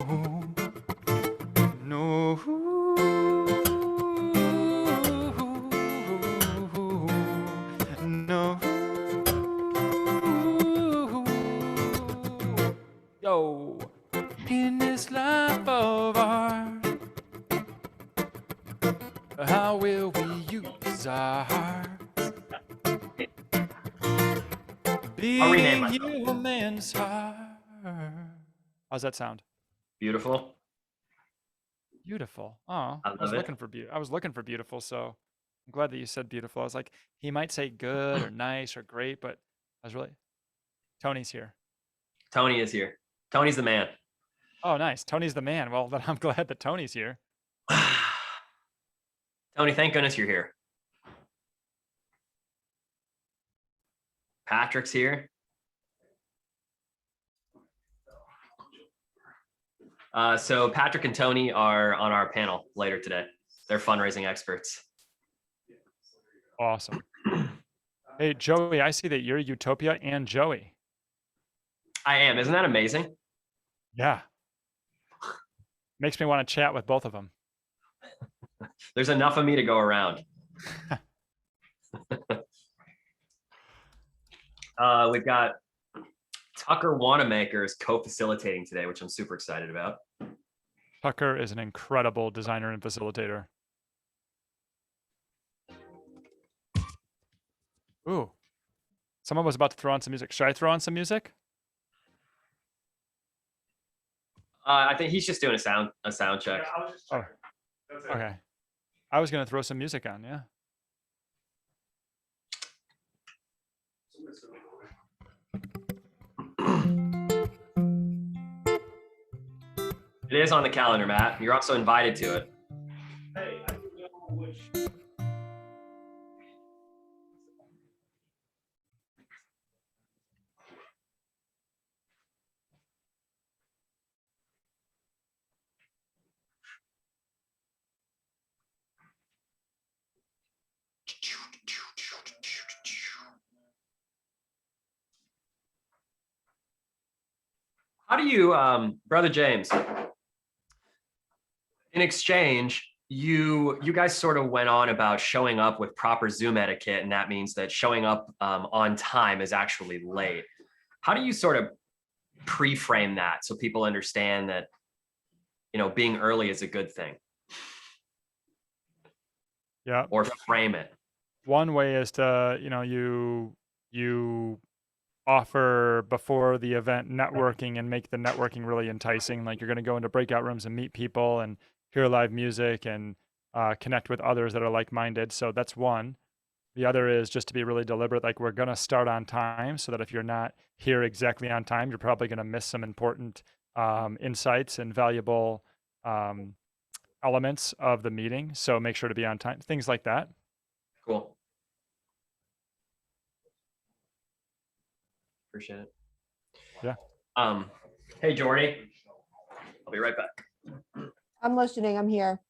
No. No. Yo. In this life of ours, how will we use our hearts? I'll rename Being myself. human's heart. How's that sound? Beautiful. Beautiful. Oh, I love it. I was looking for beautiful, so I'm glad that you said beautiful. I was like, he might say good or nice or great, but I was really Tony's here. Tony is here. Tony's the man. Oh, nice. Tony's the man. Well, then I'm glad that Tony's here. Tony, thank goodness you're here. Patrick's here. So Patrick and Tony are on our panel later today. They're fundraising experts. Awesome. Hey, Joey, I see that you're Utopia and Joey. I am. Isn't that amazing? Yeah. Makes me want to chat with both of them. There's enough of me to go around. We've got Tucker Wanamaker is co-facilitating today, which I'm super excited about. Tucker is an incredible designer and facilitator. Ooh. Someone was about to throw on some music. Should I throw on some music? I think he's just doing a sound check. Yeah, I was just checking. That's it. Okay. I was gonna throw some music on, yeah. It is on the calendar, Matt. You're also invited to it. Hey, I don't know which. How do you, Brother James, in exchange, you guys sort of went on about showing up with proper Zoom etiquette, and that means that showing up on time is actually late. How do you sort of pre-frame that so people understand that, you know, being early is a good thing? Yeah. Or frame it? One way is to, you know, you offer before the event networking and make the networking really enticing. Like you're going to go into breakout rooms and meet people and hear live music and connect with others that are like-minded. So that's one. The other is just to be really deliberate. Like we're going to start on time so that if you're not here exactly on time, you're probably going to miss some important insights and valuable elements of the meeting. So make sure to be on time, things like that. Cool. Appreciate it. Yeah. Hey, Jordy. I'll be right back. I'm listening. I'm here.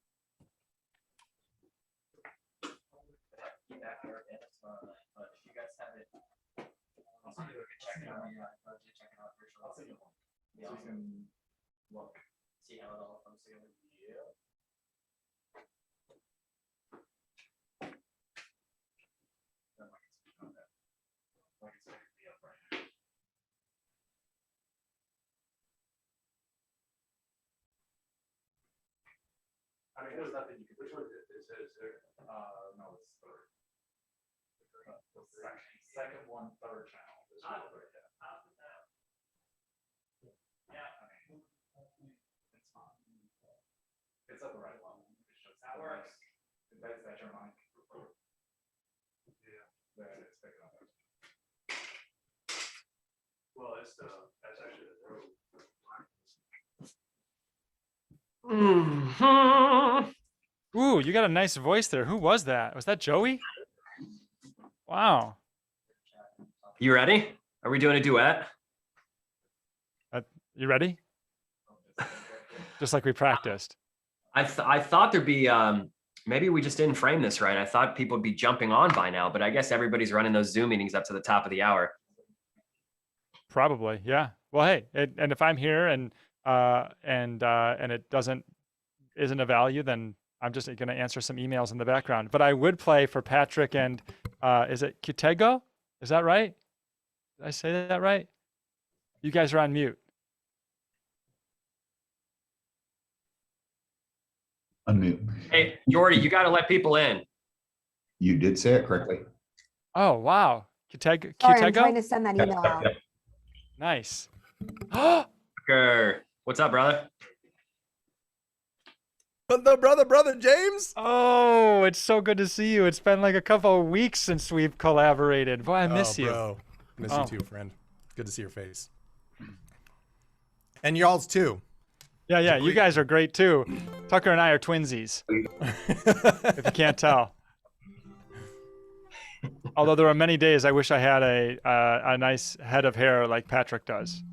See how it all comes together. I mean, there's nothing you can. Which one is it? Is there? No, it's third. Second one, third channel. This one right there. Yeah, I mean, it's fine. It's at the right level. That works. That's your mic. Yeah, that it's picking up. Well, that's actually the road. Ooh, you got a nice voice there. Who was that? Was that Joey? Wow. You ready? Are we doing a duet? You ready? Just like we practiced. I thought there'd be, maybe we just didn't frame this right. I thought people would be jumping on by now, but I guess everybody's running those Zoom meetings up to the top of the hour. Probably, yeah. Well, hey, and if I'm here and and it isn't a value, then I'm just going to answer some emails in the background. But I would play for Patrick and is it Kutego? Is that right? Did I say that right? You guys are on mute. Unmute. Hey, Jordy, you got to let people in. You did say it correctly. Oh, wow. Sorry, I'm trying to send that email out. Nice. Tucker, what's up, brother? Hello, brother James. Oh, it's so good to see you. It's been like a couple of weeks since we've collaborated. Boy, I miss you. Bro. Miss Oh. you too, friend. Good to see your face. And y'all's too. Yeah, you guys are great too. Tucker and I are twinsies, if you can't tell. Although there are many days I wish I had a nice head of hair like Patrick does.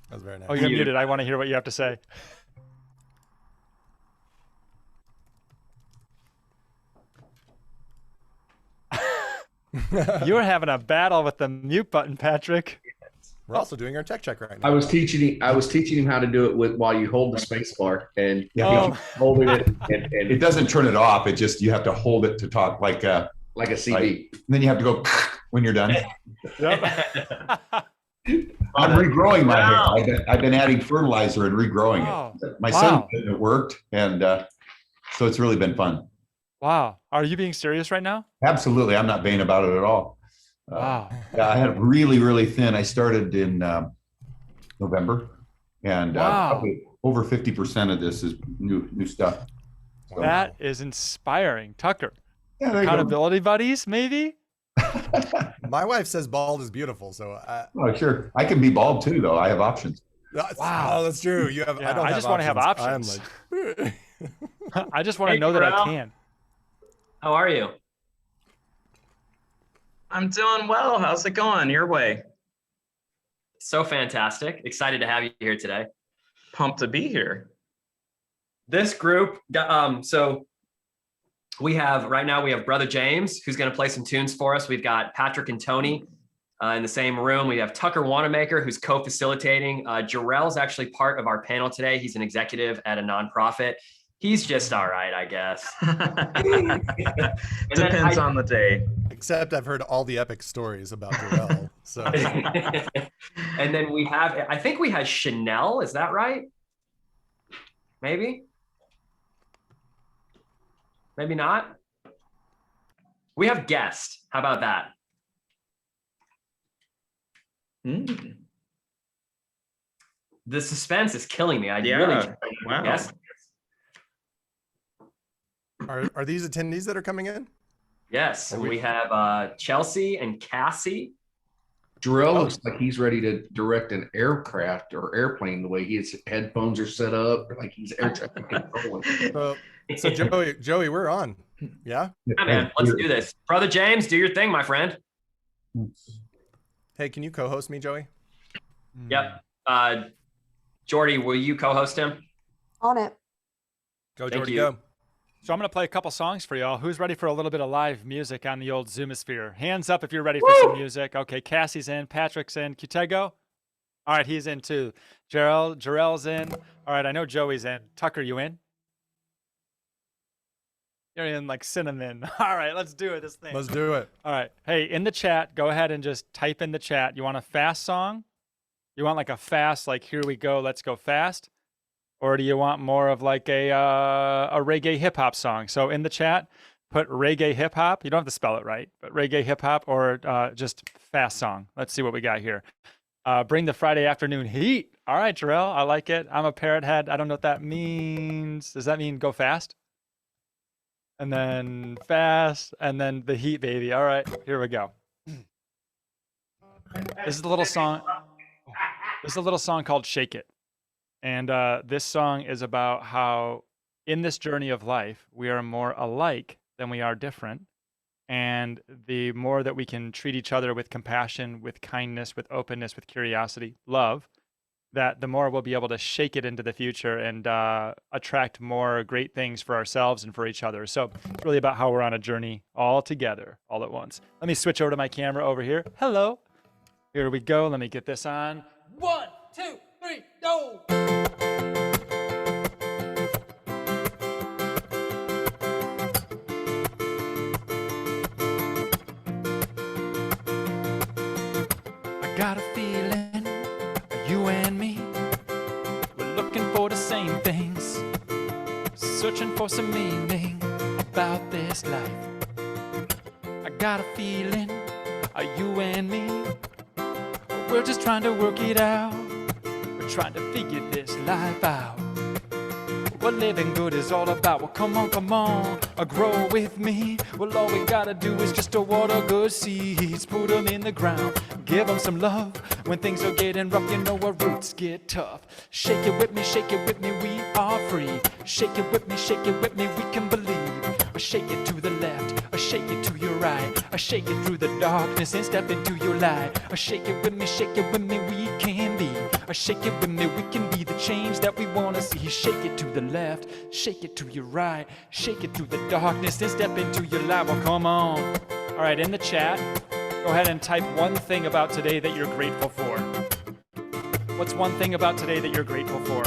That was very nice. Oh, you're muted. I want to hear what you have to say. You're having a battle with the mute button, Patrick. We're also doing our tech check right now. I was teaching him how to do it with while you hold the space bar and Oh. holding it and It doesn't turn it off. It just, you have to hold it to talk like like a CD. then you have to go when you're done. Yep. I'm regrowing my Wow. hair. I've been adding fertilizer and regrowing Wow. it. My Wow. son did it worked. And so it's really been fun. Wow. Are you being serious right now? Absolutely. I'm not vain about it at all. Wow. Yeah, I had really, really thin. I started in November, and Wow. probably over 50% of this is new stuff. So, That is inspiring. Tucker, yeah, there you go. accountability buddies, maybe? My wife says bald is beautiful, so Oh, sure. I can be bald too, though. I have options. Wow. Oh, that's true. You have. Yeah, I don't. I just wanna have options. I'm like, I just want to Hey, know that I Terrell. can. How are you? I'm doing well. How's it going? Your way. So fantastic. Excited to have you here today. Pumped to be here. This group, so we have Brother James, who's going to play some tunes for us. We've got Patrick and Tony in the same room. We have Tucker Wanamaker, who's co-facilitating. Jarrell's actually part of our panel today. He's an executive at a nonprofit. He's just all right, I guess. Depends on the day. Except I've heard all the epic stories about Darrell. So And then we have, I think we had Chanel. Is that right? Maybe? Maybe not? We have guest. How about that? Mm, The suspense is killing me. I Yeah. really wow. guess. are these attendees that are coming in? Yes, and we have Chelsea and Cassie. Jarrell looks like he's ready to direct an aircraft or airplane the way his headphones are set up, like he's air traffic controlling. So Joey, we're on. Yeah. Yeah, man, let's do this. Brother James, do your thing, my friend. Hey, can you co-host me, Joey? Yep. Jordy, will you co-host him? On it. Go, Thank Jordy, you. go. So I'm going to play a couple songs for y'all. Who's ready for a little bit of live music on the old Zoomosphere? Hands up if you're ready for some music. Okay, Cassie's in, Patrick's in, Kutego. All right, he's in too. Jarrell's in. All right, I know Joey's in. Tucker, you in? You're in like cinnamon. All right, let's do it. This thing. Let's do it. All right. Hey, in the chat, go ahead and just type in the chat. You want a fast song? You want like a fast, like here we go, let's go fast? Or do you want more of like a reggae hip hop song? So in the chat, put reggae hip hop. You don't have to spell it right, but reggae hip hop or just fast song. Let's see what we got here. Bring the Friday afternoon heat. All right, Jarrell, I like it. I'm a parrot head. I don't know what that means. Does that mean go fast? And then fast, and then the heat, baby. All right, here we go. This is a little song. This is a little song called "Shake It," and this song is about how, in this journey of life, we are more alike than we are different, and the more that we can treat each other with compassion, with kindness, with openness, with curiosity, love, that the more we'll be able to shake it into the future and attract more great things for ourselves and for each other. So it's really about how we're on a journey all together, all at once. Let me switch over to my camera over here. Hello. Here we go. Let me get this on. 1, 2, 3, go! I got a feeling, you and me, we're looking for the same things, searching for some meaning about this life. I got a feeling, you and me, we're just trying to work it out. We're trying to figure this life out. What living good is all about. Well, come on, grow with me. Well, all we gotta do is just to water good seeds, put them in the ground, give them some love. When things are getting rough, you know our roots get tough. Shake it with me, we are free. Shake it with me, we can believe. Shake it to the left, shake it to your right. Shake it through the darkness and step into your light. Shake it with me, we can be. Shake it with me, we can be the change that we wanna see. Shake it to the left, shake it to your right. Shake it through the darkness and step into your light. Well, come on. All right, in the chat, go ahead and type one thing about today that you're grateful for. What's one thing about today that you're grateful for?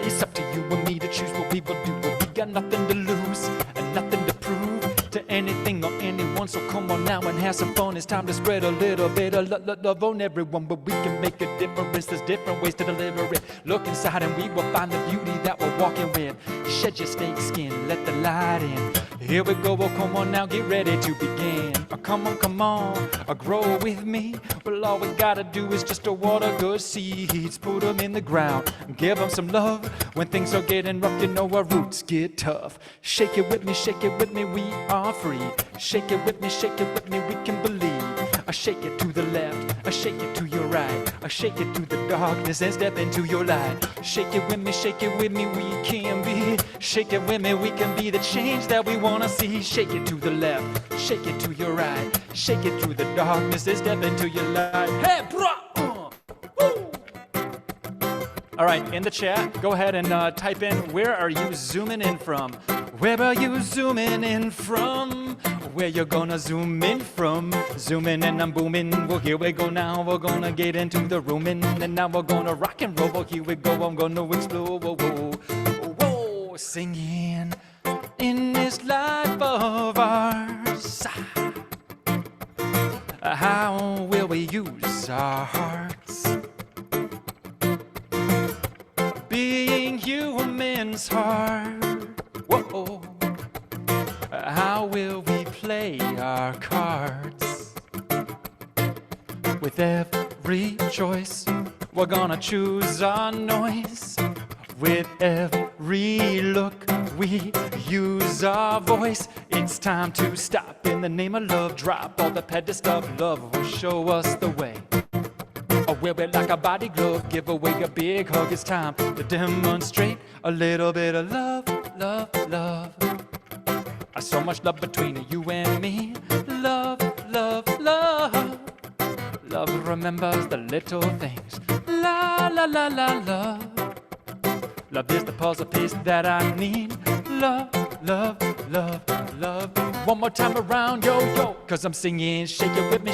It's up to you and me to choose what we will do. We got nothing to lose and nothing to prove to anything or anyone. So come on now and have some fun. It's time to spread a little bit of love on everyone. But we can make a difference. There's different ways to deliver it. Look inside and we will find the beauty that we're walking with. Shed your snake skin, let the light in. Here we go, well, come on now, get ready to begin. Come on, grow with me. Well, all we gotta do is just to water good seeds, put them in the ground, give them some love. When things are getting rough, you know our roots get tough. Shake it with me, we are free. Shake it with me, we can believe. Shake it to the left, shake it to your right. Shake it through the darkness and step into your light. Shake it with me, we can be. Shake it with me, we can be the change that we wanna see. Shake it to the left, shake it to your right. Shake it through the darkness and step into your light. Hey, bro! Woo! All right, in the chat, go ahead and type in, where are you zooming in from? Where are you zooming in from? Where you gonna zoom in from? Zooming in, I'm booming. Well, here we go now. We're gonna get into the rooming. And now we're gonna rock and roll. Well, here we go. I'm gonna explode. Whoa, whoa, whoa. Singing in this life of ours. How will we use our hearts? Being human's hard. Whoa. How will we play our cards? With every choice, we're gonna choose our noise. With every look, we use our voice. It's time to stop. In the name of love, drop all the petty stuff. Love will show us the way. Wear it like a body glove, give away a big hug. It's time to demonstrate a little bit of love, love, love. So much love between you and me. Love, love, love. Love remembers the little things. La, la, la, la, love. Love is the puzzle piece that I need. Love, love, love, love. One more time around, yo, yo. Cause I'm singing, shake it with me,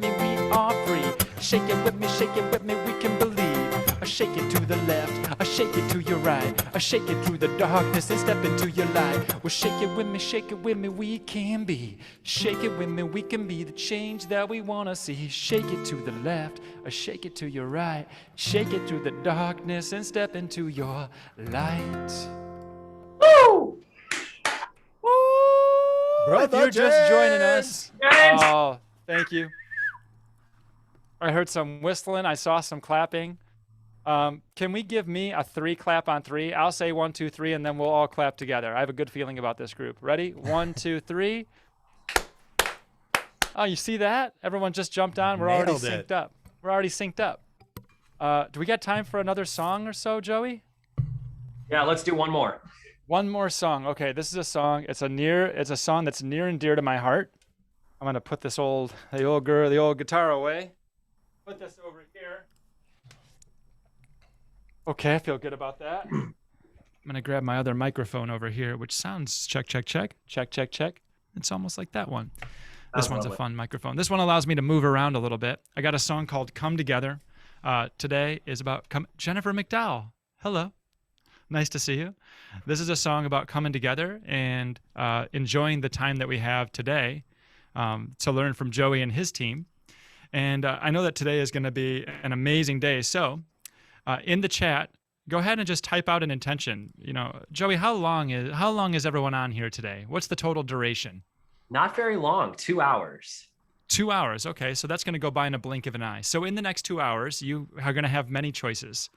we are free. Shake it with me, we can believe. Shake it to the left, shake it to your right. Shake it through the darkness and step into your light. Well, shake it with me, we can be. Shake it with me, we can be the change that we wanna see. Shake it to the left, shake it to your right. Shake it through the darkness and step into your light. Woo! If you're just joining us, oh, thank you. I heard some whistling. I saw some clapping. Can we give me a 3 clap on 3? I'll say 1, 2, 3, and then we'll all clap together. I have a good feeling about this group. Ready? 1, 2, 3. Oh, you see that? Everyone just jumped on. We're already synced up. We're already synced up. Do we got time for another song or so, Joey? Yeah, let's do one more. One more song. Okay, this is a song. It's a song that's near and dear to my heart. I'm gonna put the old guitar away. Put this over here. Okay, I feel good about that. I'm gonna grab my other microphone over here, which sounds check. It's almost like that one. This was one's a lovely. fun microphone. This one allows me to move around a little bit. I got a song called Come Together. Today is about Jennifer McDowell. Hello. Nice to see you. This is a song about coming together and enjoying the time that we have today to learn from Joey and his team. And I know that today is going to be an amazing day. So in the chat, go ahead and just type out an intention. You know, Joey, how long is everyone on here today? What's the total duration? Not very long, 2 hours. 2 hours. Okay, so that's going to go by in a blink of an eye. So in the next 2 hours, you are going to have many choices.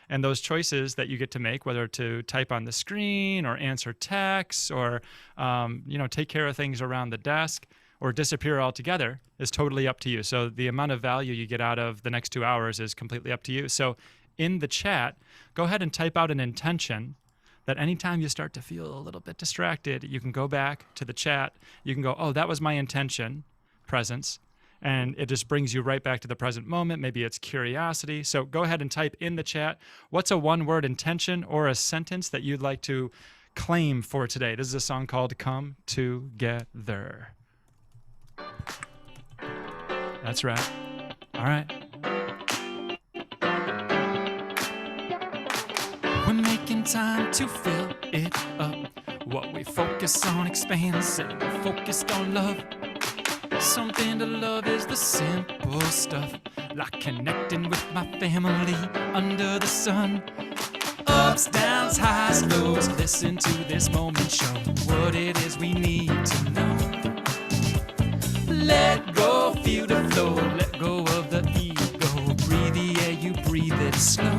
And those choices that you get to make, whether to type on the screen or answer texts or, take care of things around the desk or disappear altogether, is totally up to you. So the amount of value you get out of the next 2 hours is completely up to you. So in the chat, go ahead and type out an intention that anytime you start to feel a little bit distracted, you can go back to the chat. You can go, oh, that was my intention, presence. And it just brings you right back to the present moment. Maybe it's curiosity. So go ahead and type in the chat, what's a one-word intention or a sentence that you'd like to claim for today? This is a song called Come Together. That's right. All right. We're making time to fill it up. What we focus on expands, and we're focused on love. Something to love is the simple stuff, like connecting with my family under the sun. Ups, downs, highs, lows, listen to this moment show what it is we need to know. Let go, feel the flow, let go of the ego. Breathe the air, you breathe it slow.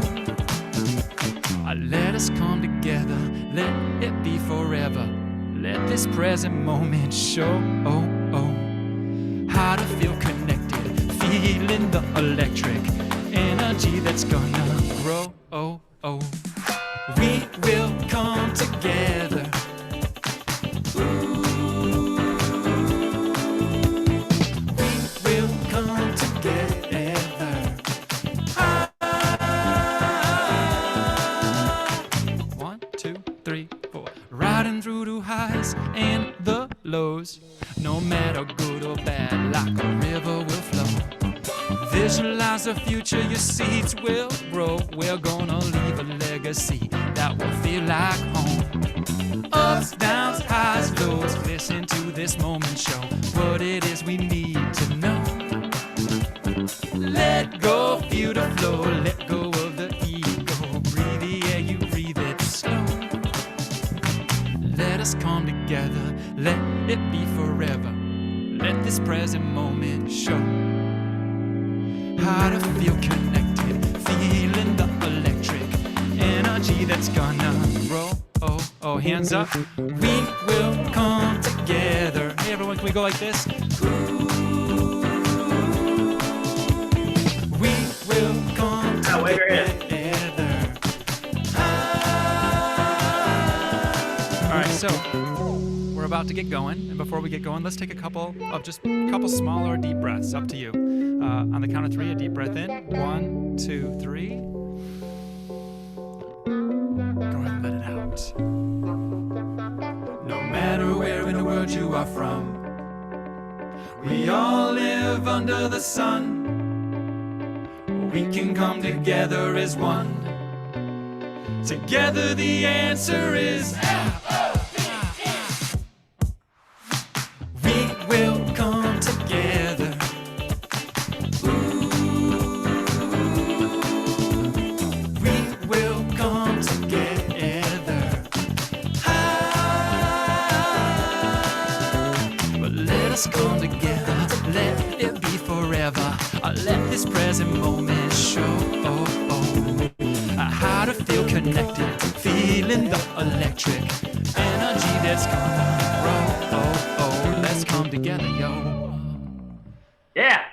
Let us come together, let it be forever. Let this present moment show how to feel connected, feeling the electric energy that's gonna grow. We will come together. And the lows, no matter good or bad, like a river will flow. Visualize the future, your seeds will grow. We're gonna leave a legacy that will feel like home. Ups, downs, highs, lows, listen to this moment show what it is we need to know. Let go, feel the flow, let go of the ego. Breathe the air, you breathe it slow. Let us come together, let it be forever. Let this present moment show how to feel connected, feeling the electric energy that's gonna grow. Hands up. We will come together. Hey everyone, can we go like this? We will come together. So we're about to get going, and before we get going, let's take a couple smaller deep breaths. Up to you. On the count of 3, a deep breath in. 1, 2, 3. Go ahead and let it out. No matter where in the world you are from, we all live under the sun. We can come together as one. Together the answer is come together, let it be forever. Let this present moment show how to feel connected, feeling the electric energy that's gonna grow. Let's come together, yo. Yeah.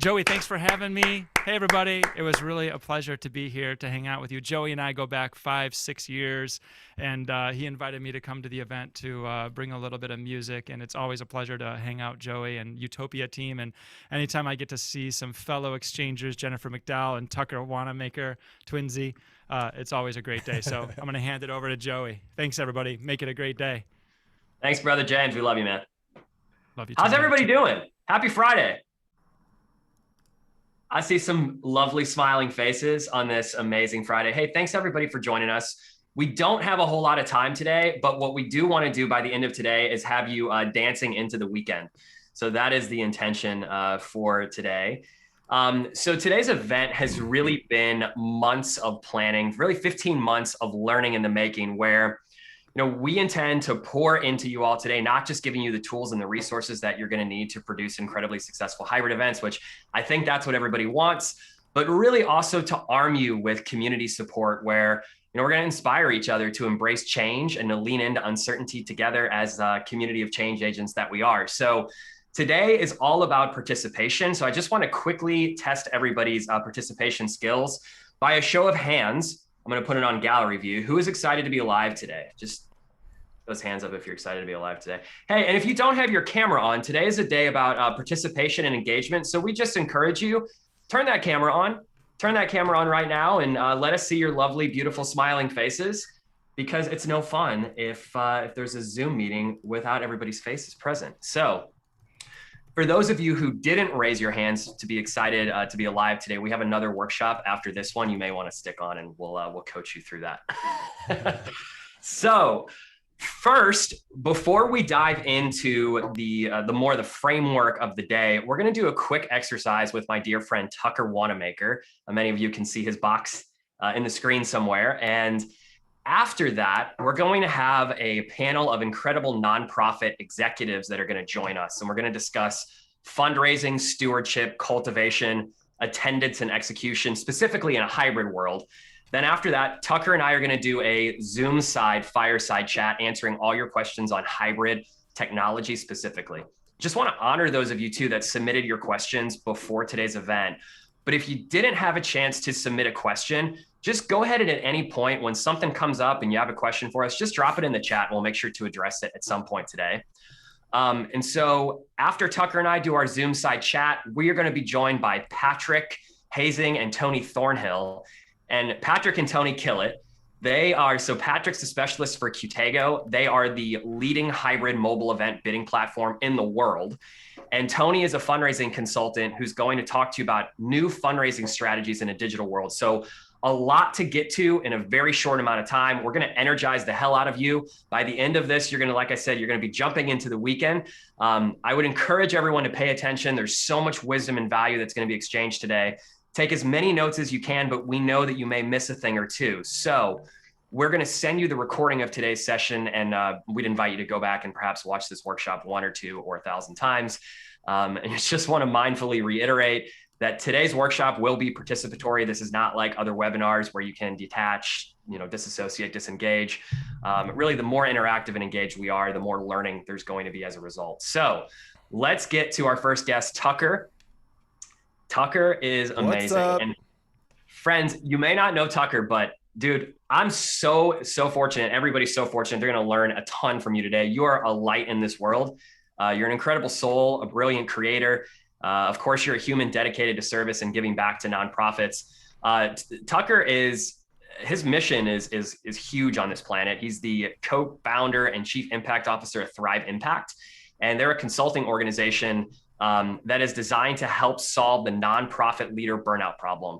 Joey, thanks for having me. Hey, everybody. It was really a pleasure to be here to hang out with you. Joey and I go back 5-6 years, and he invited me to come to the event to bring a little bit of music, and it's always a pleasure to hang out, Joey and Utopia team. And anytime I get to see some fellow exchangers, Jennifer McDowell and Tucker Wanamaker, twinsy, it's always a great day. So I'm going to hand it over to Joey. Thanks, everybody. Make it a great day. Thanks, Brother James. We love you, man. Love you. How's too, man. everybody doing? Happy Friday. I see some lovely smiling faces on this amazing Friday. Hey, thanks everybody for joining us. We don't have a whole lot of time today, but what we do want to do by the end of today is have you dancing into the weekend. So that is the intention for today. So today's event has really been months of planning, really 15 months of learning in the making, where we intend to pour into you all today, not just giving you the tools and the resources that you're going to need to produce incredibly successful hybrid events, which I think that's what everybody wants, but really also to arm you with community support where we're going to inspire each other to embrace change and to lean into uncertainty together as a community of change agents that we are. So today is all about participation. So I just want to quickly test everybody's participation skills by a show of hands. I'm going to put it on gallery view. Who is excited to be alive today? Just those hands up if you're excited to be alive today. Hey, and if you don't have your camera on, today is a day about participation and engagement. So we just encourage you, turn that camera on right now and let us see your lovely, beautiful, smiling faces, because it's no fun if there's a Zoom meeting without everybody's faces present. So for those of you who didn't raise your hands to be excited to be alive today, we have another workshop after this one. You may want to stick on and we'll coach you through that. So first, before we dive into the framework of the day, we're going to do a quick exercise with my dear friend Tucker Wanamaker. Many of you can see his box in the screen somewhere. And after that, we're going to have a panel of incredible nonprofit executives that are going to join us. And we're going to discuss fundraising, stewardship, cultivation, attendance, and execution, specifically in a hybrid world. Then after that, Tucker and I are going to do a Zoom side fireside chat, answering all your questions on hybrid technology specifically. Just want to honor those of you too that submitted your questions before today's event. But if you didn't have a chance to submit a question, just go ahead and at any point when something comes up and you have a question for us, just drop it in the chat and we'll make sure to address it at some point today. And so after Tucker and I do our Zoom side chat, we are going to be joined by Patrick Hazing and Tony Thornhill. And Patrick and Tony kill it. So Patrick's the specialist for Qtego. They are the leading hybrid mobile event bidding platform in the world. And Tony is a fundraising consultant who's going to talk to you about new fundraising strategies in a digital world. So a lot to get to in a very short amount of time. We're going to energize the hell out of you. By the end of this, you're going to, like I said, you're going to be jumping into the weekend. I would encourage everyone to pay attention. There's so much wisdom and value that's going to be exchanged today. Take as many notes as you can, but we know that you may miss a thing or two. So we're going to send you the recording of today's session, and we'd invite you to go back and perhaps watch this workshop 1 or 2 or 1,000 times. And I just want to mindfully reiterate that today's workshop will be participatory. This is not like other webinars where you can detach, disassociate, disengage. Really, the more interactive and engaged we are, the more learning there's going to be as a result. So let's get to our first guest, Tucker. Tucker is amazing. And friends, you may not know Tucker, but dude, I'm so fortunate. Everybody's so fortunate. They're going to learn a ton from you today. You are a light in this world. You're an incredible soul, a brilliant creator. Of course, you're a human dedicated to service and giving back to nonprofits. Tucker his mission is huge on this planet. He's the co-founder and chief impact officer of Thrive Impact. And they're a consulting organization that is designed to help solve the nonprofit leader burnout problem.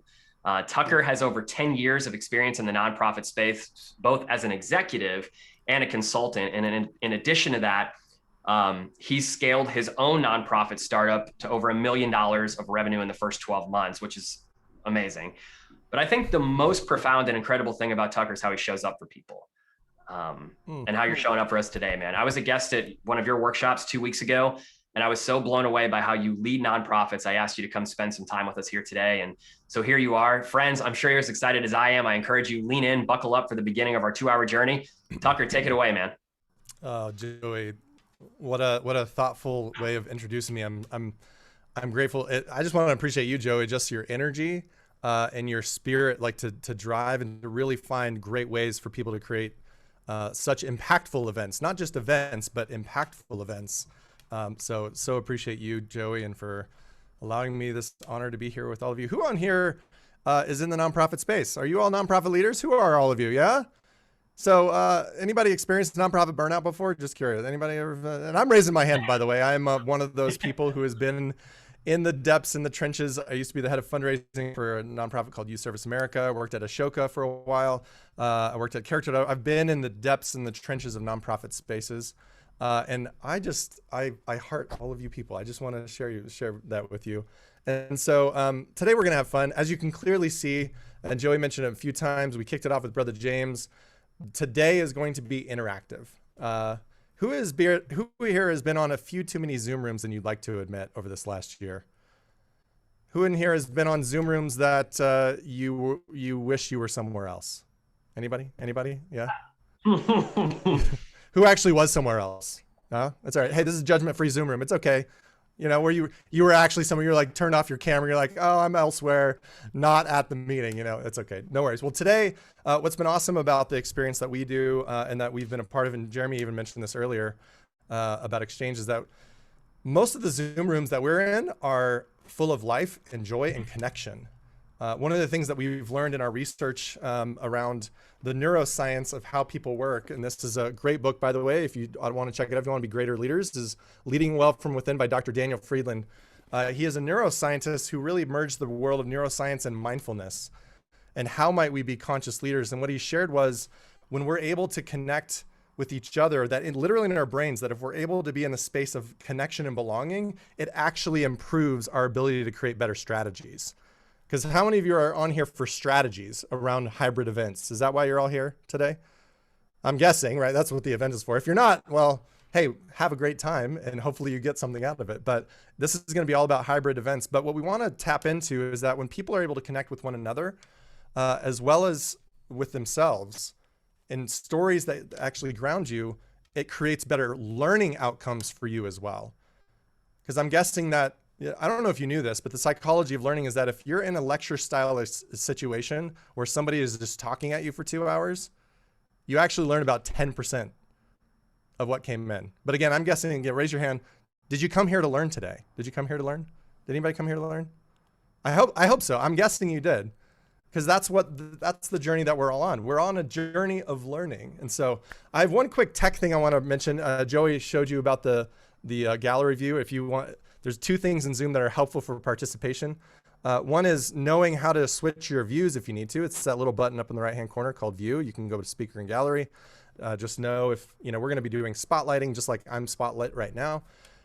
Tucker has over 10 years of experience in the nonprofit space, both as an executive and a consultant. And in addition to that, he's scaled his own nonprofit startup to over $1 million of revenue in the first 12 months, which is amazing. But I think the most profound and incredible thing about Tucker is how he shows up for people. And how you're showing up for us today, man. I was a guest at one of your workshops 2 weeks ago, and I was so blown away by how you lead nonprofits. I asked you to come spend some time with us here today. And so here you are. Friends, I'm sure you're as excited as I am. I encourage you, lean in, buckle up for the beginning of our 2-hour journey. Tucker, take it away, man. Oh, Joey, what a thoughtful way of introducing me. I'm grateful. I just want to appreciate you, Joey, just your energy and your spirit, like to drive and to really find great ways for people to create such impactful events, not just events, but impactful events. So appreciate you, Joey, and for allowing me this honor to be here with all of you. Who on here is in the nonprofit space? Are you all nonprofit leaders? Who are all of you? Yeah? So, anybody experienced nonprofit burnout before? Just curious. Anybody ever? And I'm raising my hand, by the way. I'm one of those people who has been in the depths, in the trenches. I used to be the head of fundraising for a nonprofit called Youth Service America. I worked at Ashoka for a while. I worked at Character. I've been in the depths and the trenches of nonprofit spaces. And I heart all of you people. I just want to share that with you. And so today we're going to have fun. As you can clearly see, and Joey mentioned it a few times, we kicked it off with Brother James. Today is going to be interactive. Who here has been on a few too many Zoom rooms than you'd like to admit over this last year? Who in here has been on Zoom rooms that you wish you were somewhere else? Anybody? Yeah. Who actually was somewhere else? No, that's all right. Hey, this is a judgment-free Zoom room. It's okay. You know, where you were actually somewhere, you're like turned off your camera. You're like, oh, I'm elsewhere, not at the meeting. You know, it's okay. No worries. Well, today, what's been awesome about the experience that we do and that we've been a part of, and Jeremy even mentioned this earlier about Exchange, is that most of the Zoom rooms that we're in are full of life and joy and connection. One of the things that we've learned in our research around the neuroscience of how people work, and this is a great book, by the way, if you want to check it out, if you want to be greater leaders, is Leading Well from Within by Dr. Daniel Friedland. He is a neuroscientist who really merged the world of neuroscience and mindfulness. And how might we be conscious leaders? And what he shared was when we're able to connect with each other, that literally in our brains, that if we're able to be in the space of connection and belonging, it actually improves our ability to create better strategies. Because how many of you are on here for strategies around hybrid events? Is that why you're all here today? I'm guessing, right? That's what the event is for. If you're not, well, hey, have a great time and hopefully you get something out of it. But this is going to be all about hybrid events. But what we want to tap into is that when people are able to connect with one another, as well as with themselves, in stories that actually ground you, it creates better learning outcomes for you as well. Because I'm guessing that, I don't know if you knew this, but the psychology of learning is that if you're in a lecture style situation where somebody is just talking at you for 2 hours, you actually learn about 10% of what came in. But again, I'm guessing, raise your hand. Did you come here to learn today? Did you come here to learn? Did anybody come here to learn? I hope so. I'm guessing you did. Because that's the journey that we're all on. We're on a journey of learning. And so I have one quick tech thing I want to mention. Joey showed you about the gallery view. If you want, there's 2 things in Zoom that are helpful for participation. One is knowing how to switch your views if you need to. It's that little button up in the right-hand corner called View. You can go to Speaker and Gallery. Just know if, we're going to be doing spotlighting just like I'm spotlight right now.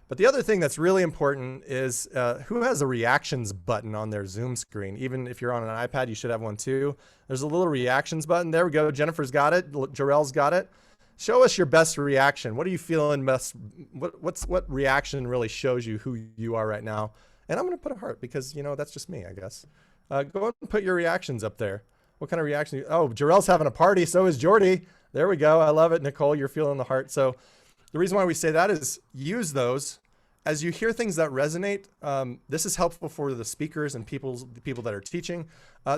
But the other thing that's really important is who has a reactions button on their Zoom screen? Even if you're on an iPad, you should have one too. There's a little reactions button. There we go. Jennifer's got it. Jarrell's got it. Show us your best reaction. What are you feeling best? What reaction really shows you who you are right now? And I'm going to put a heart because, that's just me, I guess. Go and put your reactions up there. What kind of reaction? Oh, Jarrell's having a party. So is Jordy. There we go. I love it. Nicole, you're feeling the heart. So the reason why we say that is use those. As you hear things that resonate, this is helpful for the speakers and the people that are teaching.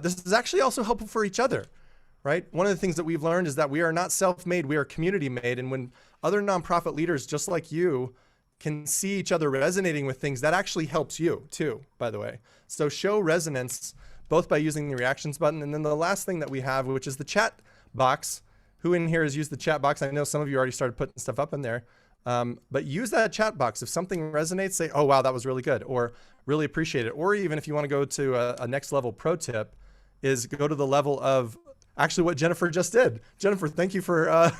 This is actually also helpful for each other. Right? One of the things that we've learned is that we are not self-made, we are community-made. And when other nonprofit leaders just like you can see each other resonating with things, that actually helps you too, by the way. So show resonance both by using the reactions button. And then the last thing that we have, which is the chat box. Who in here has used the chat box? I know some of you already started putting stuff up in there. But use that chat box. If something resonates, say, oh, wow, that was really good, or really appreciate it. Or even if you want to go to a next level pro tip, is go to the level of actually what Jennifer just did. Jennifer, thank you for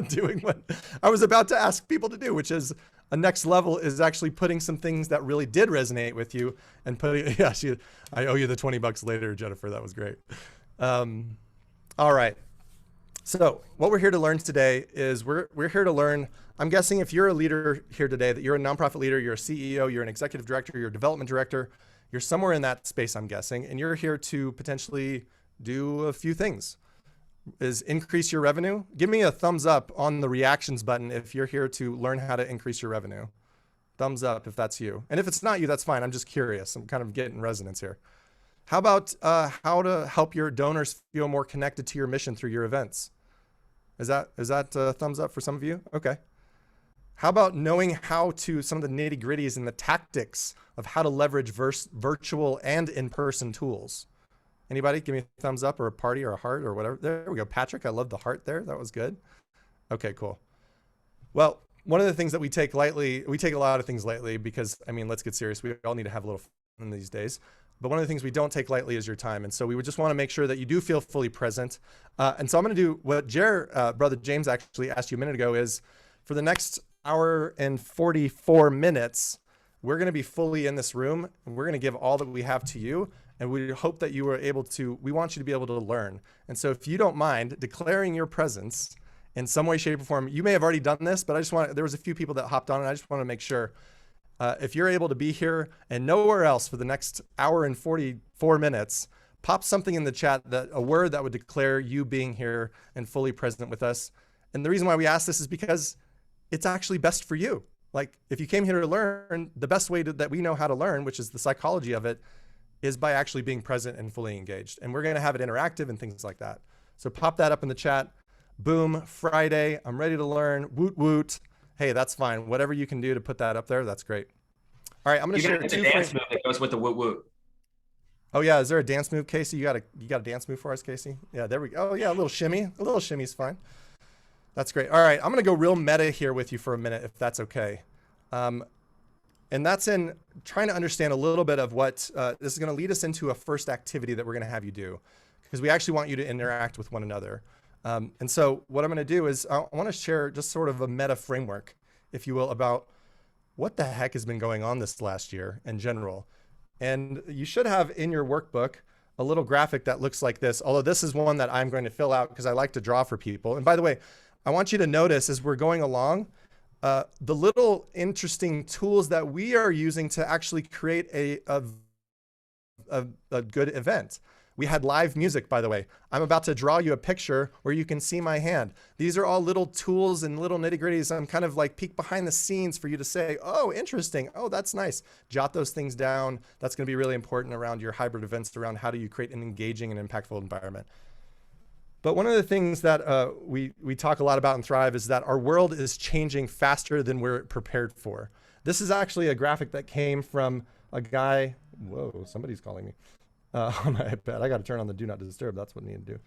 doing what I was about to ask people to do, which is a next level is actually putting some things that really did resonate with you and putting, I owe you the $20 later, Jennifer. That was great. All right. So what we're here to learn today is we're here to learn. I'm guessing if you're a leader here today, that you're a nonprofit leader, you're a CEO, you're an executive director, you're a development director, you're somewhere in that space, I'm guessing, and you're here to potentially do a few things. Is increase your revenue. Give me a thumbs up on the reactions button if you're here to learn how to increase your revenue. Thumbs up if that's you. And if it's not you, that's fine. I'm just curious. I'm kind of getting resonance here. How about how to help your donors feel more connected to your mission through your events? Is that a thumbs up for some of you? Okay. How about knowing how to, some of the nitty gritties and the tactics of how to leverage virtual and in-person tools? Anybody? Give me a thumbs up or a party or a heart or whatever. There we go. Patrick, I love the heart there. That was good. Okay, cool. Well, one of the things that we take lightly, we take a lot of things lightly because, I mean, let's get serious. We all need to have a little fun these days. But one of the things we don't take lightly is your time. And so we would just want to make sure that you do feel fully present. And so I'm going to do what Brother James actually asked you a minute ago is for the next hour and 44 minutes, we're going to be fully in this room and we're going to give all that we have to you. And we hope that you are able to, we want you to be able to learn. And so if you don't mind declaring your presence in some way, shape, or form, you may have already done this, but I just want, there was a few people that hopped on and I just want to make sure if you're able to be here and nowhere else for the next hour and 44 minutes, pop something in the chat, that a word that would declare you being here and fully present with us. And the reason why we ask this is because it's actually best for you. Like if you came here to learn, the best way that we know how to learn, which is the psychology of it, is by actually being present and fully engaged. And we're going to have it interactive and things like that. So pop that up in the chat. Boom, Friday, I'm ready to learn, woot woot. Hey, that's fine. Whatever you can do to put that up there, that's great. All right, I'm going to share the two dance move that goes with the woot woot. Oh yeah, is there a dance move, Casey? You got a dance move for us, Casey? Yeah, there we go. Oh yeah, a little shimmy. A little shimmy's fine. That's great. All right, I'm going to go real meta here with you for a minute, if that's okay. And that's in trying to understand a little bit of what this is going to lead us into a first activity that we're going to have you do, because we actually want you to interact with one another. And so what I'm going to do is I want to share just sort of a meta framework, if you will, about what the heck has been going on this last year in general. And you should have in your workbook a little graphic that looks like this, although this is one that I'm going to fill out because I like to draw for people. And by the way, I want you to notice as we're going along, the little interesting tools that we are using to actually create a good event. We had live music, by the way. I'm about to draw you a picture where you can see my hand. These are all little tools and little nitty gritties. I'm kind of like peek behind the scenes for you to say, oh, interesting. Oh, that's nice. Jot those things down. That's going to be really important around your hybrid events, around how do you create an engaging and impactful environment. But one of the things that we talk a lot about in Thrive is that our world is changing faster than we're prepared for. This is actually a graphic that came from a guy. Whoa, somebody's calling me. On my iPad. I got to turn on the do not disturb. That's what I need to do.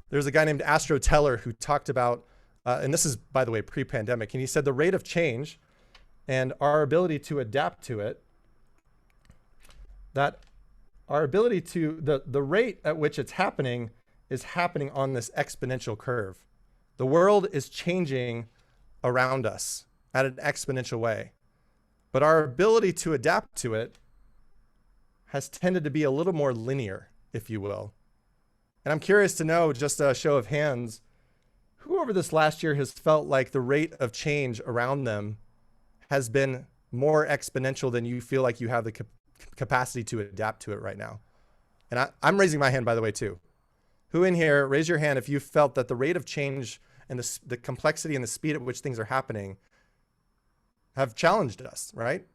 There's a guy named Astro Teller who talked about, and this is, by the way, pre-pandemic, and he said the rate of change and our ability to adapt to it, that our ability to, the rate at which it's happening is happening on this exponential curve. The world is changing around us at an exponential way, but our ability to adapt to it has tended to be a little more linear, if you will. And I'm curious to know, just a show of hands, who over this last year has felt like the rate of change around them has been more exponential than you feel like you have the capacity to adapt to it right now? And I'm raising my hand, by the way, too. Who in here, raise your hand if you felt that the rate of change and the complexity and the speed at which things are happening have challenged us, right?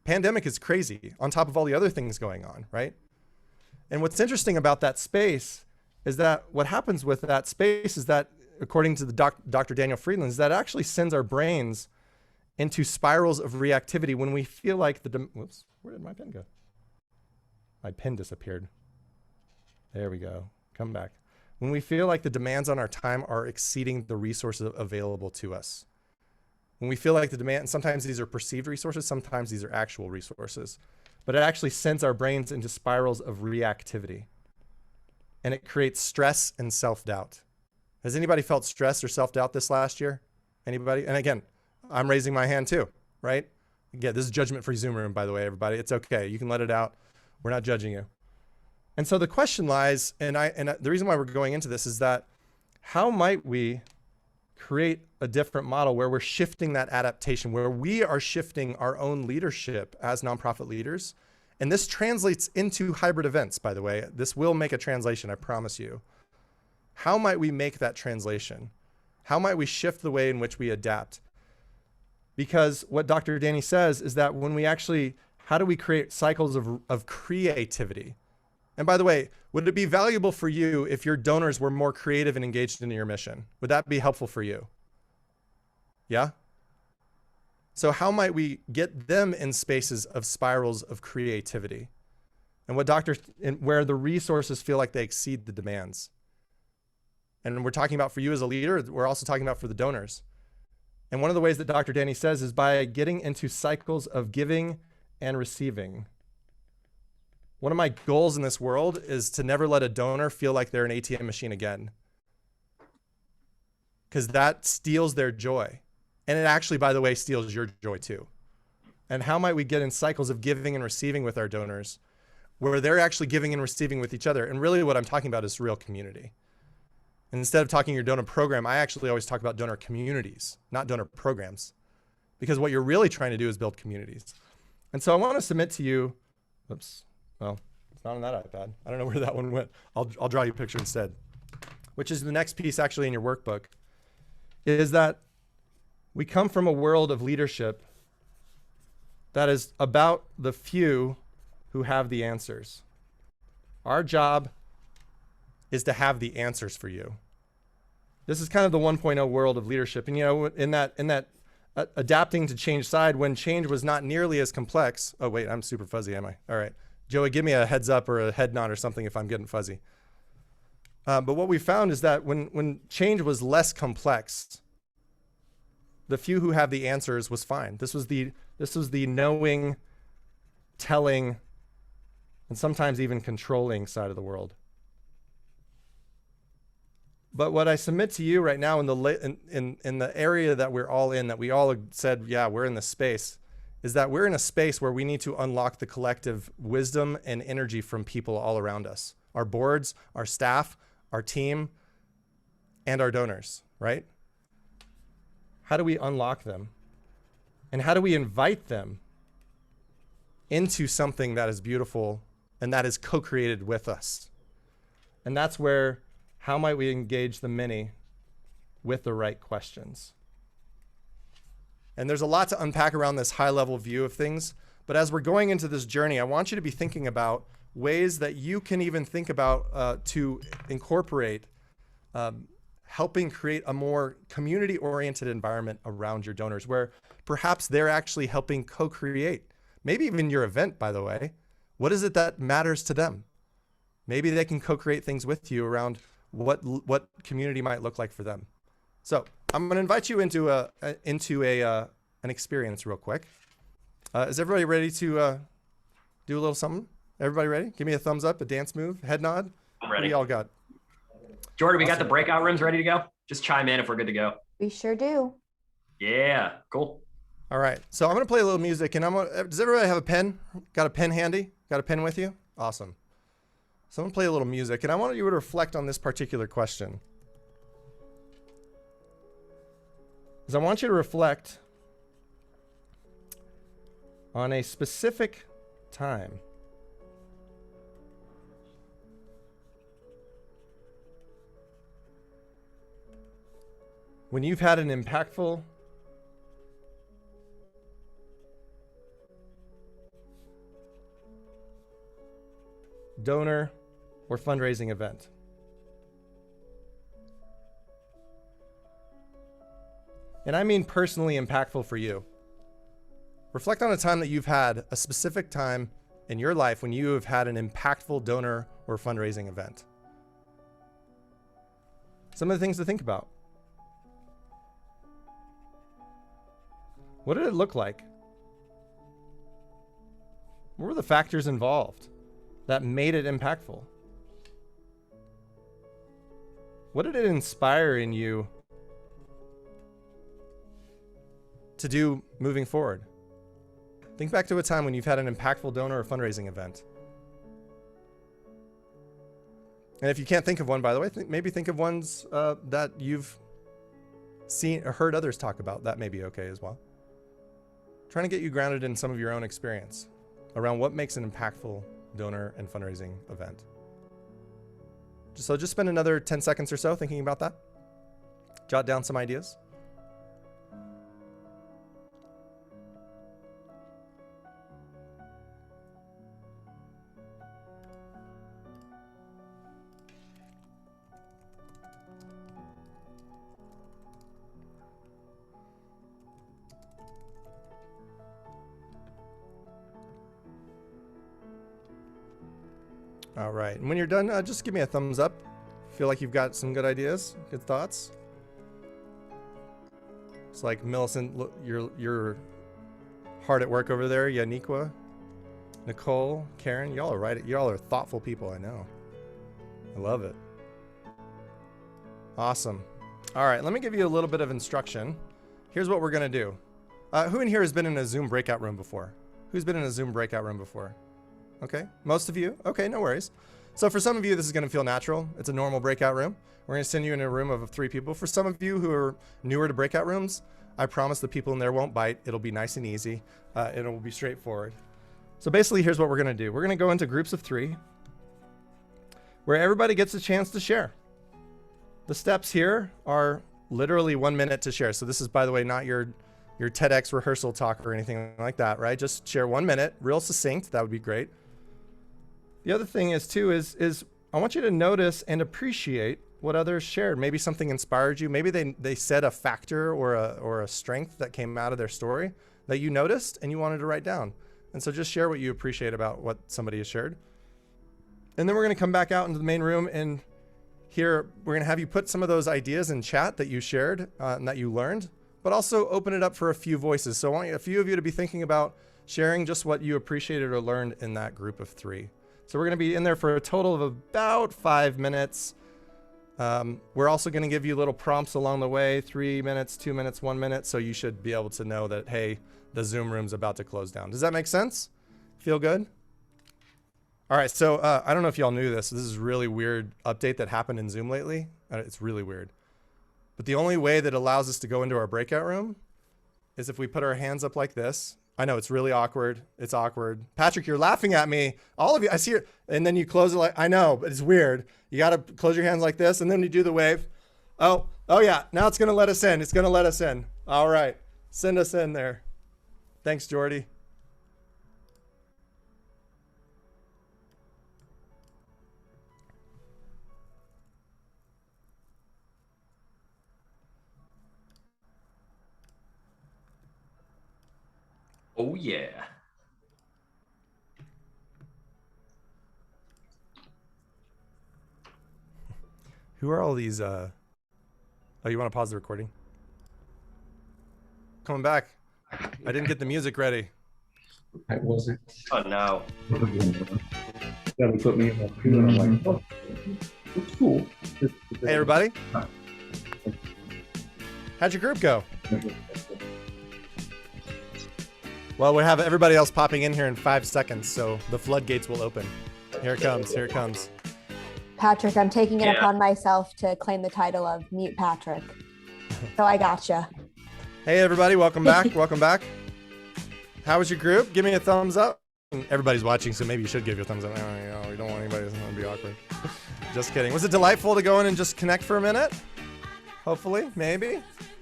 Pandemic is crazy on top of all the other things going on, right? And what's interesting about that space is that what happens with that space is that, according to the Dr. Daniel Friedland, is that it actually sends our brains into spirals of reactivity when we feel like whoops, where did my pen go? My pen disappeared. There we go. Come back. When we feel like the demands on our time are exceeding the resources available to us. When we feel like the demand, sometimes these are perceived resources, sometimes these are actual resources, but it actually sends our brains into spirals of reactivity. And it creates stress and self-doubt. Has anybody felt stress or self-doubt this last year? Anybody? And again, I'm raising my hand too, right? Again, this is judgment-free Zoom room, by the way, everybody. It's okay. You can let it out. We're not judging you. And so the question lies, and the reason why we're going into this is that how might we create a different model where we're shifting that adaptation, where we are shifting our own leadership as nonprofit leaders. And this translates into hybrid events, by the way. This will make a translation, I promise you. How might we make that translation? How might we shift the way in which we adapt? Because what Dr. Danny says is that when we actually, how do we create cycles of creativity? And by the way, would it be valuable for you if your donors were more creative and engaged in your mission? Would that be helpful for you? Yeah? So how might we get them in spaces of spirals of creativity? and where the resources feel like they exceed the demands. And we're talking about for you as a leader, we're also talking about for the donors. And one of the ways that Dr. Danny says is by getting into cycles of giving and receiving. One of my goals in this world is to never let a donor feel like they're an ATM machine again, because that steals their joy. And it actually, by the way, steals your joy too. And how might we get in cycles of giving and receiving with our donors where they're actually giving and receiving with each other? And really what I'm talking about is real community. And instead of talking your donor program, I actually always talk about donor communities, not donor programs, because what you're really trying to do is build communities. And so I want to submit to you, oops, well, it's not on that iPad. I don't know where that one went. I'll draw you a picture instead, which is the next piece actually in your workbook, is that we come from a world of leadership that is about the few who have the answers. Our job is to have the answers for you. This is kind of the 1.0 world of leadership. And you know, in that adapting to change side, when change was not nearly as complex. Oh wait, I'm super fuzzy, am I? All right, Joey, give me a heads up or a head nod or something if I'm getting fuzzy. But what we found is that when change was less complex, the few who have the answers was fine. This was the knowing, telling, and sometimes even controlling side of the world. But what I submit to you right now in the area that we're all in, that we all said, yeah, we're in this space, is that we're in a space where we need to unlock the collective wisdom and energy from people all around us. Our boards, our staff, our team, and our donors, right? How do we unlock them? And how do we invite them into something that is beautiful and that is co-created with us? And that's where, how might we engage the many with the right questions? And there's a lot to unpack around this high-level view of things. But as we're going into this journey, I want you to be thinking about ways that you can even think about to incorporate helping create a more community-oriented environment around your donors, where perhaps they're actually helping co-create, maybe even your event, by the way. What is it that matters to them? Maybe they can co-create things with you around what community might look like for them. So I'm going to invite you into an experience real quick. Is everybody ready to do a little something? Everybody ready? Give me a thumbs up, a dance move, head nod. I'm What do ready. y'all got? Jordan, we got Awesome. the breakout rooms ready to go? Just chime in if we're good to go. We sure do. Yeah, cool. All right. So I'm going to play a little music, and does everybody have a pen? Got a pen handy? Got a pen with you? Awesome. So I'm going to play a little music, and I want you to reflect on this particular question. Because I want you to reflect on a specific time when you've had an impactful donor or fundraising event. And I mean personally impactful for you. Reflect on a time that you've had, a specific time in your life when you have had an impactful donor or fundraising event. Some of the things to think about. What did it look like? What were the factors involved that made it impactful? What did it inspire in you to do moving forward? Think back to a time when you've had an impactful donor or fundraising event. And if you can't think of one, by the way, maybe think of ones that you've seen or heard others talk about. That may be okay as well. Trying to get you grounded in some of your own experience around what makes an impactful donor and fundraising event. So just spend another 10 seconds or so thinking about that. Jot down some ideas. All right. And when you're done, just give me a thumbs up. Feel like you've got some good ideas, good thoughts. It's like Millicent, look, you're hard at work over there. Yaniqua, Nicole, Karen, y'all are right. Y'all are thoughtful people. I know. I love it. Awesome. All right. Let me give you a little bit of instruction. Here's what we're going to do. Who in here has been in a Zoom breakout room before? Who's been in a Zoom breakout room before? Okay. Most of you. Okay. No worries. So for some of you, this is going to feel natural. It's a normal breakout room. We're going to send you in a room of 3 people. For some of you who are newer to breakout rooms, I promise the people in there won't bite. It'll be nice and easy. It'll be straightforward. So basically, here's what we're going to do. We're going to go into groups of 3 where everybody gets a chance to share. The steps here are literally 1 minute to share. So this is, by the way, not your TEDx rehearsal talk or anything like that, right? Just share 1 minute, real succinct. That would be great. The other thing is too, is I want you to notice and appreciate what others shared. Maybe something inspired you. Maybe they said a factor or a strength that came out of their story that you noticed and you wanted to write down. And so just share what you appreciate about what somebody has shared. And then we're going to come back out into the main room, and here we're going to have you put some of those ideas in chat that you shared and that you learned, but also open it up for a few voices. So I want a few of you to be thinking about sharing just what you appreciated or learned in that group of 3. So we're going to be in there for a total of about 5 minutes. We're also going to give you little prompts along the way, 3 minutes, 2 minutes, 1 minute. So you should be able to know that, hey, the Zoom room's about to close down. Does that make sense? Feel good? All right. So I don't know if y'all knew this. This is a really weird update that happened in Zoom lately. It's really weird. But the only way that allows us to go into our breakout room is if we put our hands up like this. I know it's really awkward. It's awkward. Patrick, you're laughing at me. All of you, I see it. And then you close it like, I know, but it's weird. You got to close your hands like this, and then you do the wave. Oh yeah. Now it's going to let us in. It's going to let us in. All right. Send us in there. Thanks, Jordy. Oh, yeah. Who are all these? Oh, you want to pause the recording? Coming back. I didn't get the music ready. I wasn't. Oh, no. Yeah, they put me in that queue, and I'm like, oh, it's cool. Hey, everybody. How'd your group go? Well, we have everybody else popping in here in 5 seconds, so the floodgates will open. Here it comes. Here it comes. Patrick, I'm taking it Yeah. upon myself to claim the title of Mute Patrick. So I gotcha. Hey, everybody. Welcome back. Welcome back. How was your group? Give me a thumbs up. Everybody's watching, so maybe you should give you a thumbs up. We don't want anybody to be awkward. Just kidding. Was it delightful to go in and just connect for a minute? Hopefully, maybe.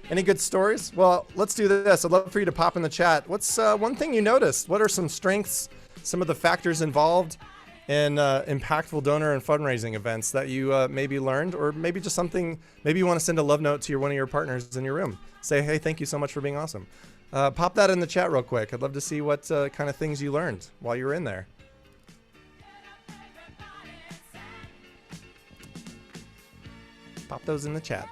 Any good stories? Well, let's do this. I'd love for you to pop in the chat. What's one thing you noticed? What are some strengths, some of the factors involved in impactful donor and fundraising events that you maybe learned, or maybe just something, maybe you want to send a love note to one of your partners in your room. Say, hey, thank you so much for being awesome. Pop that in the chat real quick. I'd love to see what kind of things you learned while you were in there. Pop those in the chat.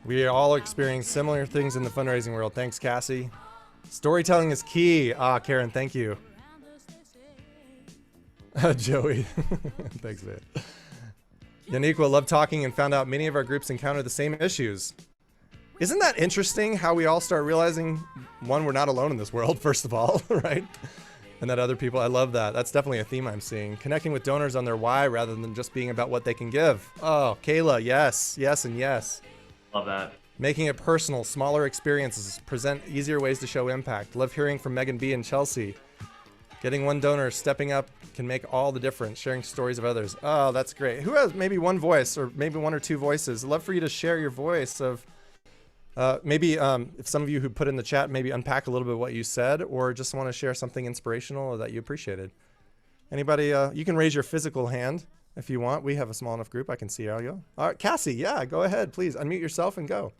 We all experience similar things in the fundraising world. Thanks, Cassie. Storytelling is key. Ah, Karen, thank you. Joey. Thanks, man. Yaniqua, love talking and found out many of our groups encounter the same issues. Isn't that interesting how we all start realizing, one, we're not alone in this world, first of all, right? And that other people, I love that. That's definitely a theme I'm seeing. Connecting with donors on their why rather than just being about what they can give. Oh, Kayla, yes, yes, and yes. Love that. Making it personal, smaller experiences, present easier ways to show impact. Love hearing from Megan B and Chelsea. Getting one donor stepping up can make all the difference. Sharing stories of others. Oh, that's great. Who has maybe one voice or maybe one or two voices? I'd love for you to share your voice of maybe if some of you who put in the chat, maybe unpack a little bit what you said, or just want to share something inspirational or that you appreciated. Anybody, you can raise your physical hand. if you want. We have a small enough group. I can see all you. All right, Cassie, yeah, go ahead. Please unmute yourself and go.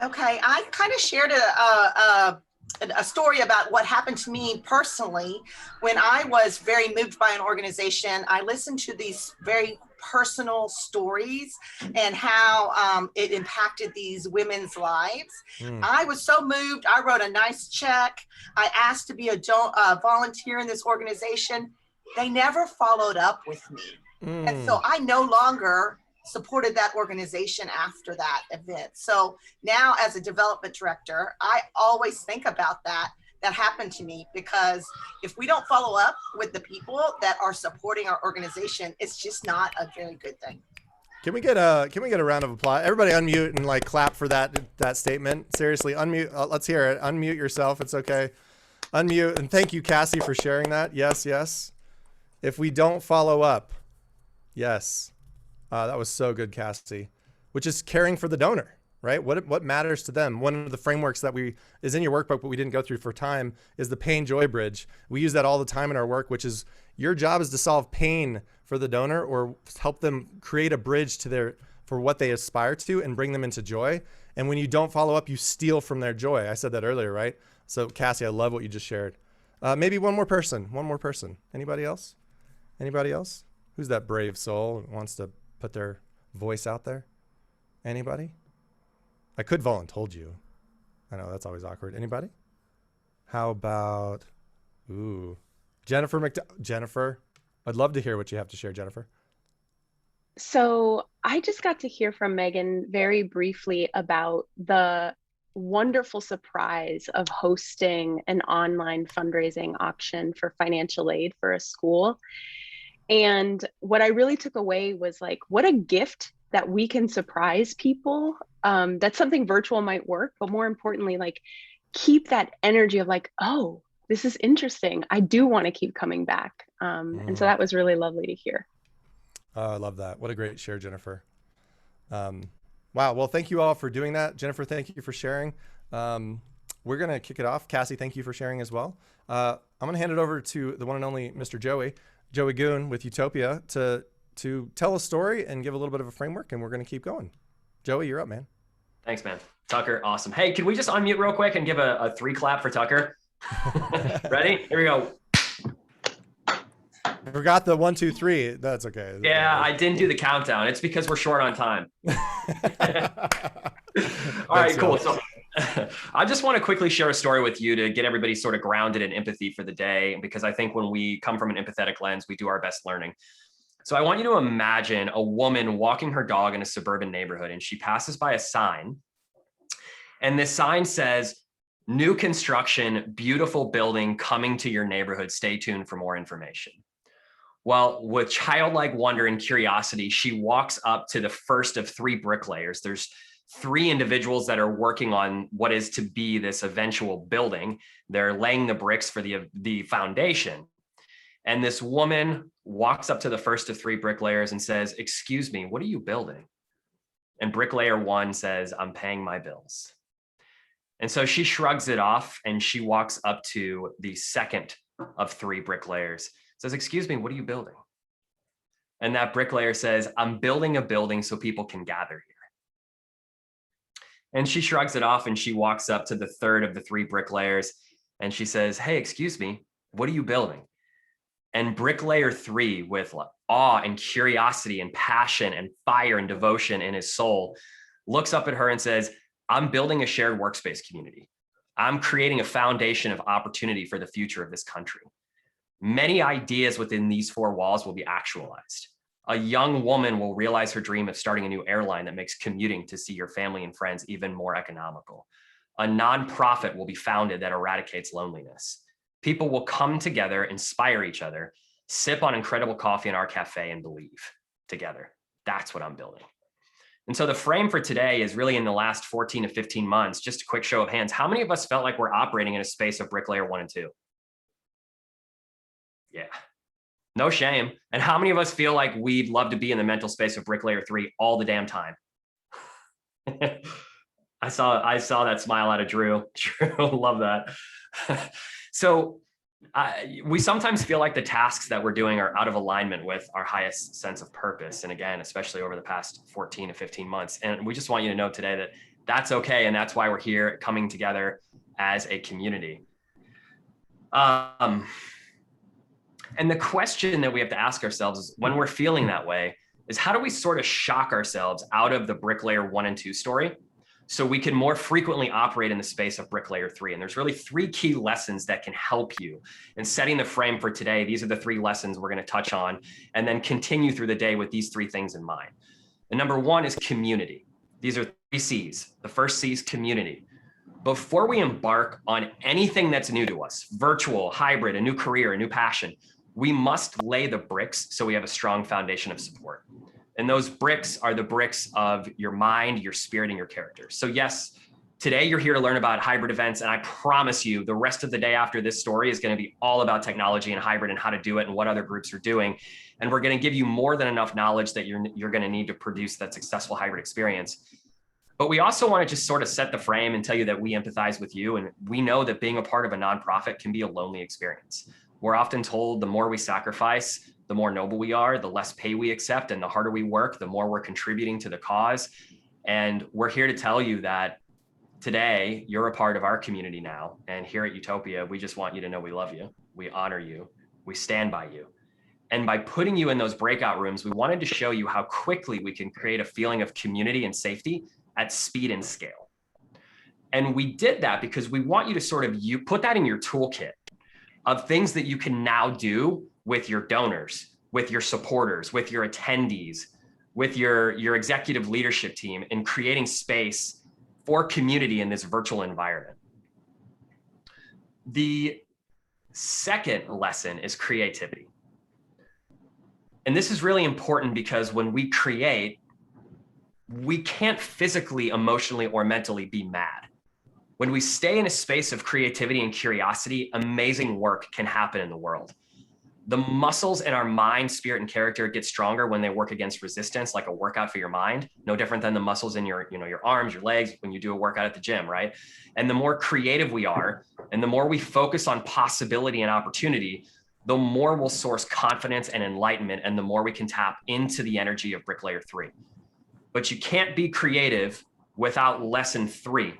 Okay, I kind of shared a story about what happened to me personally when I was very moved by an organization. I listened to these very personal stories and how it impacted these women's lives. I was so moved. I wrote a nice check. I asked to be a volunteer in this organization. They never followed up with me. And so I no longer supported that organization after that event. So now as a development director, I always think about that happened to me, because if we don't follow up with the people that are supporting our organization, it's just not a very good thing. Can we get a round of applause? Everybody unmute and like clap for that statement. Seriously, unmute. Let's hear it. Unmute yourself. It's okay. Unmute. And thank you, Cassie, for sharing that. Yes, yes. If we don't follow up, yes. That was so good, Cassie. Which is caring for the donor, right? What matters to them? One of the frameworks that is in your workbook, but we didn't go through for time, is the pain joy bridge. We use that all the time in our work, which is your job is to solve pain for the donor or help them create a bridge for what they aspire to and bring them into joy. And when you don't follow up, you steal from their joy. I said that earlier, right? So Cassie, I love what you just shared. Maybe one more person. Anybody else? Who's that brave soul who wants to put their voice out there? Anybody? I could voluntold you. I know that's always awkward. Anybody? How about, Jennifer, I'd love to hear what you have to share, Jennifer. So I just got to hear from Megan very briefly about the wonderful surprise of hosting an online fundraising auction for financial aid for a school. And what I really took away was like, what a gift that we can surprise people. That's something virtual might work, but more importantly, like keep that energy of like, oh, this is interesting. I do want to keep coming back. And so that was really lovely to hear. I love that. What a great share, Jennifer. Wow. Well, thank you all for doing that. Jennifer, thank you for sharing. We're going to kick it off. Cassie, thank you for sharing as well. I'm going to hand it over to the one and only Mr. Joey Goon with Utopia to tell a story and give a little bit of a framework, and we're going to keep going. Joey, you're up, man. Thanks, man. Tucker, awesome. Hey, can we just unmute real quick and give a 3 clap for Tucker? Ready? Here we go. I forgot the 1, 2, 3. That's okay. Yeah, I didn't do the countdown. It's because we're short on time. All right, cool. So I just want to quickly share a story with you to get everybody sort of grounded in empathy for the day, because I think when we come from an empathetic lens, we do our best learning. So I want you to imagine a woman walking her dog in a suburban neighborhood, and she passes by a sign. And this sign says, "New construction, beautiful building coming to your neighborhood. Stay tuned for more information." Well, with childlike wonder and curiosity, she walks up to the first of 3 bricklayers. There's 3 individuals that are working on what is to be this eventual building. They're laying the bricks for the foundation. And this woman walks up to the first of 3 bricklayers and says, "Excuse me, what are you building?" And bricklayer 1 says, "I'm paying my bills." And so she shrugs it off and she walks up to the second of 3 bricklayers, says, "Excuse me, what are you building?" And that bricklayer says, "I'm building a building so people can gather here." And she shrugs it off and she walks up to the third of the 3 bricklayers and she says, "Hey, excuse me, what are you building?" And bricklayer 3, with awe and curiosity and passion and fire and devotion in his soul, looks up at her and says, "I'm building a shared workspace community. I'm creating a foundation of opportunity for the future of this country. Many ideas within these 4 walls will be actualized. A young woman will realize her dream of starting a new airline that makes commuting to see your family and friends even more economical. A nonprofit will be founded that eradicates loneliness. People will come together, inspire each other, sip on incredible coffee in our cafe, and believe together. That's what I'm building." And so the frame for today is really in the last 14 to 15 months, just a quick show of hands. How many of us felt like we're operating in a space of bricklayer 1 and 2? Yeah, no shame. And how many of us feel like we'd love to be in the mental space of bricklayer 3 all the damn time? I saw that smile out of Drew. Drew, love that. So We sometimes feel like the tasks that we're doing are out of alignment with our highest sense of purpose. And again, especially over the past 14 to 15 months. And we just want you to know today that that's okay. And that's why we're here coming together as a community. And the question that we have to ask ourselves is, when we're feeling that way, is how do we sort of shock ourselves out of the bricklayer 1 and 2 story so we can more frequently operate in the space of bricklayer 3? And there's really 3 key lessons that can help you in setting the frame for today. These are the 3 lessons we're going to touch on, and then continue through the day with these 3 things in mind. And number 1 is community. These are 3 C's. The first C is community. Before we embark on anything that's new to us, virtual, hybrid, a new career, a new passion, we must lay the bricks so we have a strong foundation of support. And those bricks are the bricks of your mind, your spirit, and your character. So yes, today you're here to learn about hybrid events, and I promise you the rest of the day after this story is going to be all about technology and hybrid and how to do it and what other groups are doing. And we're going to give you more than enough knowledge that you're going to need to produce that successful hybrid experience. But we also want to just sort of set the frame and tell you that we empathize with you. And we know that being a part of a nonprofit can be a lonely experience. We're often told the more we sacrifice, the more noble we are, the less pay we accept, and the harder we work, the more we're contributing to the cause. And we're here to tell you that today you're a part of our community now. And here at Utopia, we just want you to know we love you, we honor you, we stand by you. And by putting you in those breakout rooms, we wanted to show you how quickly we can create a feeling of community and safety at speed and scale. And we did that because we want you to sort of put that in your toolkit of things that you can now do with your donors, with your supporters, with your attendees, with your executive leadership team, in creating space for community in this virtual environment. The second lesson is creativity. And this is really important because when we create, we can't physically, emotionally, or mentally be mad. When we stay in a space of creativity and curiosity, amazing work can happen in the world. The muscles in our mind, spirit, and character get stronger when they work against resistance, like a workout for your mind, no different than the muscles in your arms, your legs, when you do a workout at the gym, right? And the more creative we are, and the more we focus on possibility and opportunity, the more we'll source confidence and enlightenment, and the more we can tap into the energy of bricklayer 3. But you can't be creative without lesson 3.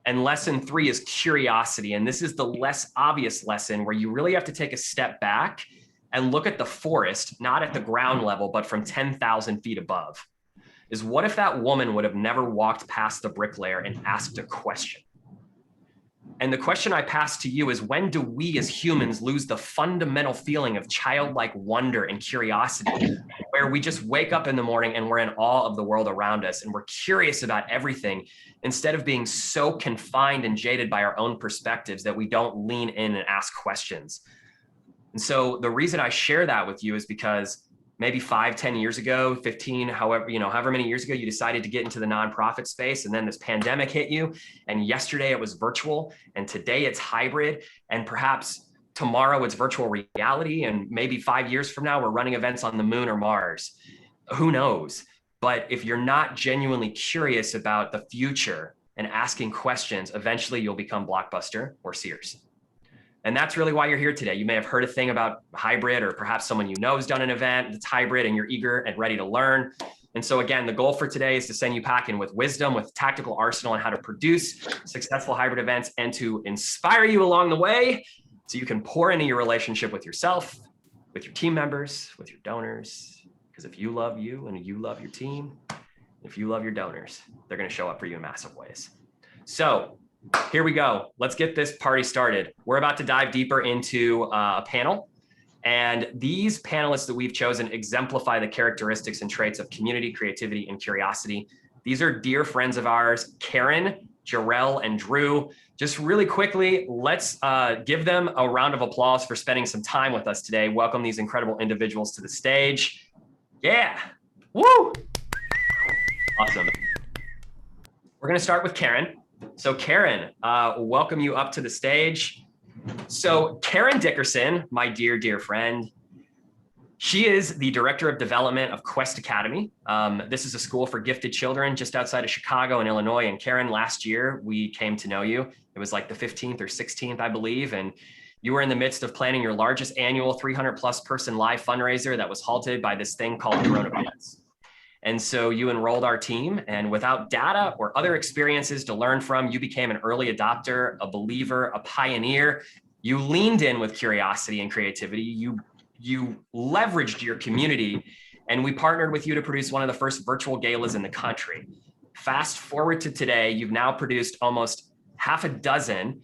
And lesson 3 is curiosity. And this is the less obvious lesson where you really have to take a step back and look at the forest, not at the ground level, but from 10,000 feet above. Is what if that woman would have never walked past the bricklayer and asked a question? And the question I pass to you is, when do we as humans lose the fundamental feeling of childlike wonder and curiosity, where we just wake up in the morning and we're in awe of the world around us and we're curious about everything, instead of being so confined and jaded by our own perspectives that we don't lean in and ask questions? And so the reason I share that with you is because maybe 5, 10 years ago, 15, however many years ago, you decided to get into the nonprofit space, and then this pandemic hit you, and yesterday it was virtual, and today it's hybrid, and perhaps tomorrow it's virtual reality, and maybe 5 years from now, we're running events on the moon or Mars. Who knows? But if you're not genuinely curious about the future and asking questions, eventually you'll become Blockbuster or Sears. And that's really why you're here today. You may have heard a thing about hybrid, or perhaps someone you know has done an event that's hybrid and you're eager and ready to learn. And so again, the goal for today is to send you packing with wisdom, with tactical arsenal on how to produce successful hybrid events, and to inspire you along the way so you can pour into your relationship with yourself, with your team members, with your donors. Because if you love you and you love your team, if you love your donors, they're going to show up for you in massive ways. So here we go. Let's get this party started. We're about to dive deeper into a panel. And these panelists that we've chosen exemplify the characteristics and traits of community, creativity, and curiosity. These are dear friends of ours, Karen, Jarrell, and Drew. Just really quickly, let's give them a round of applause for spending some time with us today. Welcome these incredible individuals to the stage. Yeah. Woo! Awesome. We're going to start with Karen. So Karen, welcome you up to the stage. So Karen Dickerson, my dear, dear friend, she is the Director of Development of Quest Academy. This is a school for gifted children just outside of Chicago in Illinois. And Karen, last year, we came to know you. It was like the 15th or 16th, I believe. And You were in the midst of planning your largest annual 300+ person live fundraiser that was halted by this thing called coronavirus. And so you enrolled our team, and without data or other experiences to learn from, you became an early adopter, a believer, a pioneer. You leaned in with curiosity and creativity. You leveraged your community, and we partnered with you to produce one of the first virtual galas in the country. Fast forward to today, you've now produced almost half a dozen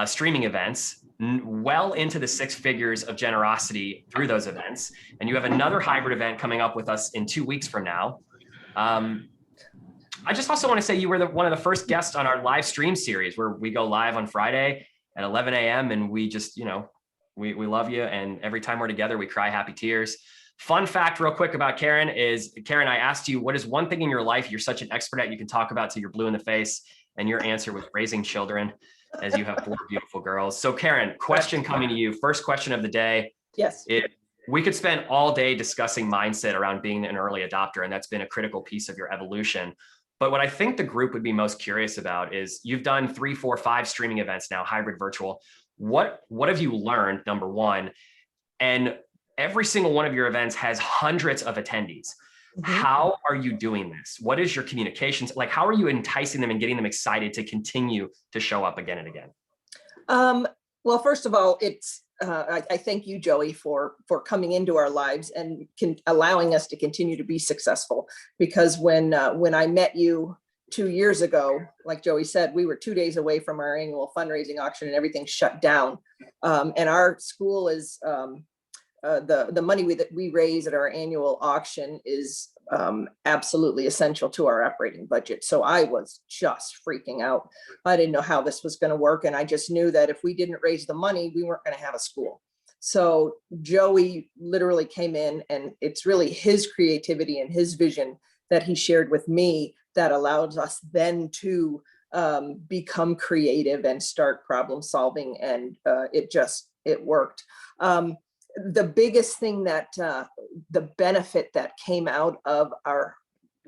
streaming events, well into the 6 figures of generosity through those events. And you have another hybrid event coming up with us in 2 weeks from now. I just also want to say you were one of the first guests on our live stream series, where we go live on Friday at 11 a.m. And we just, we love you. And every time we're together, we cry happy tears. Fun fact real quick about Karen is, Karen, I asked you, what is one thing in your life you're such an expert at you can talk about till you're blue in the face? And your answer was raising children, as you have 4 beautiful girls. So Karen, question coming to you. First question of the day. Yes. We could spend all day discussing mindset around being an early adopter, and that's been a critical piece of your evolution. But what I think the group would be most curious about is you've done 3, 4, 5 streaming events now, hybrid virtual. What have you learned, number one? And every single one of your events has hundreds of attendees. How are you doing this? What is your communications? Like, how are you enticing them and getting them excited to continue to show up again and again? Well, first of all, it's I thank you, Joey, for coming into our lives and allowing us to continue to be successful. Because when I met you 2 years ago, like Joey said, we were 2 days away from our annual fundraising auction and everything shut down. And our school is the money that we raise at our annual auction is absolutely essential to our operating budget. So I was just freaking out. I didn't know how this was going to work. And I just knew that if we didn't raise the money, we weren't going to have a school. So Joey literally came in, and it's really his creativity and his vision that he shared with me that allows us then to become creative and start problem solving. And it worked. The biggest thing that the benefit that came out of our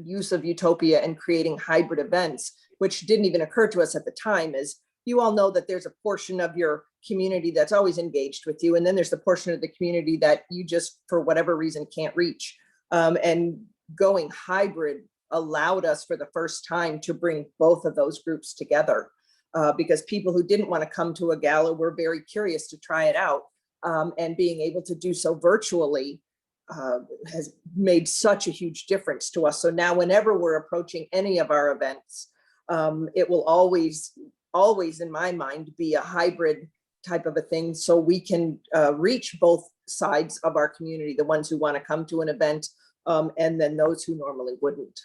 use of Utopia and creating hybrid events, which didn't even occur to us at the time, is you all know that there's a portion of your community that's always engaged with you. And then there's the portion of the community that you just, for whatever reason, can't reach. And going hybrid allowed us for the first time to bring both of those groups together, because people who didn't want to come to a gala were very curious to try it out. And being able to do so virtually has made such a huge difference to us. So now whenever we're approaching any of our events, it will always in my mind be a hybrid type of a thing, so we can reach both sides of our community, the ones who want to come to an event, and then those who normally wouldn't.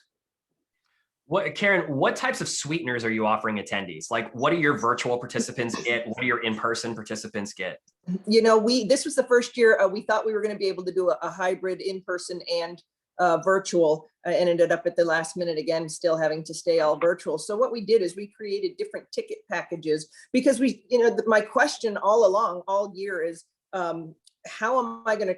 Karen, what types of sweeteners are you offering attendees? Like, what do your virtual participants get? What do your in-person participants get? This was the first year we thought we were going to be able to do a hybrid in-person and virtual, and ended up at the last minute again, still having to stay all virtual. So what we did is we created different ticket packages, because my question all along, all year is, how am I going to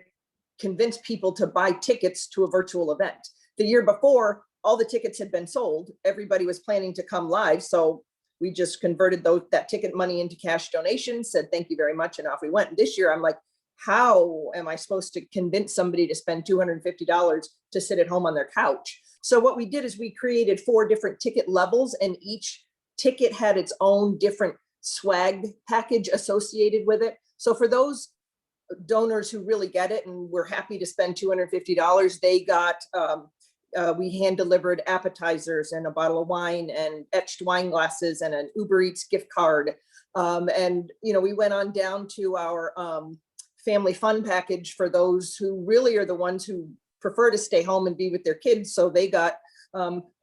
convince people to buy tickets to a virtual event? The year before, all the tickets had been sold. Everybody was planning to come live. So we just converted that ticket money into cash donations, said, thank you very much. And off we went. And this year I'm like, how am I supposed to convince somebody to spend $250 to sit at home on their couch? So what we did is we created 4 different ticket levels, and each ticket had its own different swag package associated with it. So for those donors who really get it and were happy to spend $250, they got, we hand delivered appetizers and a bottle of wine and etched wine glasses and an Uber Eats gift card. And, we went on down to our family fun package for those who really are the ones who prefer to stay home and be with their kids. So they got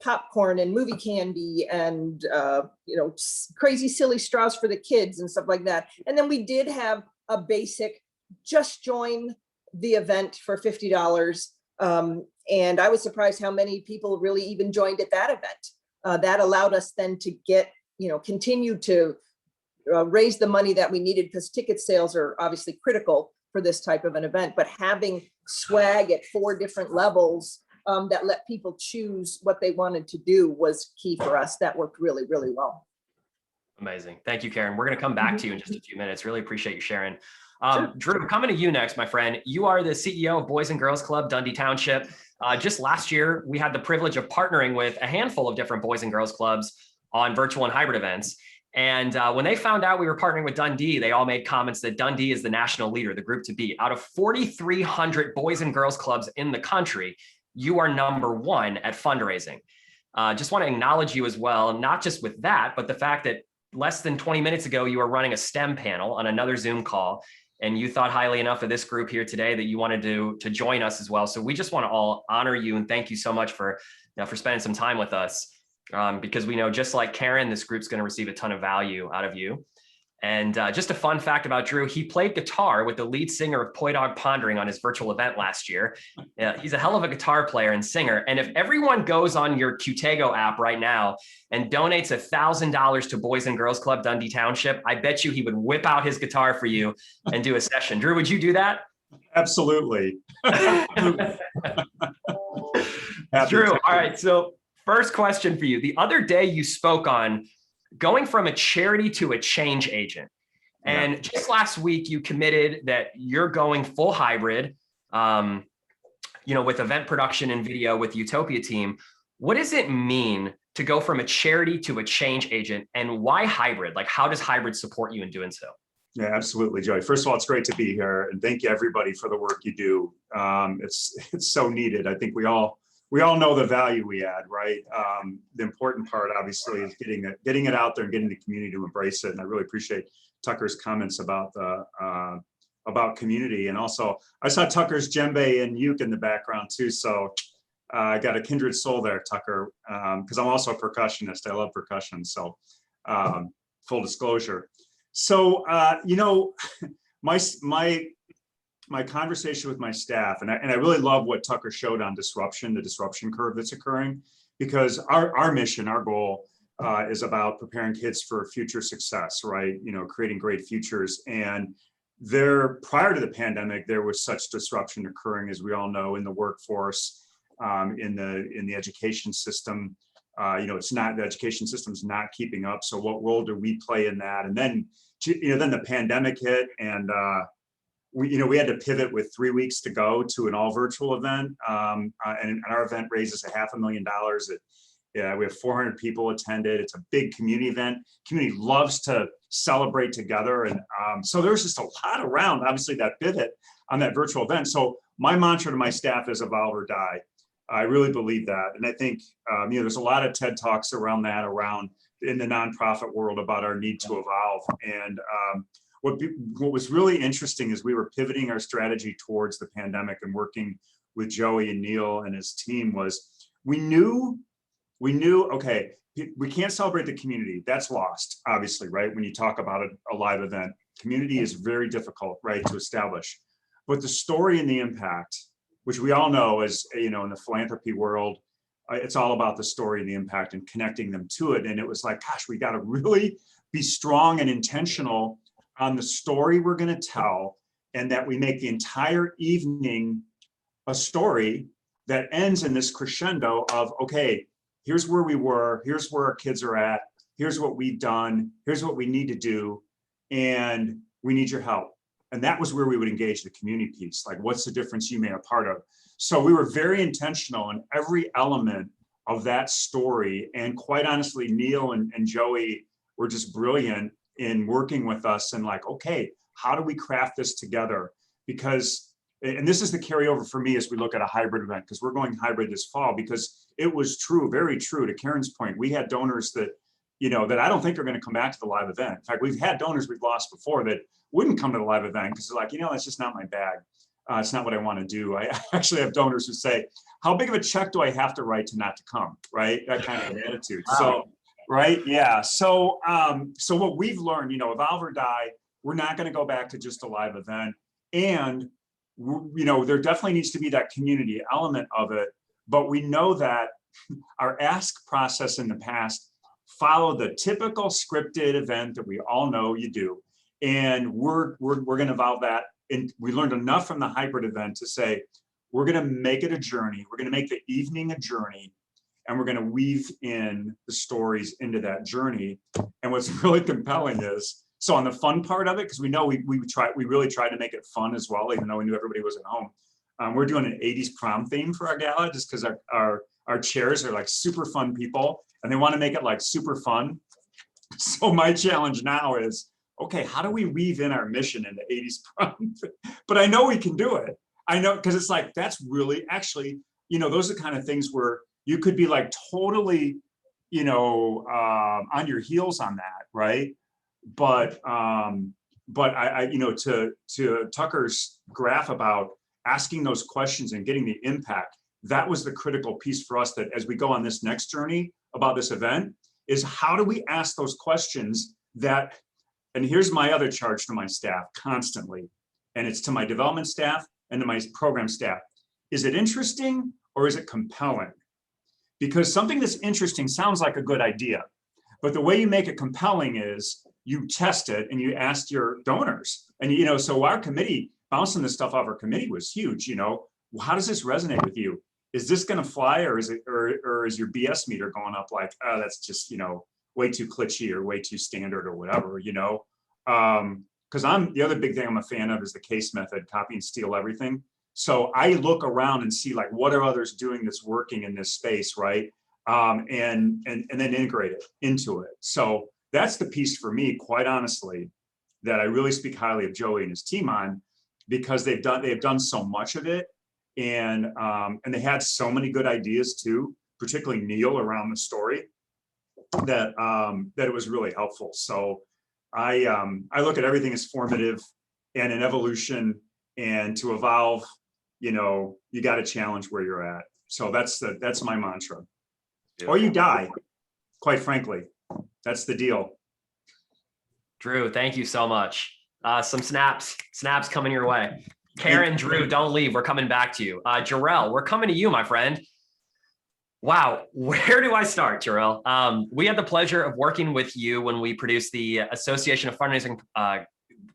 popcorn and movie candy and, crazy silly straws for the kids and stuff like that. And then we did have a basic, just join the event for $50. And I was surprised how many people really even joined at that event. That allowed us then to get, continue to raise the money that we needed, because ticket sales are obviously critical for this type of an event. But having swag at 4 different levels that let people choose what they wanted to do was key for us. That worked really, really well. Amazing. Thank you, Karen. We're going to come back to you in just a few minutes. Really appreciate you sharing. Sure. Drew, coming to you next, my friend. You are the CEO of Boys and Girls Club, Dundee Township. Just last year, we had the privilege of partnering with a handful of different Boys and Girls Clubs on virtual and hybrid events. And when they found out we were partnering with Dundee, they all made comments that Dundee is the national leader, the group to beat. Out of 4,300 Boys and Girls Clubs in the country, you are #1 at fundraising. Just want to acknowledge you as well, not just with that, but the fact that less than 20 minutes ago, you were running a STEM panel on another Zoom call, and you thought highly enough of this group here today that you wanted to join us as well. So we just want to all honor you and thank you so much for spending some time with us, because we know, just like Karen, this group's going to receive a ton of value out of you. And just a fun fact about Drew, he played guitar with the lead singer of Poi Dog Pondering on his virtual event last year. He's a hell of a guitar player and singer. And if everyone goes on your Qtego app right now and donates $1,000 to Boys and Girls Club Dundee Township, I bet you he would whip out his guitar for you and do a session. Drew, would you do that? Absolutely. Drew, all right. So first question for you. The other day you spoke on going from a charity to a change agent. And just last week, you committed that you're going full hybrid, with event production and video with the Utopia team. What does it mean to go from a charity to a change agent, and why hybrid? Like, how does hybrid support you in doing so? Yeah, absolutely, Joey. First of all, it's great to be here, and thank you everybody for the work you do. It's so needed. I think we all know the value we add, right? The important part, obviously, is getting it out there and getting the community to embrace it. And I really appreciate Tucker's comments about about community. And also, I saw Tucker's djembe and uke in the background too. So I got a kindred soul there, Tucker, because I'm also a percussionist. I love percussion. So full disclosure. So my conversation with my staff, and I really love what Tucker showed on disruption, the disruption curve that's occurring, because our mission, our goal is about preparing kids for future success, right? Creating great futures. And prior to the pandemic, there was such disruption occurring, as we all know, in the workforce, in the education system. The education system's not keeping up. So what role do we play in that? And then the pandemic hit, and we had to pivot with 3 weeks to go to an all virtual event. And our event raises $500,000. We have 400 people attended. It's a big community event. Community loves to celebrate together. And so there's just a lot around, obviously, that pivot on that virtual event. So my mantra to my staff is evolve or die. I really believe that. And I think, there's a lot of TED Talks around that, in the nonprofit world, about our need to evolve. And what was really interesting is we were pivoting our strategy towards the pandemic and working with Joey and Neil and his team. Was we knew, okay, we can't celebrate the community. That's lost, obviously, right? When you talk about a live event, community is very difficult, right, to establish. But the story and the impact, which we all know is, in the philanthropy world, it's all about the story and the impact and connecting them to it. And it was like, gosh, we got to really be strong and intentional on the story we're going to tell, and that we make the entire evening a story that ends in this crescendo of, okay, here's where we were, here's where our kids are at, here's what we've done, here's what we need to do, and we need your help. And that was where we would engage the community piece. Like, what's the difference you made a part of? So we were very intentional in every element of that story. And quite honestly, Neil and Joey were just brilliant in working with us and like, okay, how do we craft this together? Because, and this is the carryover for me as we look at a hybrid event, because we're going hybrid this fall, because it was true, very true, to Karen's point. We had donors that, that I don't think are going to come back to the live event. In fact, we've had donors we've lost before that wouldn't come to the live event because they're like, that's just not my bag. It's not what I want to do. I actually have donors who say, how big of a check do I have to write to not to come? Right? That kind of an attitude. Wow. So, right. Yeah. So, so what we've learned, evolve or die, we're not going to go back to just a live event. And, there definitely needs to be that community element of it. But we know that our ask process in the past followed the typical scripted event that we all know you do. And we're going to evolve that. And we learned enough from the hybrid event to say, we're going to make it a journey. We're going to make the evening a journey. and we're going to weave in the stories into that journey. And what's really compelling is, so on the fun part of it, because we know we really tried to make it fun as well, even though we knew everybody was at home. We're doing an 80s prom theme for our gala, just because our chairs are like super fun people, and they want to make it like super fun. So my challenge now is, okay, how do we weave in our mission into 80s prom? But I know we can do it. I know, because it's like, that's really actually, you know, those are the kind of things where you could be like totally, you know, on your heels on that, right? But I you know, to Tucker's graph about asking those questions and getting the impact, that was the critical piece for us, that as we go on this next journey about this event, is how do we ask those questions that, and here's my other charge to my staff constantly, and it's to my development staff and to my program staff. Is it interesting or is it compelling? Because something that's interesting sounds like a good idea, but the way you make it compelling is you test it and you ask your donors. And, you know, so our committee, bouncing this stuff off our committee was huge. You know, how does this resonate with you? Is this going to fly, or is it, or is your BS meter going up like, oh, that's just, you know, way too glitchy or way too standard or whatever, you know? Because the other big thing I'm a fan of is the case method, copy and steal everything. So I look around and see like, what are others doing that's working in this space, right? And then integrate it into it. So that's the piece for me, quite honestly, that I really speak highly of Joey and his team on, because they've done so much of it, and they had so many good ideas too, particularly Neil around the story, that it was really helpful. So I look at everything as formative and an evolution, and to evolve, you know, you got to challenge where you're at. So that's my mantra. Or you die, quite frankly. That's the deal. Drew, thank you so much. Some snaps coming your way. Karen, Drew, don't leave. We're coming back to you. Jarrell, we're coming to you, my friend. Wow, where do I start, Jarrell? We had the pleasure of working with you when we produced the Association of Fundraising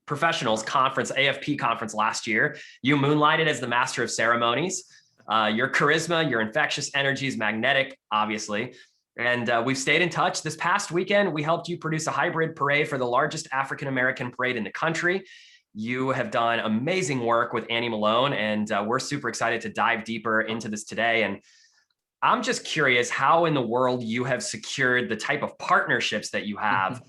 Professionals Conference, AFP conference last year. You moonlighted as the master of ceremonies. Your charisma, your infectious energy is magnetic, obviously. And we've stayed in touch. This past weekend, we helped you produce a hybrid parade for the largest African-American parade in the country. You have done amazing work with Annie Malone, and we're super excited to dive deeper into this today. And I'm just curious how in the world you have secured the type of partnerships that you have.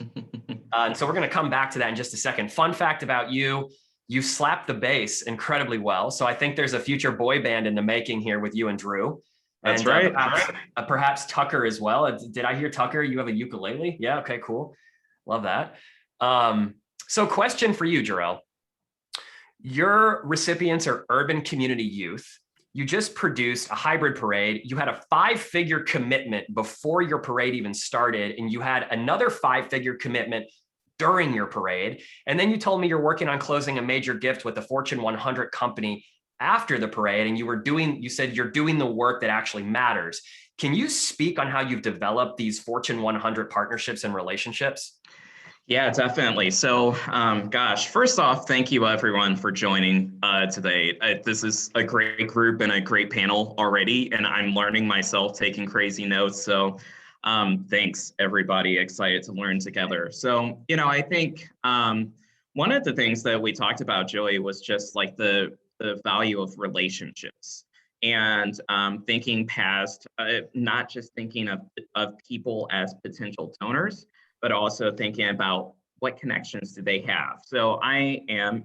And so we're going to come back to that in just a second. Fun fact about you, you slapped the bass incredibly well. So I think there's a future boy band in the making here with you and Drew. That's and right. Perhaps Tucker as well. Did I hear Tucker? You have a ukulele? Yeah. Okay, cool. Love that. So question for you, Jarrell. Your recipients are urban community youth. You just produced a hybrid parade. You had a 5-figure commitment before your parade even started, and you had another 5-figure commitment during your parade. And then you told me you're working on closing a major gift with a Fortune 100 company after the parade, and you said you're doing the work that actually matters. Can you speak on how you've developed these Fortune 100 partnerships and relationships? Yeah, definitely. So, gosh, first off, thank you everyone for joining today. This is a great group and a great panel already, and I'm learning myself, taking crazy notes. So thanks everybody, excited to learn together. So, you know, I think one of the things that we talked about, Joey, was just like the value of relationships, and thinking past, not just thinking of people as potential donors, but also thinking about what connections do they have. So I am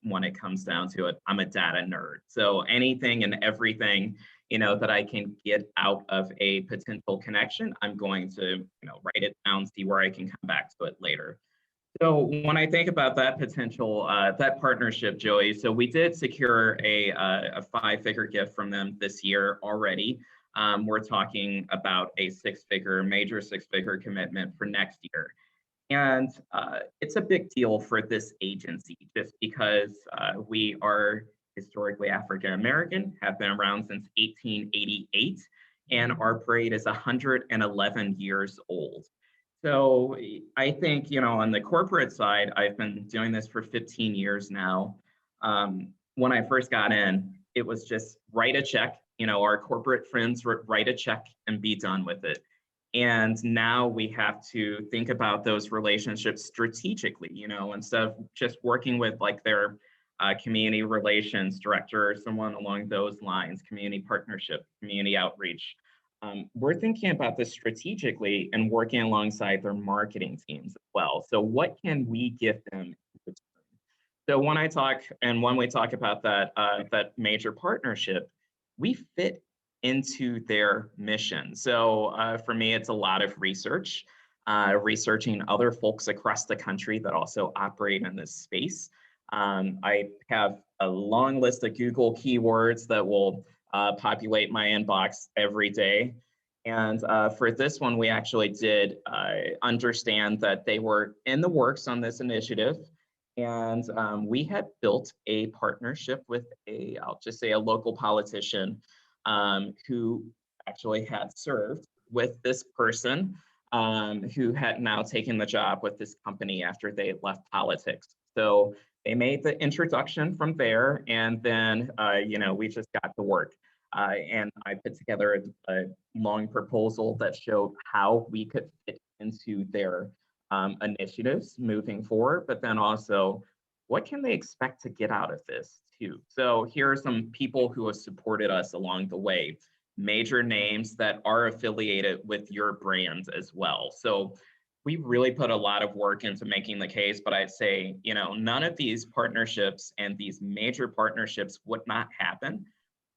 when it comes down to it, I'm a data nerd. So anything and everything, you know, that I can get out of a potential connection, I'm going to, you know, write it down, see where I can come back to it later. So when I think about that potential, that partnership, Joey, so we did secure a 5-figure gift from them this year already. We're talking about a major 6-figure commitment for next year. And it's a big deal for this agency just because we are historically African-American, have been around since 1888, and our parade is 111 years old. So I think, you know, on the corporate side, I've been doing this for 15 years now. When I first got in, it was just write a check our corporate friends write a check and be done with it. And now we have to think about those relationships strategically, instead of just working with like their community relations director or someone along those lines, community partnership, community outreach. We're thinking about this strategically and working alongside their marketing teams as well. So what can we give them? So when we talk about that major partnership, we fit into their mission. So for me, it's a lot of research, researching other folks across the country that also operate in this space. I have a long list of Google keywords that will populate my inbox every day. And for this one, we actually did understand that they were in the works on this initiative. And we had built a partnership with I'll just say a local politician who actually had served with this person who had now taken the job with this company after they left politics. So they made the introduction from there, and then we just got to work. And I put together a long proposal that showed how we could fit into their initiatives moving forward, but then also what can they expect to get out of this too? So here are some people who have supported us along the way, major names that are affiliated with your brand as well. So we really put a lot of work into making the case, but I'd say, none of these partnerships and these major partnerships would not happen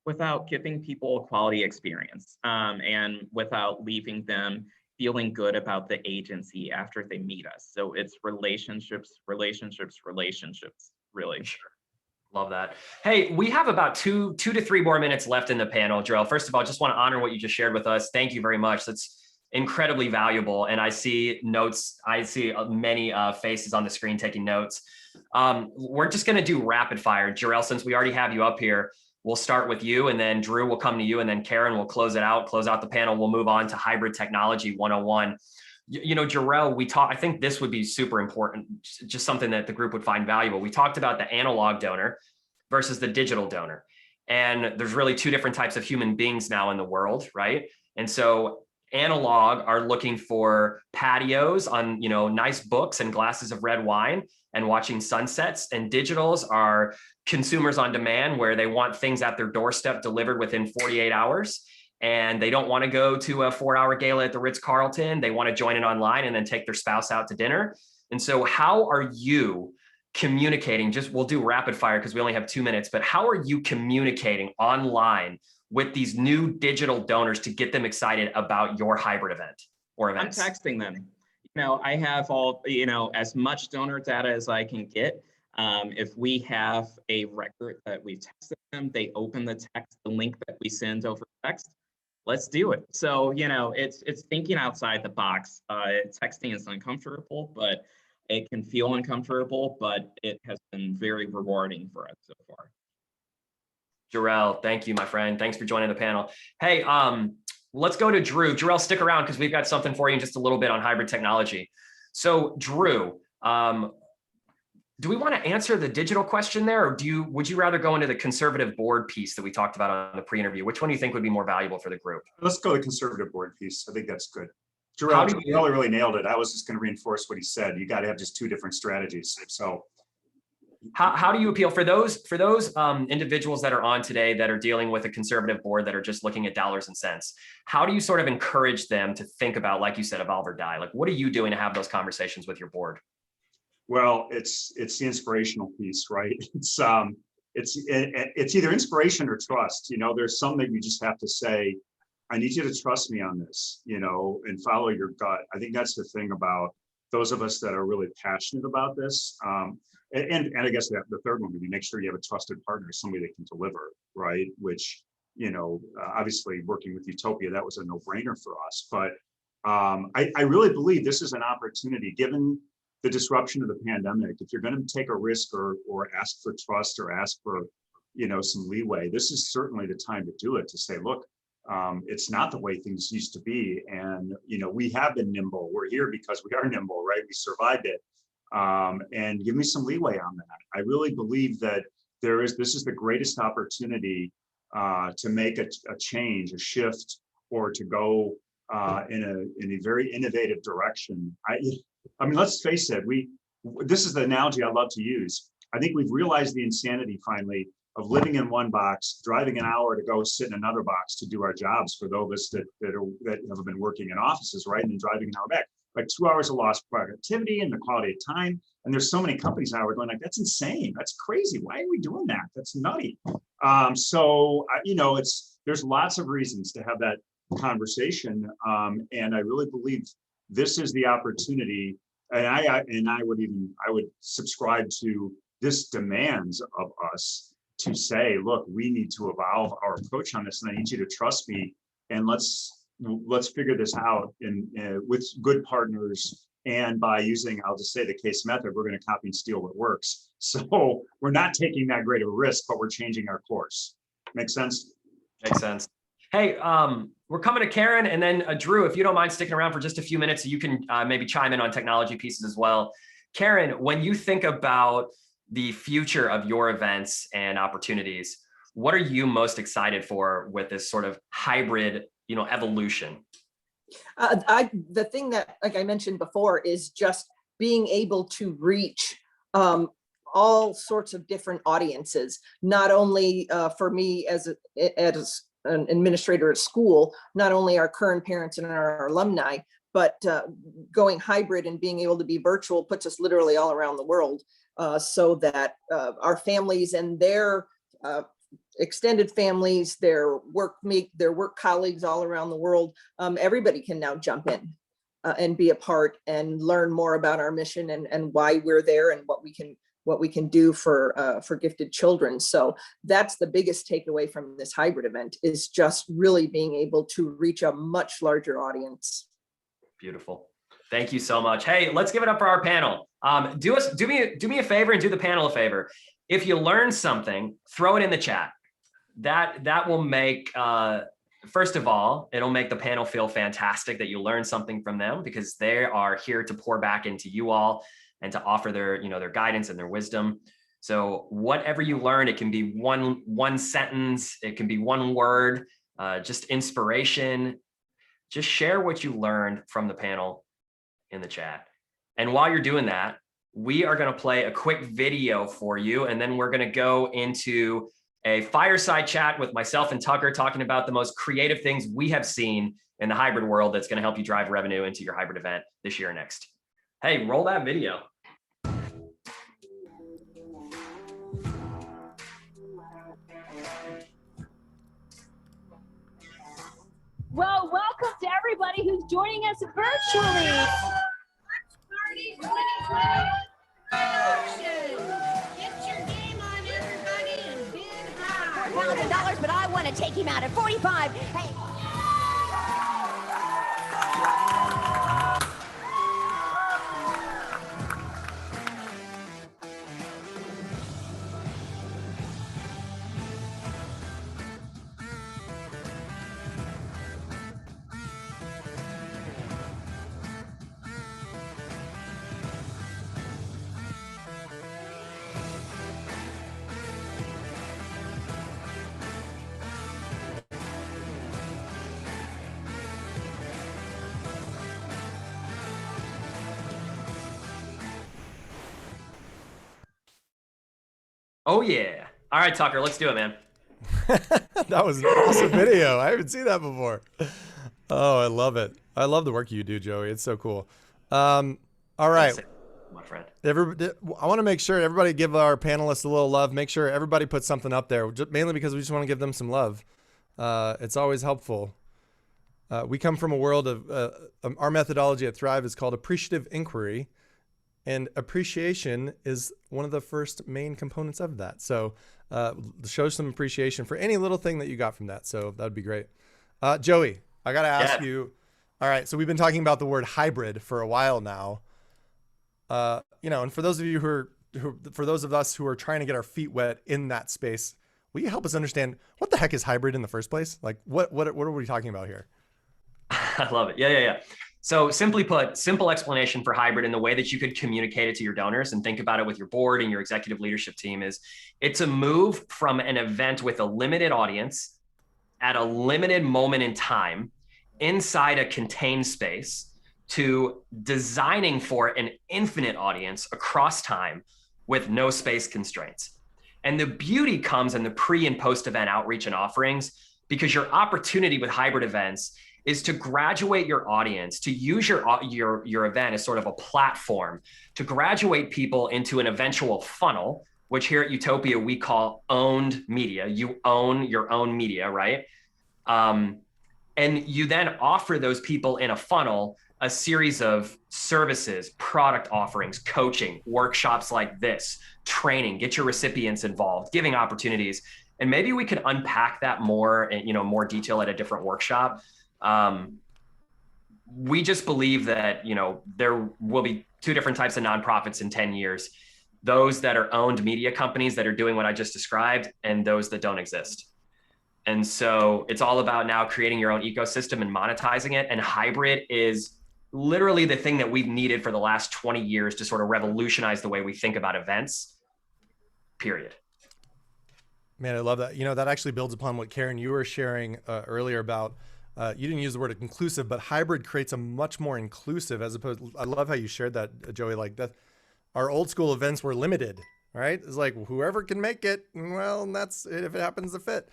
without giving people a quality experience and without leaving them feeling good about the agency after they meet us. So it's relationships, really. Sure. Love that. Hey, we have about two to three more minutes left in the panel, Jarrell. First of all, just want to honor what you just shared with us. Thank you very much. That's incredibly valuable. And I see notes. I see many faces on the screen taking notes. We're just going to do rapid fire. Jarrell, since we already have you up here, we'll start with you, and then Drew will come to you, and then Karen will close out the panel. We'll move on to hybrid technology 101. Jarrell, I think this would be super important, just something that the group would find valuable. We talked about the analog donor versus the digital donor. And there's really two different types of human beings now in the world, right? And so analog are looking for patios on, nice books and glasses of red wine and watching sunsets. And digitals are consumers on demand, where they want things at their doorstep delivered within 48 hours. And they don't want to go to a 4-hour gala at the Ritz-Carlton. They want to join it online and then take their spouse out to dinner. And so how are you communicating? We'll do rapid fire because we only have 2 minutes, but how are you communicating online with these new digital donors to get them excited about your hybrid event or events? I'm texting them. I have all, as much donor data as I can get. If we have a record that we've texted them, they open the link that we send over text. Let's do it. So, it's thinking outside the box. Texting is uncomfortable, but it can feel uncomfortable, but it has been very rewarding for us so far. Jarrell, thank you, my friend. Thanks for joining the panel. Hey, let's go to Drew. Jarrell, stick around because we've got something for you in just a little bit on hybrid technology. So Drew, do we want to answer the digital question there, or would you rather go into the conservative board piece that we talked about on the pre-interview? Which one do you think would be more valuable for the group? Let's go to the conservative board piece. I think that's good. Jarrell, you really nailed it. I was just going to reinforce what he said. You got to have just two different strategies. So how do you appeal for those individuals that are on today that are dealing with a conservative board that are just looking at dollars and cents? How do you sort of encourage them to think about, like you said, evolve or die? Like, what are you doing to have those conversations with your board? Well, it's the inspirational piece, right? It's either inspiration or trust. There's some that you just have to say, I need you to trust me on this, and follow your gut. I think that's the thing about those of us that are really passionate about this. And I guess the third one would be make sure you have a trusted partner, somebody that can deliver, right? Which, obviously working with Utopia, that was a no-brainer for us. But I really believe this is an opportunity, given the disruption of the pandemic. If you're going to take a risk or ask for trust or ask for, some leeway, this is certainly the time to do it, to say, look, it's not the way things used to be. And, we have been nimble. We're here because we are nimble, right? We survived it. And give me some leeway on that. I really believe that this is the greatest opportunity to make a change, a shift, or to go in a very innovative direction. I mean, let's face it. This is the analogy I love to use. I think we've realized the insanity finally of living in one box, driving an hour to go sit in another box to do our jobs for those of us that have been working in offices, right? And then driving an hour back. Like 2 hours of lost productivity and the quality of time. And there's so many companies now are going like, that's insane. That's crazy. Why are we doing that? That's nutty. There's lots of reasons to have that conversation. And I really believe this is the opportunity. And I would subscribe to this demands of us to say, look, we need to evolve our approach on this. And I need you to trust me. And let's figure this out with good partners. And by using, I'll just say the case method, we're going to copy and steal what works. So we're not taking that great of a risk, but we're changing our course. Make sense? Makes sense. Hey, we're coming to Karen, and then Drew, if you don't mind sticking around for just a few minutes, so you can maybe chime in on technology pieces as well. Karen, when you think about the future of your events and opportunities, what are you most excited for with this sort of hybrid, evolution? The thing that, like I mentioned before, is just being able to reach all sorts of different audiences, not only for me as an administrator at school, not only our current parents and our alumni, but going hybrid and being able to be virtual puts us literally all around the world, so that our families and their extended families, their work colleagues all around the world, everybody can now jump in and be a part and learn more about our mission and why we're there and what we can do for gifted children. So that's the biggest takeaway from this hybrid event, is just really being able to reach a much larger audience. Beautiful. Thank you so much. Hey, let's give it up for our panel. Do me a favor and do the panel a favor. If you learn something, throw it in the chat. That will make, first of all, it'll make the panel feel fantastic that you learned something from them, because they are here to pour back into you all and to offer their guidance and their wisdom. So whatever you learn, it can be one sentence, it can be one word, just inspiration. Just share what you learned from the panel in the chat. And while you're doing that, we are going to play a quick video for you, and then we're going to go into a fireside chat with myself and Tucker, talking about the most creative things we have seen in the hybrid world that's going to help you drive revenue into your hybrid event this year or next. Hey, roll that video. Well, welcome to everybody who's joining us virtually. Party 2020 action. Get your game on, everybody, and bid high. $4,000, but I want to take him out at 45. Hey. Oh yeah. All right, Tucker, let's do it, man. That was an awesome video. I haven't seen that before. Oh, I love it. I love the work you do, Joey. It's so cool. All right. My friend. I want to make sure everybody give our panelists a little love. Make sure everybody puts something up there, mainly because we just want to give them some love. It's always helpful. We come from a world of, our methodology at Thrive is called appreciative inquiry. And appreciation is one of the first main components of that. So show some appreciation for any little thing that you got from that. So that'd be great. Joey, I got to ask you. All right. So we've been talking about the word hybrid for a while now. And for those of you for those of us who are trying to get our feet wet in that space, will you help us understand what the heck is hybrid in the first place? Like what are we talking about here? I love it. Yeah. So simply put, simple explanation for hybrid in the way that you could communicate it to your donors and think about it with your board and your executive leadership team is it's a move from an event with a limited audience at a limited moment in time inside a contained space to designing for an infinite audience across time with no space constraints. And the beauty comes in the pre and post event outreach and offerings, because your opportunity with hybrid events is to graduate your audience, to use your event as sort of a platform to graduate people into an eventual funnel, which here at Utopia we call owned media. You own your own media, right? And you then offer those people in a funnel a series of services, product offerings, coaching, workshops like this, training, get your recipients involved, giving opportunities. And maybe we could unpack that more in more detail at a different workshop. We just believe that there will be two different types of nonprofits in 10 years. Those that are owned media companies that are doing what I just described, and those that don't exist. And so it's all about now creating your own ecosystem and monetizing it. And hybrid is literally the thing that we've needed for the last 20 years to sort of revolutionize the way we think about events, period. Man, I love that. That actually builds upon what Karen, you were sharing earlier about, you didn't use the word inclusive, but hybrid creates a much more inclusive as opposed, I love how you shared that, Joey, like that our old school events were limited, right? It's like whoever can make it, well, that's it if it happens to fit.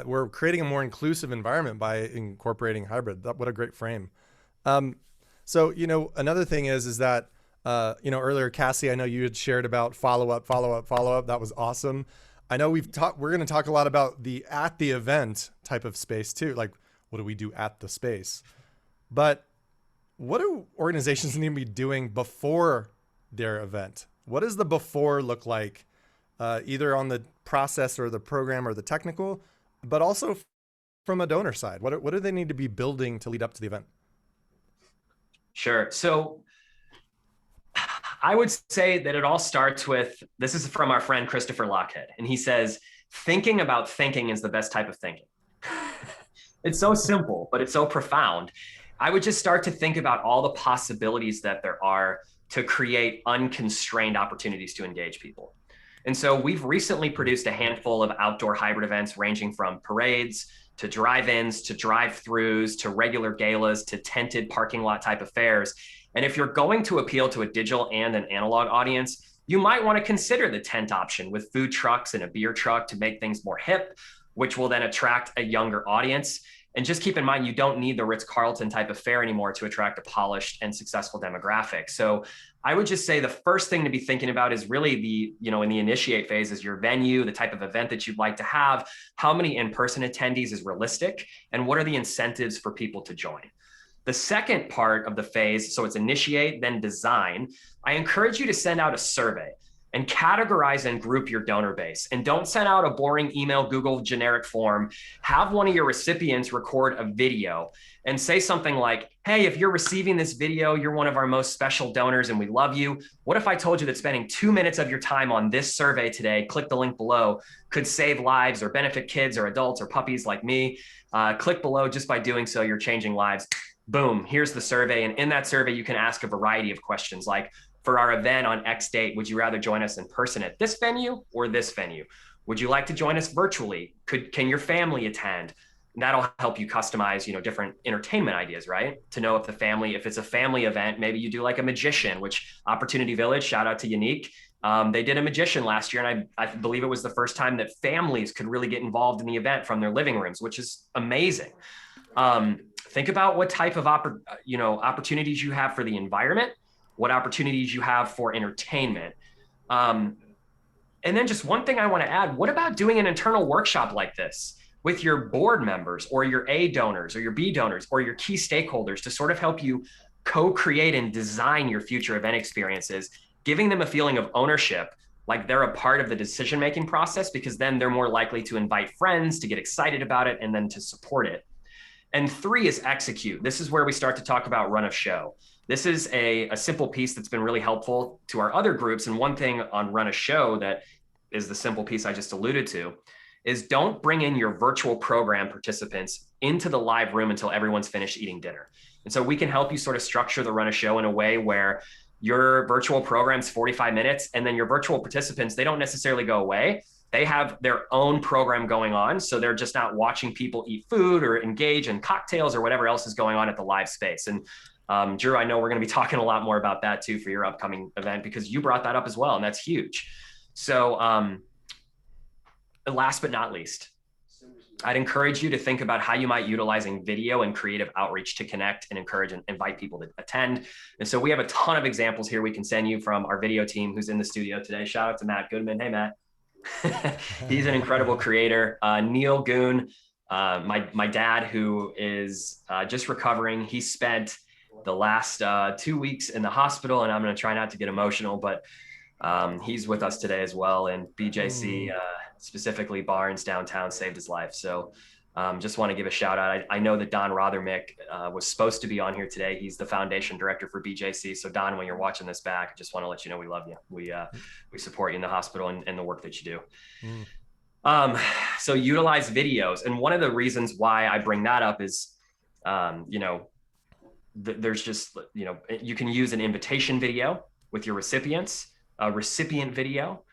We're creating a more inclusive environment by incorporating hybrid. What a great frame. So, another thing is that, earlier, Cassie, I know you had shared about follow-up. That was awesome. I know we're going to talk a lot about at the event type of space too. Like, what do we do at the space? But what do organizations need to be doing before their event? What does the before look like, either on the process or the program or the technical, but also from a donor side? What do they need to be building to lead up to the event? Sure. So I would say that it all starts with, this is from our friend Christopher Lockhead, and he says, thinking about thinking is the best type of thinking. It's so simple, but it's so profound. I would just start to think about all the possibilities that there are to create unconstrained opportunities to engage people. And so we've recently produced a handful of outdoor hybrid events ranging from parades to drive-ins, to drive-throughs, to regular galas, to tented parking lot type affairs. And if you're going to appeal to a digital and an analog audience, you might want to consider the tent option with food trucks and a beer truck to make things more hip, which will then attract a younger audience. And just keep in mind, you don't need the Ritz-Carlton type affair anymore to attract a polished and successful demographic. So I would just say the first thing to be thinking about is really in the initiate phase is your venue, the type of event that you'd like to have, how many in-person attendees is realistic, and what are the incentives for people to join. The second part of the phase, so it's initiate, then design, I encourage you to send out a survey and categorize and group your donor base. And don't send out a boring email, Google generic form. Have one of your recipients record a video and say something like, hey, if you're receiving this video, you're one of our most special donors and we love you. What if I told you that spending 2 minutes of your time on this survey today, click the link below, could save lives or benefit kids or adults or puppies like me? Click below. Just by doing so, you're changing lives. Boom, here's the survey. And in that survey, you can ask a variety of questions like, for our event on X date, would you rather join us in person at this venue or this venue? Would you like to join us virtually? Can your family attend? And that'll help you customize, different entertainment ideas, right? To know if it's a family event, maybe you do like a magician, which Opportunity Village, shout out to Unique. They did a magician last year, and I believe it was the first time that families could really get involved in the event from their living rooms, which is amazing. Think about what type of opportunities you have for the environment, what opportunities you have for entertainment. And then just one thing I want to add, what about doing an internal workshop like this with your board members or your A donors or your B donors or your key stakeholders to sort of help you co-create and design your future event experiences, giving them a feeling of ownership, like they're a part of the decision-making process, because then they're more likely to invite friends to get excited about it and then to support it. And 3 is execute. This is where we start to talk about run a show. This is a simple piece that's been really helpful to our other groups. And one thing on run a show that is the simple piece I just alluded to is don't bring in your virtual program participants into the live room until everyone's finished eating dinner. And so we can help you sort of structure the run of show in a way where your virtual program's 45 minutes, and then your virtual participants, they don't necessarily go away. They have their own program going on. So they're just not watching people eat food or engage in cocktails or whatever else is going on at the live space. And Drew, I know we're going to be talking a lot more about that too for your upcoming event, because you brought that up as well, and that's huge. So last but not least, I'd encourage you to think about how you might utilizing video and creative outreach to connect and encourage and invite people to attend. And so we have a ton of examples here we can send you from our video team who's in the studio today. Shout out to Matt Goodman. Hey, Matt. He's an incredible creator. Neil Goon, my dad, who is just recovering. He spent the last 2 weeks in the hospital, and I'm going to try not to get emotional, but he's with us today as well. And BJC, specifically Barnes downtown, saved his life. So just want to give a shout out. I know that Don Rothermick was supposed to be on here today. He's the foundation director for BJC. So Don, when you're watching this back, I just want to let you know we love you. We support you in the hospital and the work that you do. So utilize videos. And one of the reasons why I bring that up is, there's just, you can use an invitation video with your recipients, a recipient video.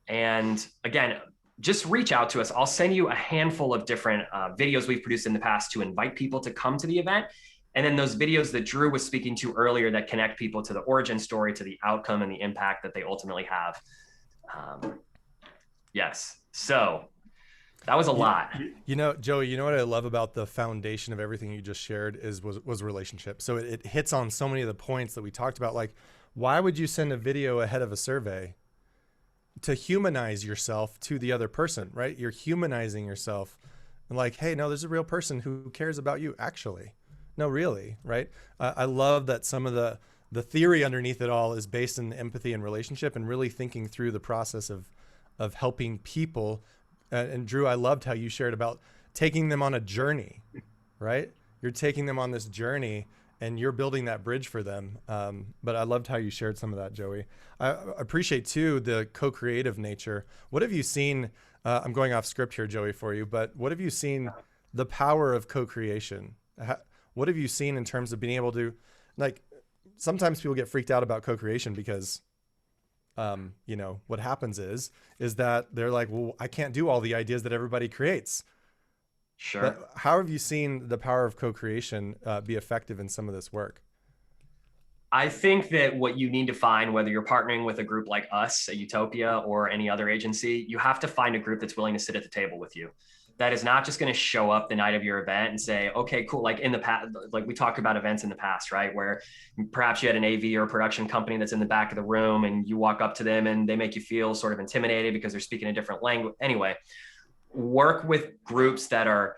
And again, just reach out to us. I'll send you a handful of different videos we've produced in the past to invite people to come to the event. And then those videos that Drew was speaking to earlier that connect people to the origin story, to the outcome and the impact that they ultimately have. Yes. So that was a lot. Joey, what I love about the foundation of everything you just shared was relationship. So it hits on so many of the points that we talked about. Like, why would you send a video ahead of a survey? To humanize yourself to the other person, right? You're humanizing yourself and like, hey, no, there's a real person who cares about you actually. No, really, right? I love that some of the theory underneath it all is based in empathy and relationship and really thinking through the process of helping people. And Drew, I loved how you shared about taking them on a journey, right? You're taking them on this journey and you're building that bridge for them. But I loved how you shared some of that, Joey. I appreciate too the co-creative nature. What have you seen? I'm going off script here, Joey, for you, but what have you seen the power of co-creation? What have you seen in terms of being able to, like, sometimes people get freaked out about co-creation because, what happens is that they're like, well, I can't do all the ideas that everybody creates. Sure. But how have you seen the power of co-creation be effective in some of this work? I think that what you need to find, whether you're partnering with a group like us at Utopia or any other agency, you have to find a group that's willing to sit at the table with you. That is not just going to show up the night of your event and say, okay, cool. Like in the past, like we talked about events in the past, right? Where perhaps you had an AV or a production company that's in the back of the room and you walk up to them and they make you feel sort of intimidated because they're speaking a different language. Anyway, work with groups that are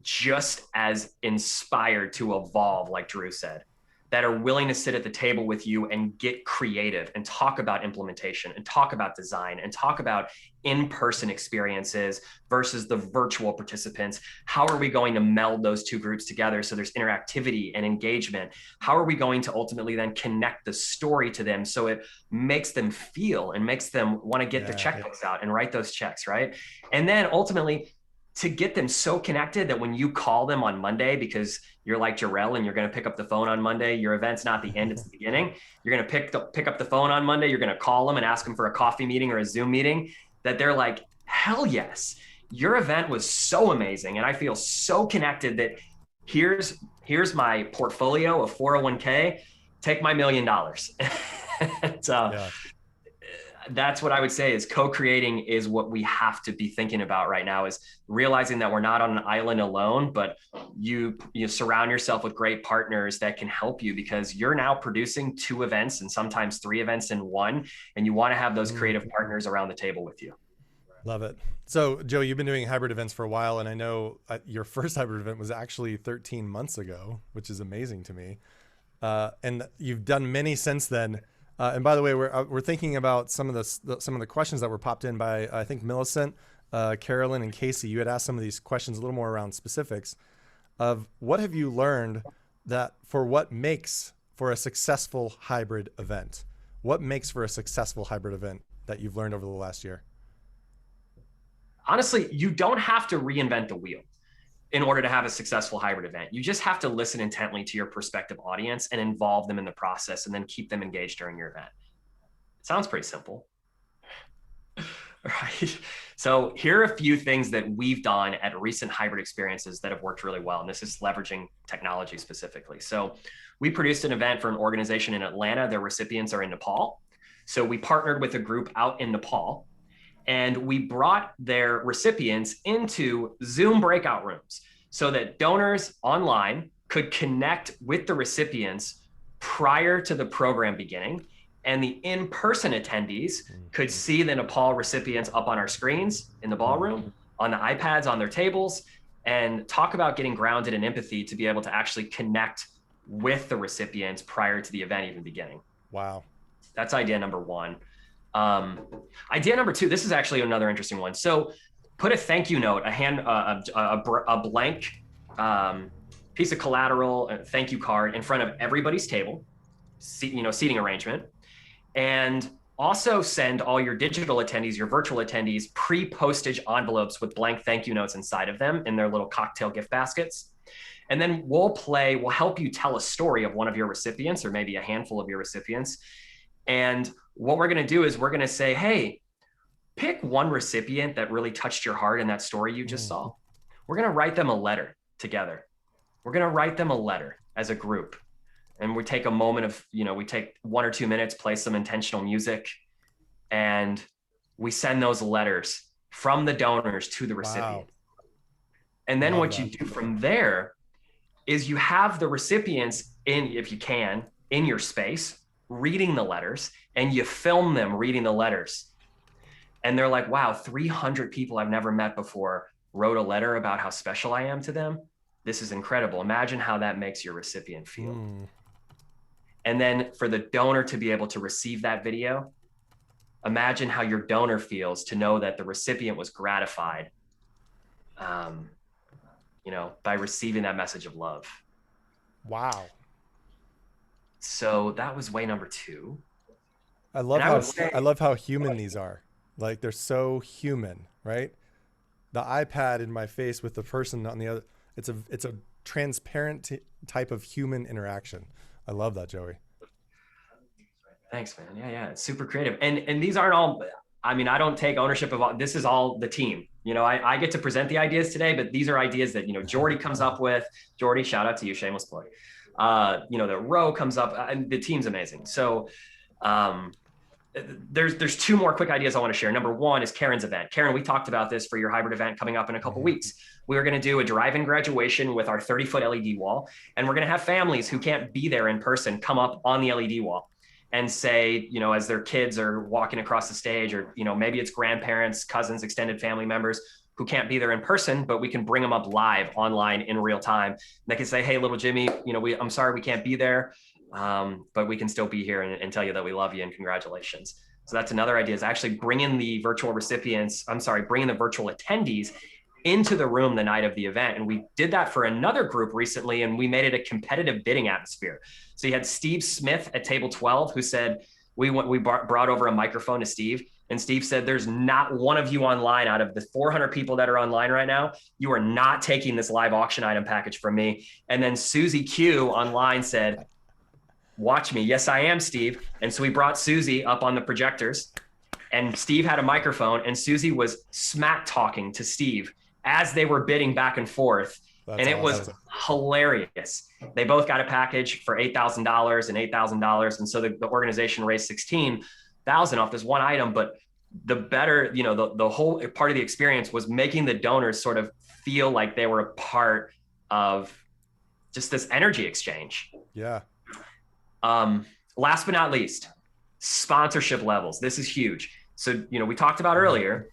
just as inspired to evolve, like Drew said, that are willing to sit at the table with you and get creative and talk about implementation and talk about design and talk about in-person experiences versus the virtual participants. How are we going to meld those two groups together so there's interactivity and engagement? How are we going to ultimately then connect the story to them so it makes them feel and makes them want to get their checkbooks out and write those checks, right? And then ultimately, to get them so connected that when you call them on Monday, because you're like Jarrell and you're going to pick up the phone on Monday, your event's not the end, it's the beginning. You're going to pick up the phone on Monday. You're going to call them and ask them for a coffee meeting or a Zoom meeting, that they're like, hell yes, your event was so amazing. And I feel so connected that here's my portfolio of 401k, take my $1 million. That's what I would say is co-creating is what we have to be thinking about right now, is realizing that we're not on an island alone, but you surround yourself with great partners that can help you, because you're now producing 2 events and sometimes 3 events in one, and you want to have those creative partners around the table with you. Love it. So Joe, you've been doing hybrid events for a while, and I know your first hybrid event was actually 13 months ago, which is amazing to me. And you've done many since then. And by the way, we're thinking about some of the questions that were popped in by, I think, Millicent, Carolyn, and Casey. You had asked some of these questions a little more around specifics of what have you learned that for what makes for a successful hybrid event? What makes for a successful hybrid event that you've learned over the last year? Honestly, you don't have to reinvent the wheel. in order to have a successful hybrid event. You just have to listen intently to your prospective audience and involve them in the process, and then keep them engaged during your event. It sounds pretty simple. Right. So here are a few things that we've done at recent hybrid experiences that have worked really well. And this is leveraging technology specifically. So we produced an event for an organization in Atlanta. Their recipients are in Nepal. So we partnered with a group out in Nepal, and we brought their recipients into Zoom breakout rooms so that donors online could connect with the recipients prior to the program beginning. And the in-person attendees could see the Nepal recipients up on our screens in the ballroom, on the iPads, on their tables, and talk about getting grounded in empathy to be able to actually connect with the recipients prior to the event even beginning. Wow. That's idea number one. Idea number two, this is actually another interesting one. So put a thank you note, a blank piece of collateral, a thank you card in front of everybody's table, seating arrangement. And also send all your digital attendees, your virtual attendees, pre-postage envelopes with blank thank you notes inside of them in their little cocktail gift baskets. And then we'll help you tell a story of one of your recipients, or maybe a handful of your recipients. And what we're going to do is we're going to say, hey, pick one recipient that really touched your heart in that story you just saw. We're going to write them a letter together. We're going to write them a letter as a group. And we take a moment of, we take 1 or 2 minutes, play some intentional music, and we send those letters from the donors to the recipient. Wow. And then what you do from there is you have the recipients if you can, in your space, reading the letters, and you film them reading the letters. And they're like, wow, 300 people I've never met before wrote a letter about how special I am to them. This is incredible. Imagine how that makes your recipient feel. And then for the donor to be able to receive that video, imagine how your donor feels to know that the recipient was gratified, by receiving that message of love. Wow. So that was way number two. I love how human these are. Like, they're so human, right? The iPad in my face with the person on the other, it's a transparent type of human interaction. I love that, Joey. Thanks, man. Yeah. It's super creative. And these aren't all, I don't take ownership of all, this is all the team. I get to present the ideas today, but these are ideas that, Jordy comes up with. Jordy, shout out to you, shameless plug. That Roe comes up, and the team's amazing. So there's two more quick ideas I want to share. Number one is Karen's event. Karen, we talked about this for your hybrid event coming up in a couple weeks. We are going to do a drive-in graduation with our 30-foot LED wall, and we're going to have families who can't be there in person come up on the LED wall and say, as their kids are walking across the stage, or, maybe it's grandparents, cousins, extended family members who can't be there in person, but we can bring them up live online in real time. And they can say, hey, little Jimmy, I'm sorry we can't be there, but we can still be here and tell you that we love you and congratulations. So that's another idea, is actually bringing the virtual attendees into the room the night of the event. And we did that for another group recently, and we made it a competitive bidding atmosphere. So you had Steve Smith at table 12, who said, we brought over a microphone to Steve, and Steve said, there's not one of you online out of the 400 people that are online right now, you are not taking this live auction item package from me. And then Susie Q online said, watch me. Yes, I am, Steve. And so we brought Susie up on the projectors, and Steve had a microphone, and Susie was smack talking to Steve as they were bidding back and forth. And it was hilarious. They both got a package for $8,000 and $8,000. And so the organization raised $16,000 off this one item. But the better, the whole part of the experience was making the donors sort of feel like they were a part of just this energy exchange. Yeah. Last but not least, sponsorship levels. This is huge. So, we talked about earlier,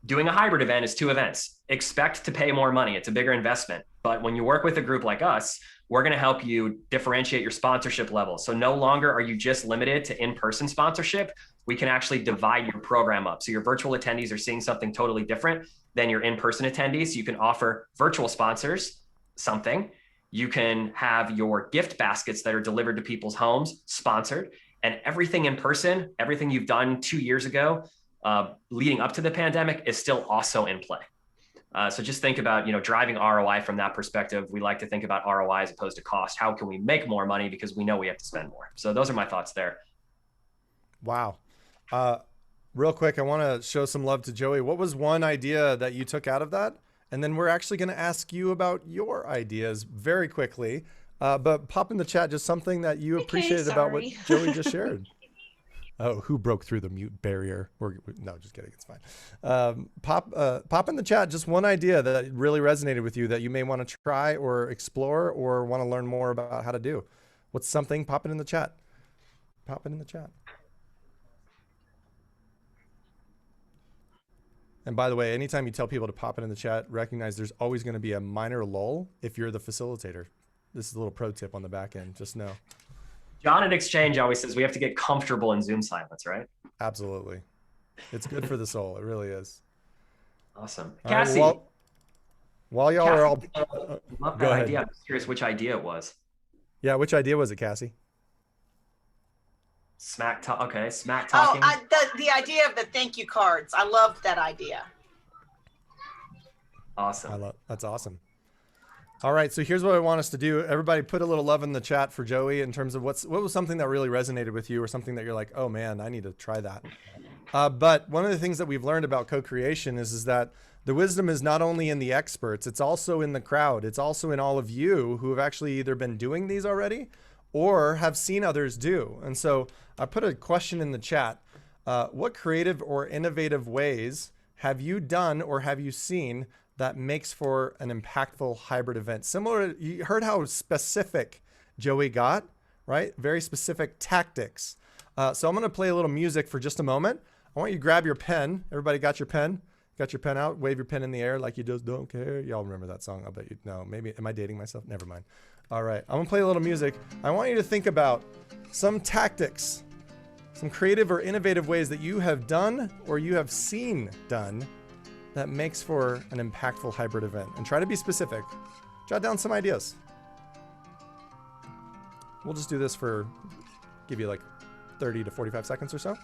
doing a hybrid event is 2 events. Expect to pay more money. It's a bigger investment. But when you work with a group like us, we're going to help you differentiate your sponsorship level. So no longer are you just limited to in-person sponsorship. We can actually divide your program up. So your virtual attendees are seeing something totally different than your in-person attendees. So you can offer virtual sponsors something. You can have your gift baskets that are delivered to people's homes sponsored, and everything in person, everything you've done 2 years ago, leading up to the pandemic, is still also in play. So just think about, driving ROI from that perspective. We like to think about ROI as opposed to cost. How can we make more money because we know we have to spend more? So those are my thoughts there. Wow. Real quick, I want to show some love to Joey. What was one idea that you took out of that? And then we're actually going to ask you about your ideas very quickly. But pop in the chat just something that you appreciated about what Joey just shared. Oh, who broke through the mute barrier? No, just kidding. It's fine. Pop in the chat just one idea that really resonated with you that you may want to try or explore or want to learn more about how to do. What's something? Pop it in the chat. Pop it in the chat. And by the way, anytime you tell people to pop it in the chat, recognize there's always going to be a minor lull if you're the facilitator. This is a little pro tip on the back end. Just know. John at Exchange always says we have to get comfortable in Zoom silence, right? Absolutely. It's good for the soul. It really is. Awesome. All right, Cassie. While y'all are all... love go that ahead. idea. I'm curious which idea it was. Yeah, which idea was it, Cassie? Smack talk. Okay, smack talking. The idea of the thank you cards. I loved that idea. Awesome. That's awesome. All right, so here's what I want us to do. Everybody put a little love in the chat for Joey in terms of what was something that really resonated with you or something that you're like, oh man, I need to try that. But one of the things that we've learned about co-creation is that the wisdom is not only in the experts, it's also in the crowd. It's also in all of you who have actually either been doing these already or have seen others do. And so I put a question in the chat. What creative or innovative ways have you done or have you seen that makes for an impactful hybrid event? Similar, you heard how specific Joey got, right? Very specific tactics. So I'm gonna play a little music for just a moment. I want you to grab your pen. Everybody got your pen? Got your pen out? Wave your pen in the air like you just don't care. Y'all remember that song? I'll bet you, no, maybe, am I dating myself? Never mind. All right, I'm gonna play a little music. I want you to think about some tactics, some creative or innovative ways that you have done or you have seen done that makes for an impactful hybrid event. And try to be specific. Jot down some ideas. We'll just do this for, give you like 30 to 45 seconds or so.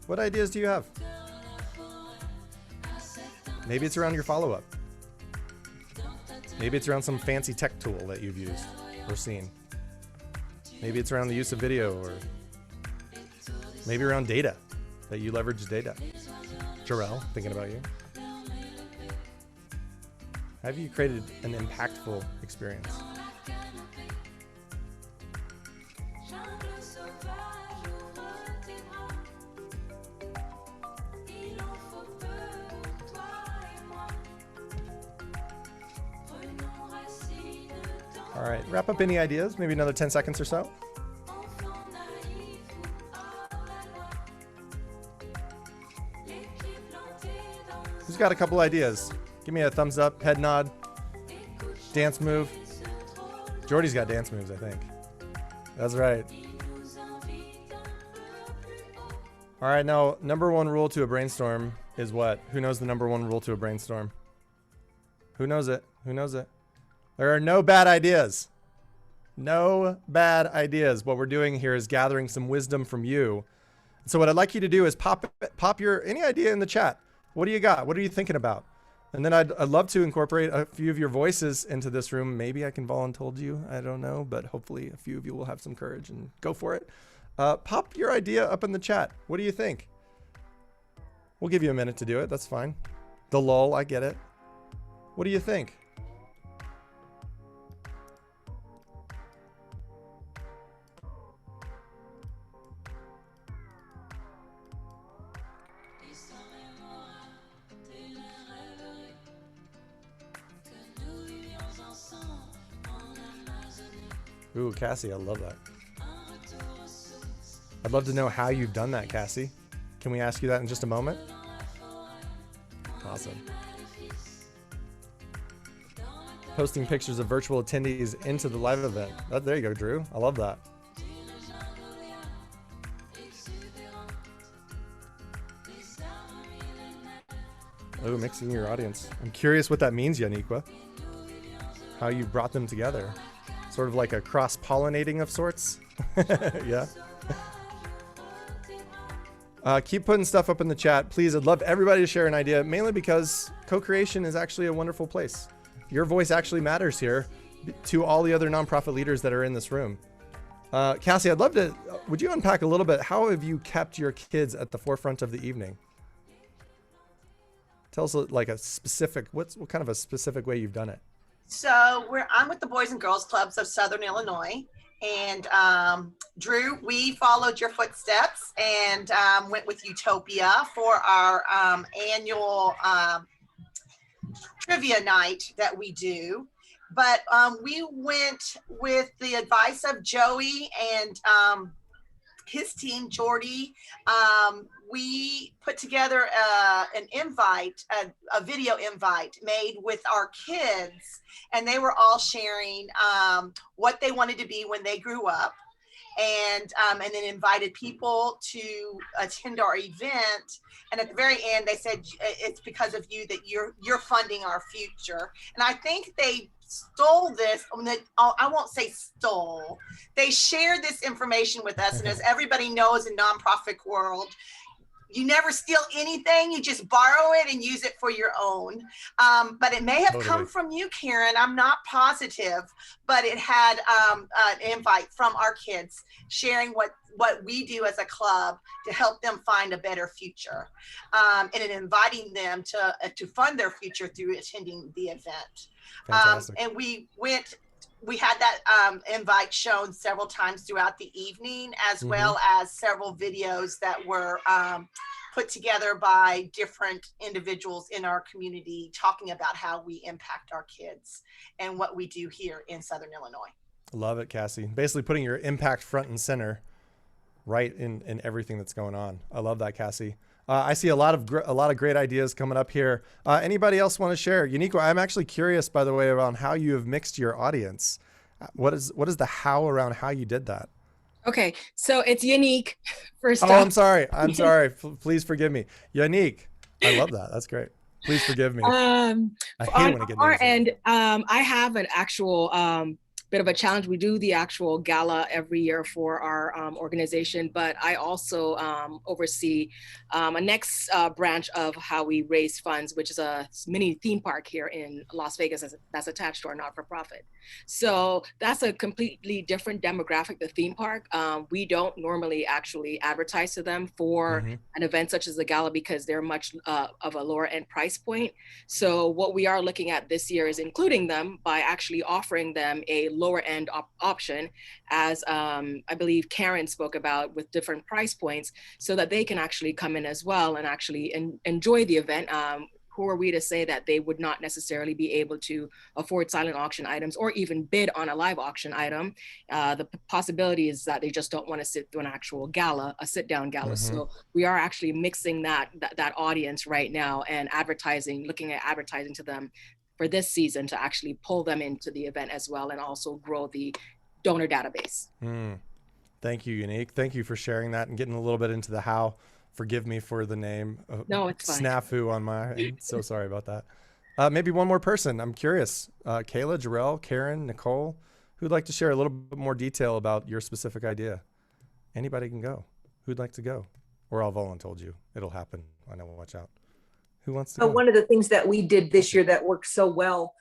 What ideas do you have? Maybe it's around your follow-up. Maybe it's around some fancy tech tool that you've used or seen. Maybe it's around the use of video, or maybe around data, that you leverage data. Jarrell, thinking about you. Have you created an impactful experience? All right, wrap up any ideas, maybe another 10 seconds or so. Who's got a couple ideas? Give me a thumbs up, head nod, dance move. Jordy's got dance moves, I think. That's right. All right, now, number one rule to a brainstorm is what? Who knows the number one rule to a brainstorm? Who knows it? Who knows it? There are no bad ideas. No bad ideas. What we're doing here is gathering some wisdom from you. So what I'd like you to do is pop your any idea in the chat. What do you got? What are you thinking about? And then I'd love to incorporate a few of your voices into this room. Maybe I can voluntold you. I don't know, but hopefully a few of you will have some courage and go for it. Pop your idea up in the chat. What do you think? We'll give you a minute to do it. That's fine. The lull, I get it. What do you think? Ooh, Cassie, I love that. I'd love to know how you've done that, Cassie. Can we ask you that in just a moment? Awesome. Posting pictures of virtual attendees into the live event. There you go, Drew. I love that. mixing your audience. I'm curious what that means, Yaniqua. How you brought them together. Sort of like a cross-pollinating of sorts. Yeah. Keep putting stuff up in the chat. Please, I'd love everybody to share an idea, mainly because co-creation is actually a wonderful place. Your voice actually matters here to all the other nonprofit leaders that are in this room. Cassie, I'd love to, would you unpack a little bit, how have you kept your kids at the forefront of the evening? Tell us like a specific, what kind of a specific way you've done it? So I'm with the Boys and Girls Clubs of Southern Illinois. And Drew, we followed your footsteps and went with Utopia for our annual trivia night that we do. But we went with the advice of Joey and his team, Jordy. We put together an invite, a video invite made with our kids, and they were all sharing what they wanted to be when they grew up, and then invited people to attend our event. And at the very end, they said, it's because of you that you're funding our future. And I think they stole this. I won't say stole. They shared this information with us. And as everybody knows in nonprofit world, you never steal anything, you just borrow it and use it for your own. But it may have come from you, Karen. I'm not positive, but it had an invite from our kids sharing what we do as a club to help them find a better future, and inviting them to fund their future through attending the event. And we had that invite shown several times throughout the evening, as well as several videos that were put together by different individuals in our community talking about how we impact our kids and what we do here in Southern Illinois. Love it, Cassie. Basically putting your impact front and center right in everything that's going on. I love that, Cassie. I see a lot of great ideas coming up here. Anybody else want to share? Yaniqua, I'm actually curious, by the way, around how you have mixed your audience. What is the how around how you did that? Okay, so it's Unique first. Oh, I'm sorry. Please forgive me, Unique. I love that. That's great. Please forgive me. I hate when I get our end. I have an actual bit of a challenge. We do the actual gala every year for our organization, but I also oversee a next branch of how we raise funds, which is a mini theme park here in Las Vegas that's attached to our not-for-profit. So that's a completely different demographic, the theme park. We don't normally actually advertise to them for an event such as the gala because they're much of a lower end price point. So what we are looking at this year is including them by actually offering them a lower end option, as I believe Karen spoke about, with different price points, so that they can actually come in as well and actually enjoy the event. Who are we to say that they would not necessarily be able to afford silent auction items or even bid on a live auction item? The possibility is that they just don't want to sit through an actual gala, a sit-down gala. So we are actually mixing that audience right now and looking at advertising to them for this season to actually pull them into the event as well and also grow the donor database. Thank you, Unique. Thank you for sharing that and getting a little bit into the how. Forgive me for the name. No, it's fine. Snafu on my end. So sorry about that. Maybe one more person. I'm curious. Kayla, Jarrell, Karen, Nicole, who'd like to share a little bit more detail about your specific idea? Anybody can go. Who'd like to go? Or I'll volunteer you. It'll happen. I know. Watch out. Who wants to go? One of the things that we did this year that worked so well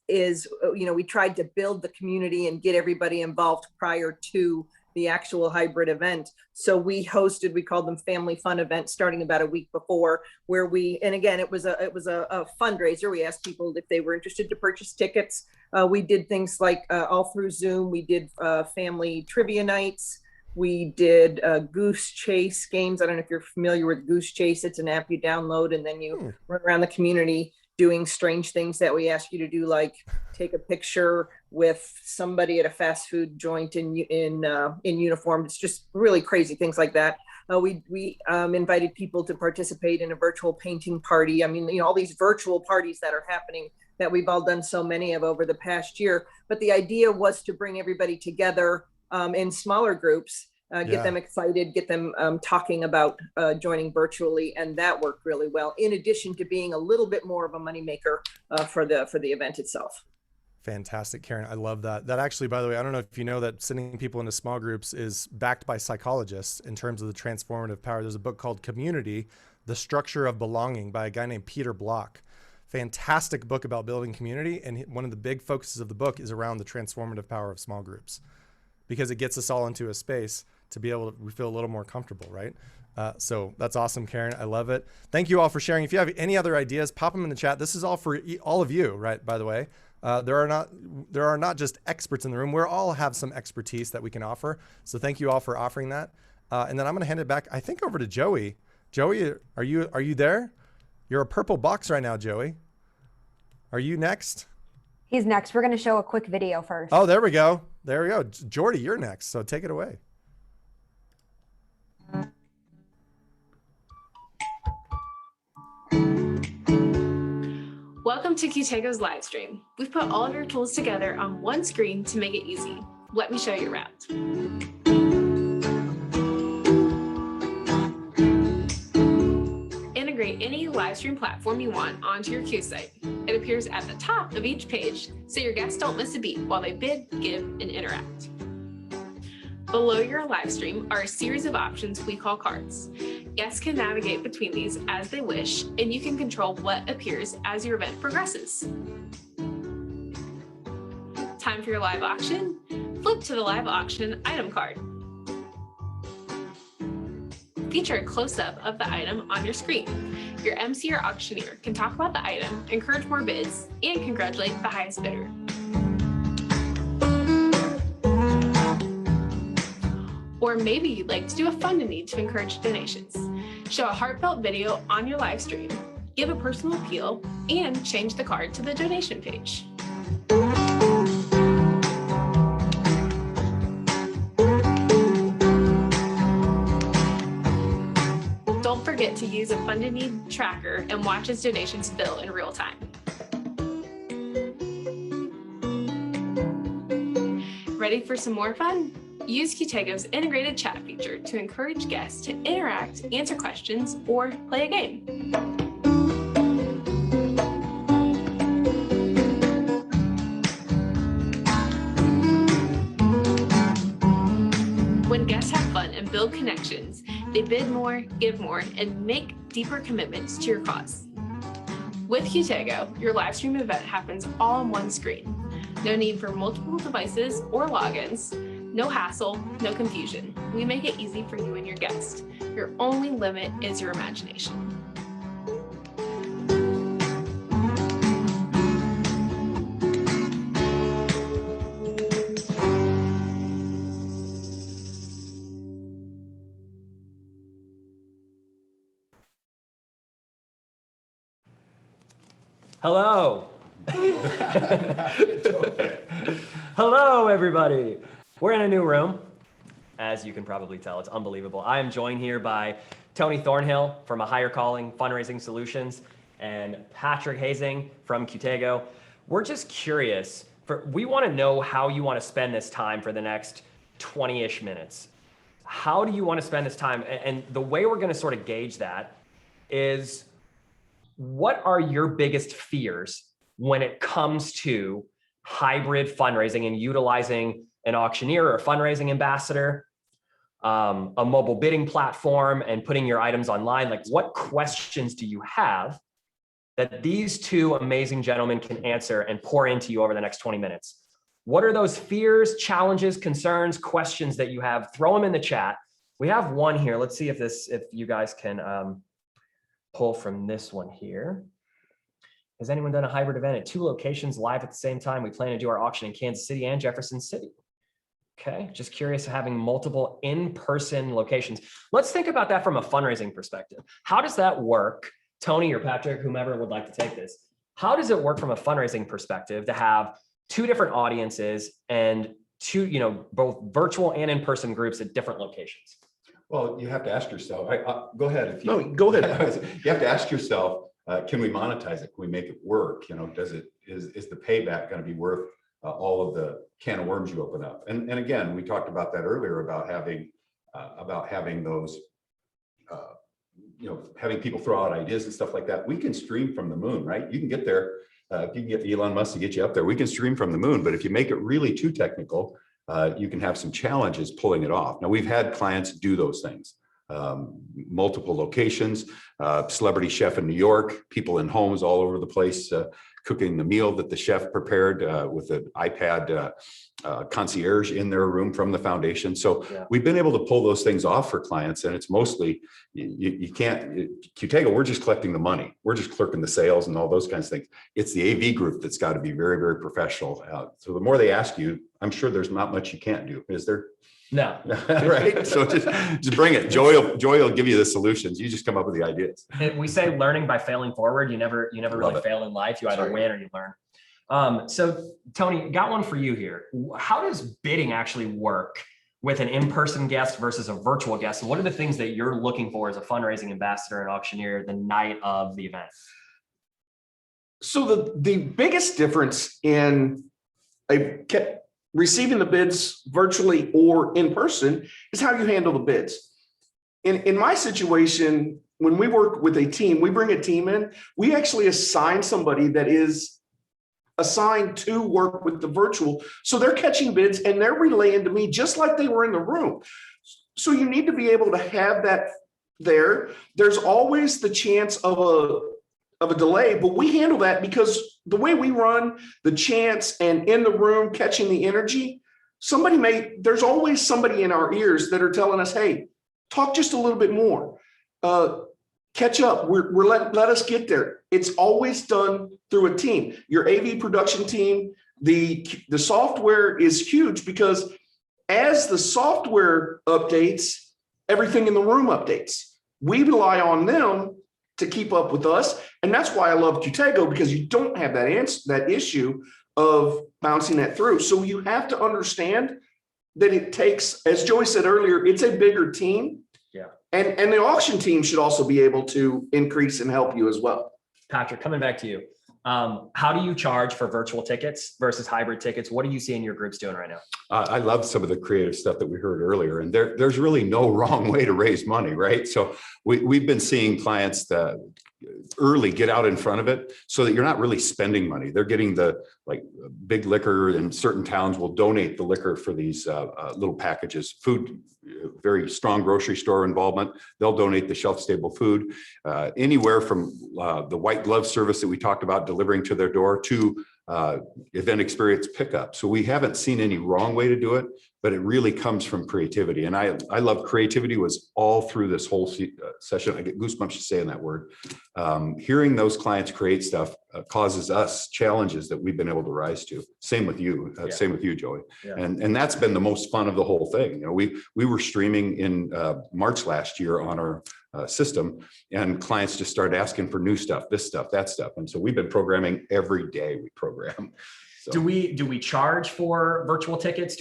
is, we tried to build the community and get everybody involved prior to the actual hybrid event. So we called them family fun events starting about a week before, where and again, it was a fundraiser. We asked people if they were interested to purchase tickets. We did things like all through Zoom. We did family trivia nights. We did goose chase games. I don't know if you're familiar with Goose Chase. It's an app you download and then you run around the community doing strange things that we ask you to do, like take a picture with somebody at a fast food joint in uniform. It's just really crazy things like that. We invited people to participate in a virtual painting party. I mean, all these virtual parties that are happening that we've all done so many of over the past year. But the idea was to bring everybody together in smaller groups get them excited, get them talking about joining virtually, and that worked really well. In addition to being a little bit more of a moneymaker for the event itself. Fantastic, Karen. I love that. That actually, by the way, I don't know if you know that sending people into small groups is backed by psychologists in terms of the transformative power. There's a book called Community, The Structure of Belonging by a guy named Peter Block. Fantastic book about building community. And one of the big focuses of the book is around the transformative power of small groups, because it gets us all into a space to be able to, we feel a little more comfortable, right? So that's awesome, Karen. I love it. Thank you all for sharing. If you have any other ideas, pop them in the chat. This is all for all of you, right? By the way. There are not just experts in the room. We all have some expertise that we can offer. So thank you all for offering that. And then I'm going to hand it back, I think, over to Joey. Joey, are you there? You're a purple box right now, Joey. Are you next? He's next. We're going to show a quick video first. Oh, there we go. There we go. Jordy, you're next. So take it away. Welcome to Qtego's live stream. We've put all of your tools together on one screen to make it easy. Let me show you around. Integrate any live stream platform you want onto your Q site. It appears at the top of each page, so your guests don't miss a beat while they bid, give, and interact. Below your live stream are a series of options we call cards. Guests can navigate between these as they wish, and you can control what appears as your event progresses. Time for your live auction? Flip to the live auction item card. Feature a close-up of the item on your screen. Your MC or auctioneer can talk about the item, encourage more bids, and congratulate the highest bidder. Or maybe you'd like to do a fund a need to encourage donations. Show a heartfelt video on your live stream, give a personal appeal, and change the card to the donation page. Don't forget to use a fund a need tracker and watch as donations fill in real time. Ready for some more fun? Use Qtego's integrated chat feature to encourage guests to interact, answer questions, or play a game. When guests have fun and build connections, they bid more, give more, and make deeper commitments to your cause. With Qtego, your live stream event happens all on one screen. No need for multiple devices or logins. No hassle, no confusion. We make it easy for you and your guest. Your only limit is your imagination. Hello. Hello, everybody. We're in a new room. As you can probably tell, it's unbelievable. I am joined here by Tony Thornhill from A Higher Calling Fundraising Solutions and Patrick Hazing from Qtego. We're just curious. We want to know how you want to spend this time for the next 20-ish minutes. How do you want to spend this time? And the way we're going to sort of gauge that is, what are your biggest fears when it comes to hybrid fundraising and utilizing an auctioneer or a fundraising ambassador, a mobile bidding platform, and putting your items online? Like, what questions do you have that these two amazing gentlemen can answer and pour into you over the next 20 minutes? What are those fears, challenges, concerns, questions that you have? Throw them in the chat. We have one here. Let's see if you guys can pull from this one here. Has anyone done a hybrid event at 2 locations live at the same time? We plan to do our auction in Kansas City and Jefferson City. Okay, just curious, having multiple in-person locations. Let's think about that from a fundraising perspective. How does that work? Tony or Patrick, whomever would like to take this. How does it work from a fundraising perspective to have 2 different audiences and 2, both virtual and in-person groups at different locations? Well, you have to ask yourself, go ahead. If you, No, go ahead. You have to ask yourself, can we monetize it? Can we make it work? Is the payback going to be worth all of the can of worms you open up? And again, we talked about that earlier about having about having those, having people throw out ideas and stuff like that. We can stream from the moon, right? You can get there. If you can get Elon Musk to get you up there, we can stream from the moon. But if you make it really too technical, you can have some challenges pulling it off. Now, we've had clients do those things, multiple locations, celebrity chef in New York, people in homes all over the place, cooking the meal that the chef prepared with an iPad concierge in their room from the foundation. So we've been able to pull those things off for clients, and it's mostly, you can't, Qtego, we're just collecting the money. We're just clerking the sales and all those kinds of things. It's the AV group that's got to be very, very professional. So the more they ask you, I'm sure there's not much you can't do, is there? No. Right. So just bring it. Joy will give you the solutions. You just come up with the ideas. We say learning by failing forward. You never really fail in life. You either win or you learn. So Tony, got one for you here. How does bidding actually work with an in-person guest versus a virtual guest? And what are the things that you're looking for as a fundraising ambassador and auctioneer the night of the event? So the biggest difference in receiving the bids virtually or in person is how you handle the bids. In my situation, when we work with a team, we bring a team in, we actually assign somebody that is assigned to work with the virtual. So they're catching bids and they're relaying to me just like they were in the room. So you need to be able to have that there. There's always the chance of a delay, but we handle that because the way we run the chance and in the room catching the energy, there's always somebody in our ears that are telling us, hey, talk just a little bit more, catch up, let us get there. It's always done through a team. Your AV production team, the software is huge because as the software updates, everything in the room updates. We rely on them to keep up with us. And that's why I love Qtego, because you don't have that issue of bouncing that through. So you have to understand that it takes, as Joey said earlier, it's a bigger team. Yeah. And the auction team should also be able to increase and help you as well. Patrick, coming back to you. How do you charge for virtual tickets versus hybrid tickets? What are you seeing your groups doing right now? I love some of the creative stuff that we heard earlier, and there's really no wrong way to raise money, right? So we've been seeing clients that early get out in front of it so that you're not really spending money. They're getting the big liquor, and certain towns will donate the liquor for these little packages. Food, very strong grocery store involvement. They'll donate the shelf stable food, anywhere from the white glove service that we talked about delivering to their door to event experience pickup. So we haven't seen any wrong way to do it, but it really comes from creativity. And I love creativity was all through this whole session. I get goosebumps just saying that word. Hearing those clients create stuff causes us challenges that we've been able to rise to. Same with you, same with you, Joey. Yeah. And that's been the most fun of the whole thing. You know, we were streaming in March last year on our system, and clients just started asking for new stuff, this stuff, that stuff. And so we've been programming every day we program. So. Do we charge for virtual tickets?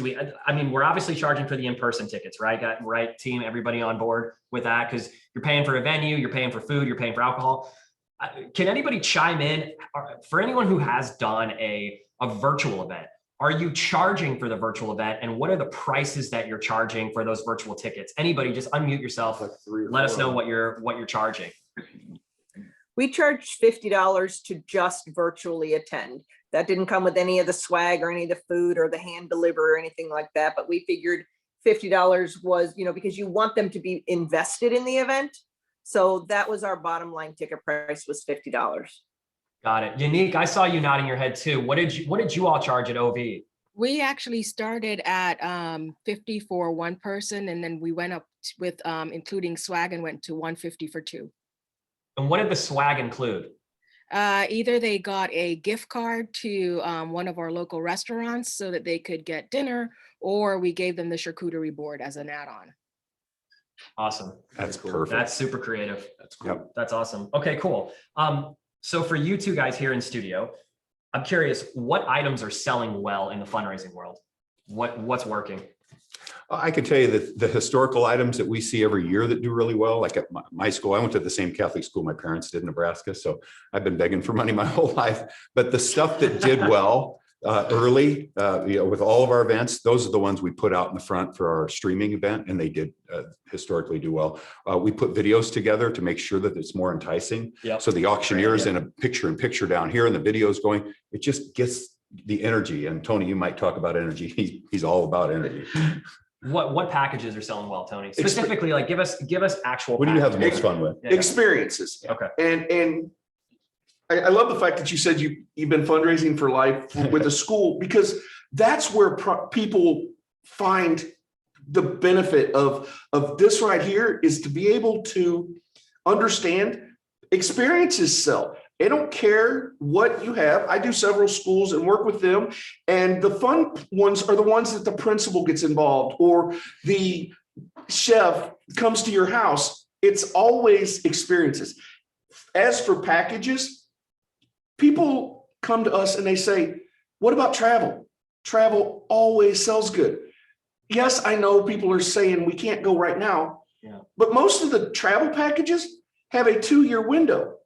I mean, we're obviously charging for the in-person tickets, right? Got right team, everybody on board with that, because you're paying for a venue, you're paying for food, you're paying for alcohol. Can anybody chime in for anyone who has done a virtual event? Are you charging for the virtual event, and what are the prices that you're charging for those virtual tickets? Anybody, just unmute yourself. Let us know what you're charging. We charge $50 to just virtually attend. That didn't come with any of the swag or any of the food or the hand deliver or anything like that. But we figured $50 was, because you want them to be invested in the event. So that was our bottom line ticket price, was $50. Got it. Unique, I saw you nodding your head too. What did you all charge at OV? We actually started at 50 for one person, and then we went up with including swag and went to 150 for two. And what did the swag include? Either they got a gift card to one of our local restaurants so that they could get dinner, or we gave them the charcuterie board as an add-on. Awesome. That's cool. perfect. That's super creative. That's cool. Yep. That's awesome. Okay, cool. So for you two guys here in studio, I'm curious, what items are selling well in the fundraising world? What's working? I can tell you that the historical items that we see every year that do really well, like at my school, I went to the same Catholic school my parents did in Nebraska. So I've been begging for money my whole life, but the stuff that did well, early, with all of our events. Those are the ones we put out in the front for our streaming event, and they did historically do well. We put videos together to make sure that it's more enticing. Yep. So the auctioneer's in a picture down here, and the video's going. It just gets the energy. And Tony, you might talk about energy. He's all about energy. What packages are selling well, Tony? Specifically, like give us actual. What do you have the packages. most fun with? Yeah. Experiences. Okay. And I love the fact that you said you've been fundraising for life with the school, because that's where people find the benefit of this right here, is to be able to understand experiences sell. They don't care what you have. I do several schools and work with them, and the fun ones are the ones that the principal gets involved or the chef comes to your house. It's always experiences. As for packages, people come to us and they say, what about travel? Travel always sells good. Yes, I know people are saying we can't go right now, but most of the travel packages have a 2-year window.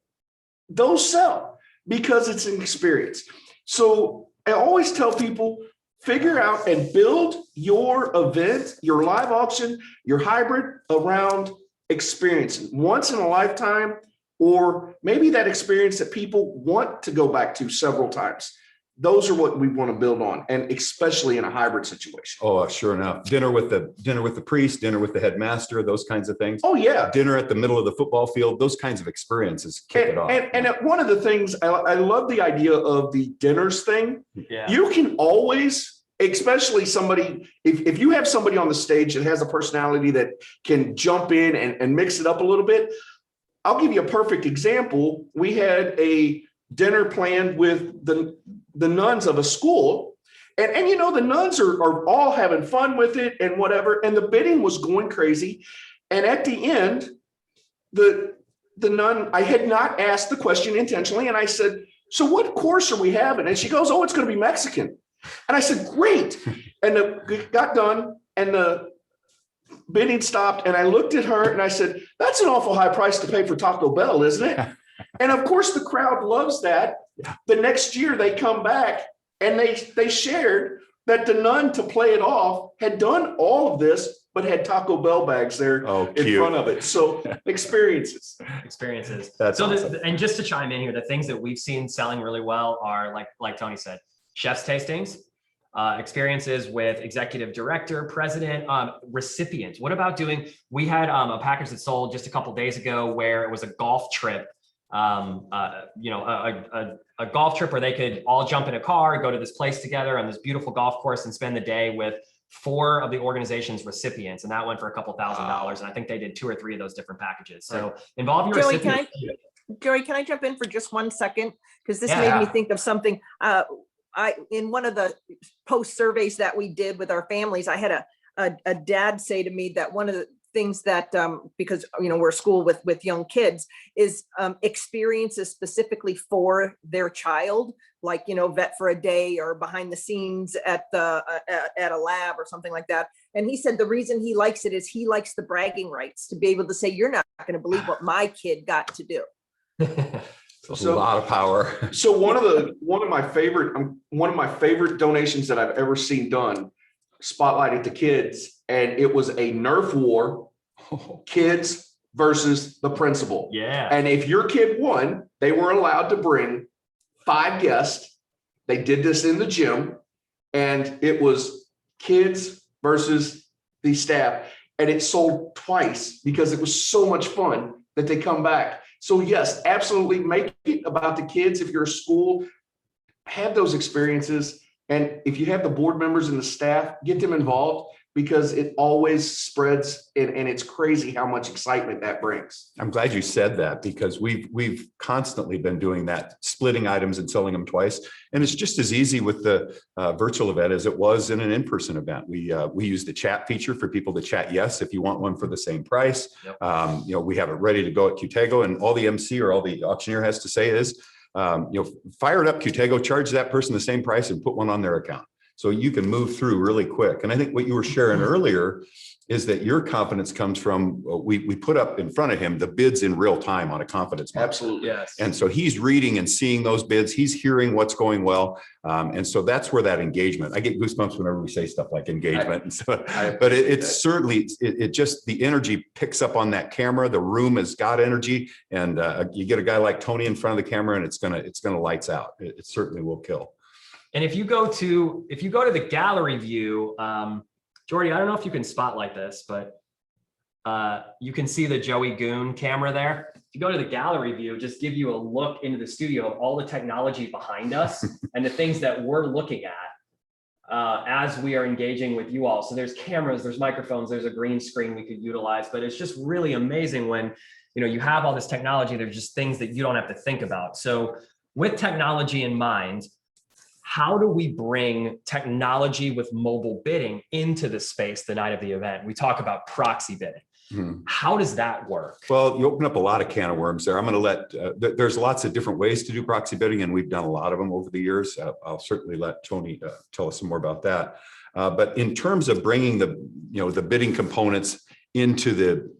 Those sell because it's an experience. So I always tell people, figure out and build your event, your live auction, your hybrid around experiences, once in a lifetime, or maybe that experience that people want to go back to several times. Those are what we want to build on, and especially in a hybrid situation. Oh, sure enough. Dinner with the priest, dinner with the headmaster, those kinds of things. Oh yeah. Dinner at the middle of the football field, those kinds of experiences kick it off. And one of the things I love the idea of the dinners thing. Yeah. You can always, especially somebody, if you have somebody on the stage that has a personality that can jump in and mix it up a little bit. I'll give you a perfect example. We had a dinner planned with the nuns of a school. And you know, the nuns are all having fun with it and whatever. And the bidding was going crazy. And at the end, the nun, I had not asked the question intentionally. And I said, so what course are we having? And she goes, oh, it's going to be Mexican. And I said, great. And it got done and the bidding stopped. And I looked at her and I said, that's an awful high price to pay for Taco Bell, isn't it? And of course, the crowd loves that. The next year they come back and they shared that the nun, to play it off, had done all of this, but had Taco Bell bags there in front of it. So experiences. That's so awesome. And just to chime in here, the things that we've seen selling really well are like Tony said, chef's tastings, experiences with executive director, president, recipients. What about we had a package that sold just a couple days ago where it was a golf trip. A golf trip where they could all jump in a car, go to this place together on this beautiful golf course and spend the day with 4 of the organization's recipients. And that went for a couple $1,000s. And I think they did 2 or 3 of those different packages. So involve your recipients. Joey, can I jump in for just 1 second? Because this made me think of something. In one of the post surveys that we did with our families, I had a dad say to me that one of the things that because we're a school with young kids is experiences specifically for their child, like vet for a day or behind the scenes at a lab or something like that. And he said the reason he likes it is he likes the bragging rights to be able to say, you're not going to believe what my kid got to do. It's a lot of power. So one of my favorite donations that I've ever seen done spotlighted the kids, and it was a Nerf war, kids versus the principal. Yeah. And if your kid won, they were allowed to bring 5 guests. They did this in the gym, and it was kids versus the staff. And it sold twice because it was so much fun that they come back. So yes, absolutely make it about the kids. If you're a school, have those experiences. And if you have the board members and the staff, get them involved, because it always spreads, and it's crazy how much excitement that brings. I'm glad you said that, because we've constantly been doing that, splitting items and selling them twice. And it's just as easy with the virtual event as it was in an in-person event. We use the chat feature for people to chat yes if you want one for the same price. Yep. We have it ready to go at Qtego, and all the MC or all the auctioneer has to say is, fire it up Qtego, charge that person the same price and put one on their account. So you can move through really quick. And I think what you were sharing earlier is that your confidence comes from, we put up in front of him the bids in real time on a confidence monitor. Absolutely. Yes. And so he's reading and seeing those bids. He's hearing what's going well. And so that's where that engagement, I get goosebumps whenever we say stuff like engagement. And so, but it's certainly, it just, the energy picks up on that camera. The room has got energy, and you get a guy like Tony in front of the camera and it's gonna lights out. It certainly will kill. And if you go to the gallery view, Jordy, I don't know if you can spotlight this, but you can see the Joey Goon camera there. If you go to the gallery view, just give you a look into the studio of all the technology behind us and the things that we're looking at as we are engaging with you all. So there's cameras, there's microphones, there's a green screen we could utilize, but it's just really amazing when, you know, you have all this technology, there's just things that you don't have to think about. So with technology in mind, how do we bring technology with mobile bidding into the space the night of the event? We talk about proxy bidding. How does that work? Well, you open up a lot of can of worms there. I'm going to let, there's lots of different ways to do proxy bidding, and we've done a lot of them over the years. I'll certainly let Tony tell us some more about that. But in terms of bringing the bidding components into the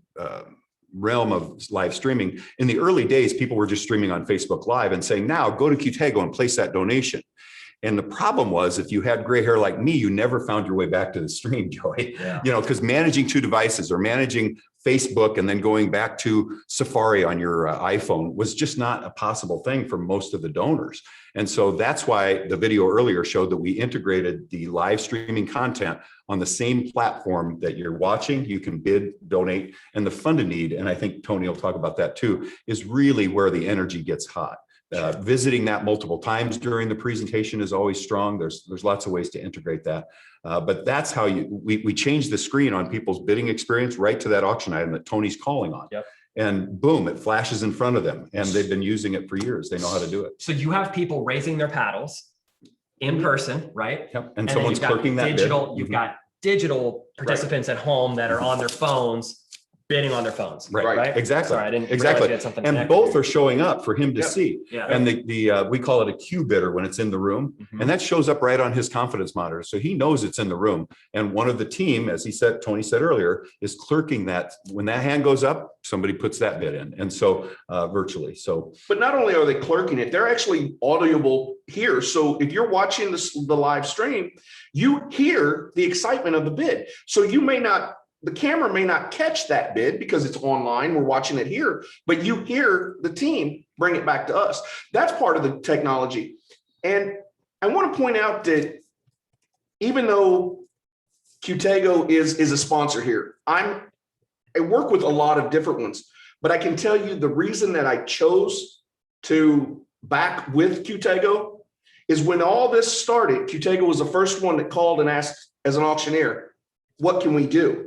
realm of live streaming, in the early days, people were just streaming on Facebook Live and saying, now go to Qtego and place that donation. And the problem was, if you had gray hair like me, you never found your way back to the stream, Joey. Yeah. You know, because managing two devices or managing Facebook and then going back to Safari on your iPhone was just not a possible thing for most of the donors. And so that's why the video earlier showed that we integrated the live streaming content on the same platform that you're watching. You can bid, donate, and the fund a need, and I think Tony will talk about that too, is really where the energy gets hot. Visiting that multiple times during the presentation is always strong. There's lots of ways to integrate that. But that's how we change the screen on people's bidding experience right to that auction item that Tony's calling on. Yep. And boom, it flashes in front of them, and they've been using it for years. They know how to do it. So you have people raising their paddles in person, right? Yep. And someone's clerking that digital, bid. You've got digital participants at home that are on their phones, bidding on their phones. Right. Exactly. Sorry, I didn't exactly. realize you had something And connected both here. are showing up for him to see. Yeah. And we call it a queue bidder when it's in the room, and that shows up right on his confidence monitor. So he knows it's in the room. And one of the team, as Tony said earlier, is clerking that. When that hand goes up, somebody puts that bid in. And so virtually. So, but not only are they clerking it, they're actually audible here. So if you're watching the live stream, you hear the excitement of the bid. So the camera may not catch that bid because it's online, we're watching it here, but you hear the team bring it back to us. That's part of the technology. And I want to point out that even though Qtego is a sponsor here, I work with a lot of different ones, but I can tell you the reason that I chose to back with Qtego is when all this started, Qtego was the first one that called and asked as an auctioneer, what can we do?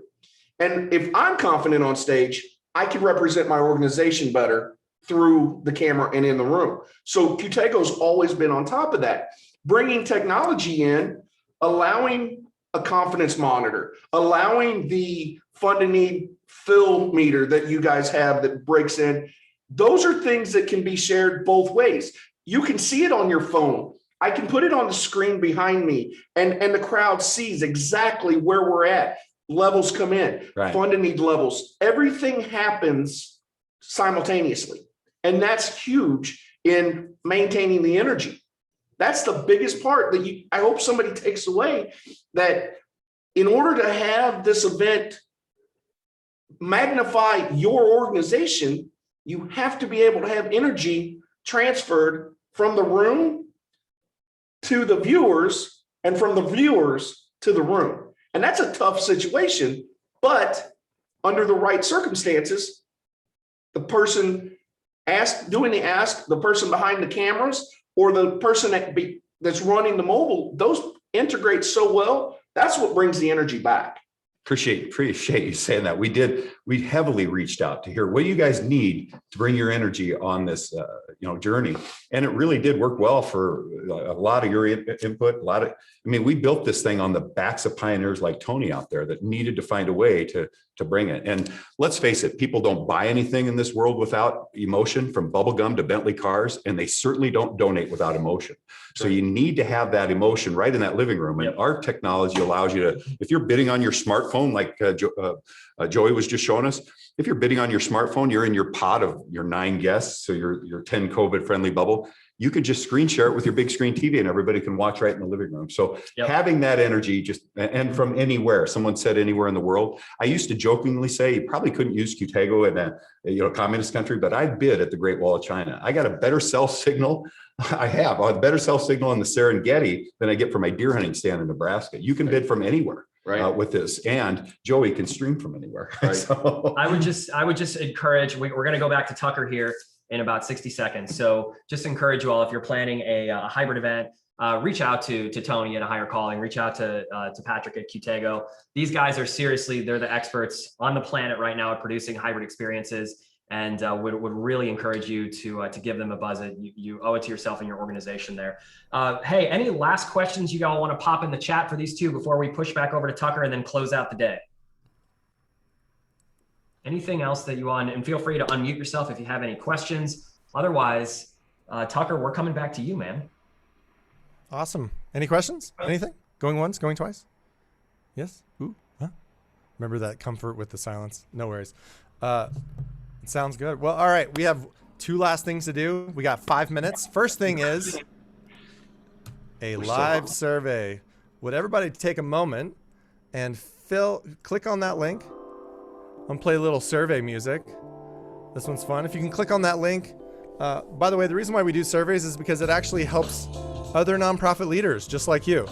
And if I'm confident on stage, I can represent my organization better through the camera and in the room. So Qtego's always been on top of that, bringing technology in, allowing a confidence monitor, allowing the fund and need fill meter that you guys have that breaks in. Those are things that can be shared both ways. You can see it on your phone. I can put it on the screen behind me, and the crowd sees exactly where we're at. Levels come in, fund and need levels. Everything happens simultaneously. And that's huge in maintaining the energy. That's the biggest part that I hope somebody takes away, that in order to have this event magnify your organization, you have to be able to have energy transferred from the room to the viewers and from the viewers to the room. And that's a tough situation, but under the right circumstances, the person doing the ask, the person behind the cameras, or the person that's running the mobile, those integrate so well. That's what brings the energy back. Appreciate you saying that. We heavily reached out to hear what you guys need to bring your energy on this, journey. And it really did work well for a lot of your input. We built this thing on the backs of pioneers like Tony out there that needed to find a way to bring it. And let's face it, people don't buy anything in this world without emotion, from bubble gum to Bentley cars, and they certainly don't donate without emotion. So you need to have that emotion right in that living room. And our technology allows you to, if you're bidding on your smartphone, like Joey was just showing us, if you're bidding on your smartphone, you're in your pod of your 9 guests, so your 10 COVID friendly bubble, you could just screen share it with your big screen TV and everybody can watch right in the living room. So having that energy and from anywhere, someone said anywhere in the world. I used to jokingly say you probably couldn't use Qtego in a communist country, but I bid at the Great Wall of China. I got a better cell signal. I have a better cell signal in the Serengeti than I get from my deer hunting stand in Nebraska. You can bid from anywhere. Right. With this, and Joey can stream from anywhere. Right. So. I would just encourage. We're going to go back to Tucker here in about 60 seconds. So just encourage you all, if you're planning a hybrid event, reach out to Tony at A Higher Calling, reach out to Patrick at Qtego. These guys are they're the experts on the planet right now at producing hybrid experiences, and would really encourage you to give them a buzz. You owe it to yourself and your organization there. Hey, any last questions you all want to pop in the chat for these two before we push back over to Tucker and then close out the day? Anything else that you want? And feel free to unmute yourself if you have any questions. Otherwise, Tucker, we're coming back to you, man. Awesome. Any questions? Anything? Going once, going twice? Yes? Ooh, huh? Remember that comfort with the silence. No worries. It sounds good. Well, all right. We have 2 last things to do. We got 5 minutes. First thing is a live survey. Would everybody take a moment and click on that link? I'm gonna play a little survey music. This one's fun. If you can click on that link. By the way, the reason why we do surveys is because it actually helps other nonprofit leaders just like you.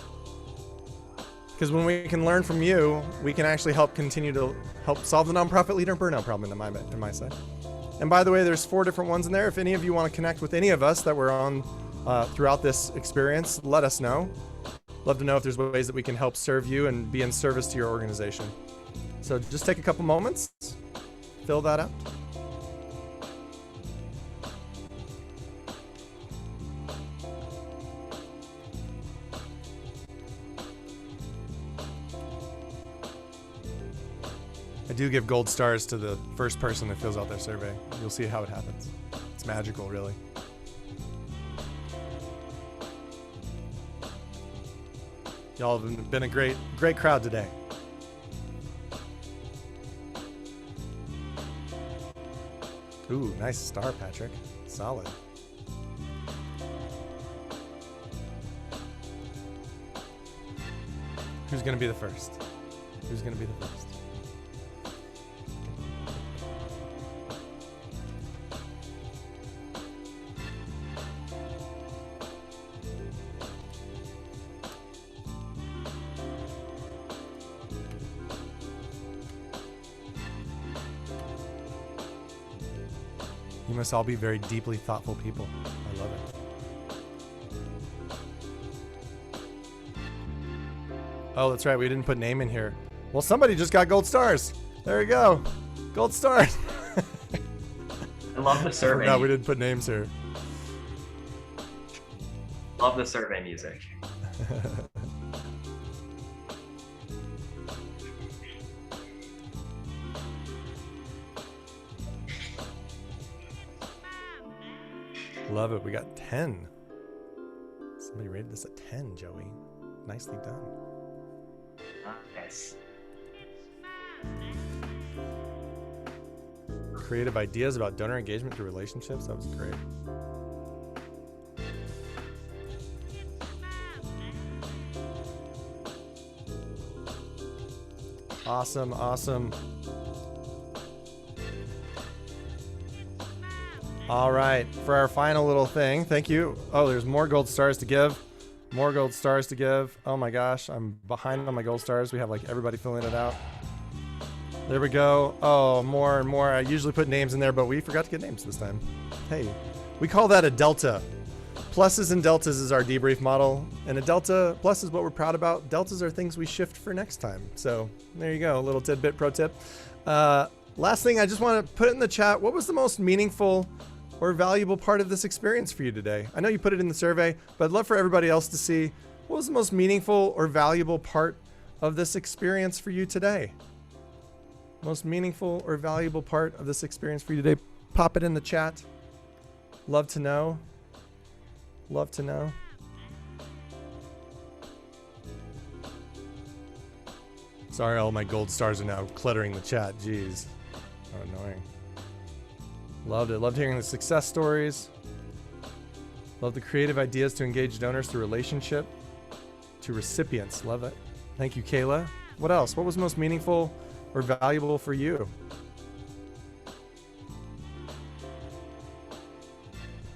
Because when we can learn from you, we can actually continue to help solve the nonprofit leader burnout problem in my side. And by the way, there's 4 different ones in there. If any of you want to connect with any of us that were on throughout this experience, let us know. Love to know if there's ways that we can help serve you and be in service to your organization. So just take a couple moments, fill that out. I do give gold stars to the first person that fills out their survey. You'll see how it happens. It's magical, really. Y'all have been a great crowd today. Ooh, nice star, Patrick. Solid. Who's gonna be the first? Who's gonna be the first? You must all be very deeply thoughtful people. I love it. Oh, that's right. We didn't put name in here. Well, somebody just got gold stars. There we go. Gold stars. I love the survey. No, we didn't put names here. Love the survey music. Love it. We got 10. Somebody rated this a 10, Joey. Nicely done. Nice. Creative ideas about donor engagement through relationships. That was great. Awesome, awesome. All right, for our final little thing, thank you. Oh, there's more gold stars to give. More gold stars to give. Oh my gosh, I'm behind on my gold stars. We have like everybody filling it out. There we go. Oh, more and more. I usually put names in there, but we forgot to get names this time. Hey, we call that a delta. pluses and deltas is our debrief model, and a delta plus is what we're proud about. Deltas are things we shift for next time. So there you go, a little tidbit, pro tip. Last thing, I just want to put it in the chat. What was the most meaningful or valuable part of this experience for you today? I know you put it in the survey, but I'd love for everybody else to see what was the most meaningful or valuable part of this experience for you today. Most meaningful or valuable part of this experience for you today. Pop it in the chat. Love to know. Love to know. Sorry, all my gold stars are now cluttering the chat. Jeez. How annoying. Loved it. Loved hearing the success stories. Love the creative ideas to engage donors through relationship to recipients. Love it. Thank you, Kayla. What else? What was most meaningful or valuable for you?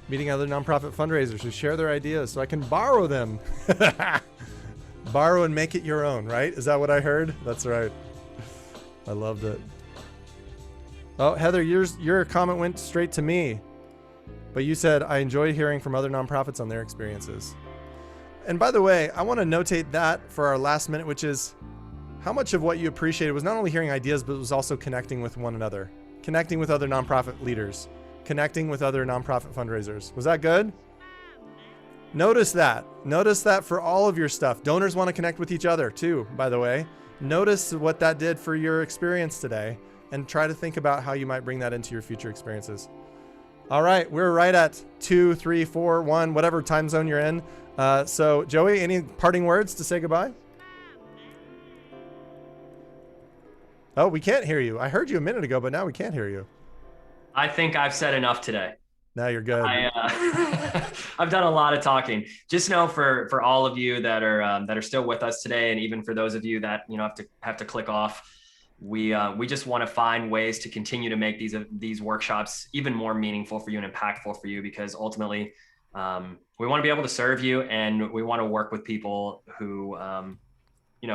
Meeting other nonprofit fundraisers who share their ideas so I can borrow them. Borrow and make it your own, right? Is that what I heard? That's right. I loved it. Oh, Heather, your comment went straight to me. But you said, I enjoy hearing from other nonprofits on their experiences. And by the way, I want to notate that for our last minute, which is how much of what you appreciated was not only hearing ideas, but was also connecting with one another, connecting with other nonprofit leaders, connecting with other nonprofit fundraisers. Was that good? Notice that. Notice that for all of your stuff. Donors want to connect with each other too, by the way. Notice what that did for your experience today and try to think about how you might bring that into your future experiences. All right, we're right at 2, 3, 4, 1, whatever time zone you're in. So Joey, any parting words to say goodbye? Oh, we can't hear you. I heard you a minute ago, but now we can't hear you. I think I've said enough today. Now you're good. I've done a lot of talking. Just know for all of you that are still with us today, and even for those of you that have to click off, we just want to find ways to continue to make these workshops even more meaningful for you and impactful for you, because ultimately we want to be able to serve you, and we want to work with people who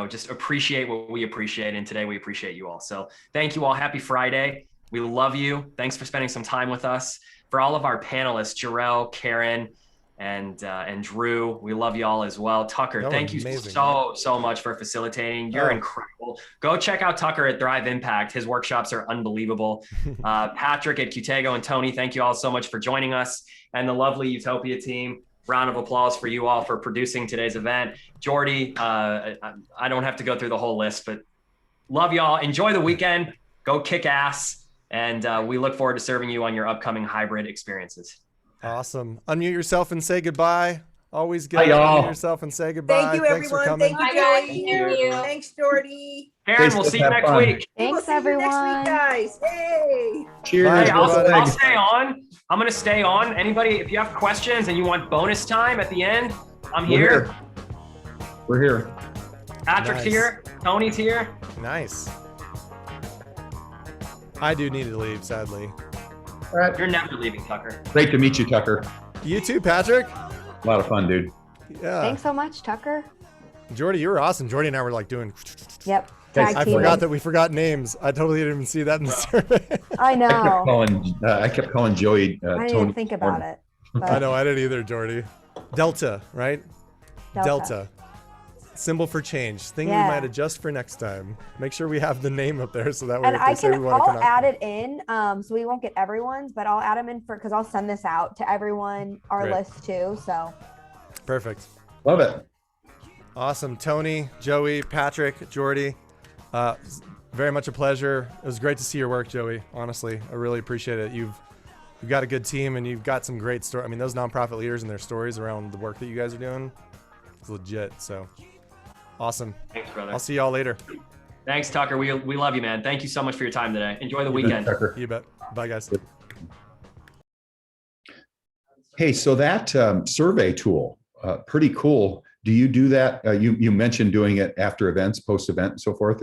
just appreciate what we appreciate, and today we appreciate you all. So thank you all. Happy Friday. We love you. Thanks for spending some time with us. For all of our panelists, Jarrell, Karen, and Drew, we love you all as well. Tucker, thank you so much for facilitating. You're incredible. Go check out Tucker at Thrive Impact. His workshops are unbelievable. Patrick at Utego and Tony, thank you all so much for joining us. And the lovely Utopia team. Round of applause for you all for producing today's event. Jordy, I don't have to go through the whole list, but love y'all. Enjoy the weekend. Go kick ass. And we look forward to serving you on your upcoming hybrid experiences. Awesome. Unmute yourself and say goodbye. Always good to unmute yourself and say goodbye. Thank you, everyone. Thank you, Joey. Thanks, Jordy. Karen, we'll see you next week. Thanks, everyone. Next week, guys. Hey. Cheers. Hey, I'll stay on. I'm going to stay on. Anybody, if you have questions and you want bonus time at the end, I'm here. We're here. Patrick's here. Tony's here. Nice. I do need to leave, sadly. All right. You're never leaving, Tucker. Great to meet you, Tucker. You too, Patrick. A lot of fun, dude. Yeah. Thanks so much, Tucker. Jordy, you were awesome. Jordy and I were like doing. Yep. I forgot that we forgot names. I totally didn't even see that in the survey. I know. I kept calling Joey. I didn't Tony. even think about it. But I know, I didn't either, Jordy. Delta, right? Delta. Symbol for change. Thing we might adjust for next time. Make sure we have the name up there so that way and if they say we want to I'll connect. add it in, so we won't get everyone's, but I'll add them in because I'll send this out to everyone, our list too. So perfect. Love it. Awesome. Tony, Joey, Patrick, Jordy. Very much a pleasure. It was great to see your work, Joey. Honestly, I really appreciate it. You've got a good team and you've got some great stories. I mean, those nonprofit leaders and their stories around the work that you guys are doing, it's legit. So awesome. Thanks, brother. I'll see y'all later. Thanks, Tucker. We love you, man. Thank you so much for your time today. Enjoy the weekend. You bet. Bye, guys. Hey, so that survey tool, pretty cool. Do you do that? You mentioned doing it after events, post-event and so forth.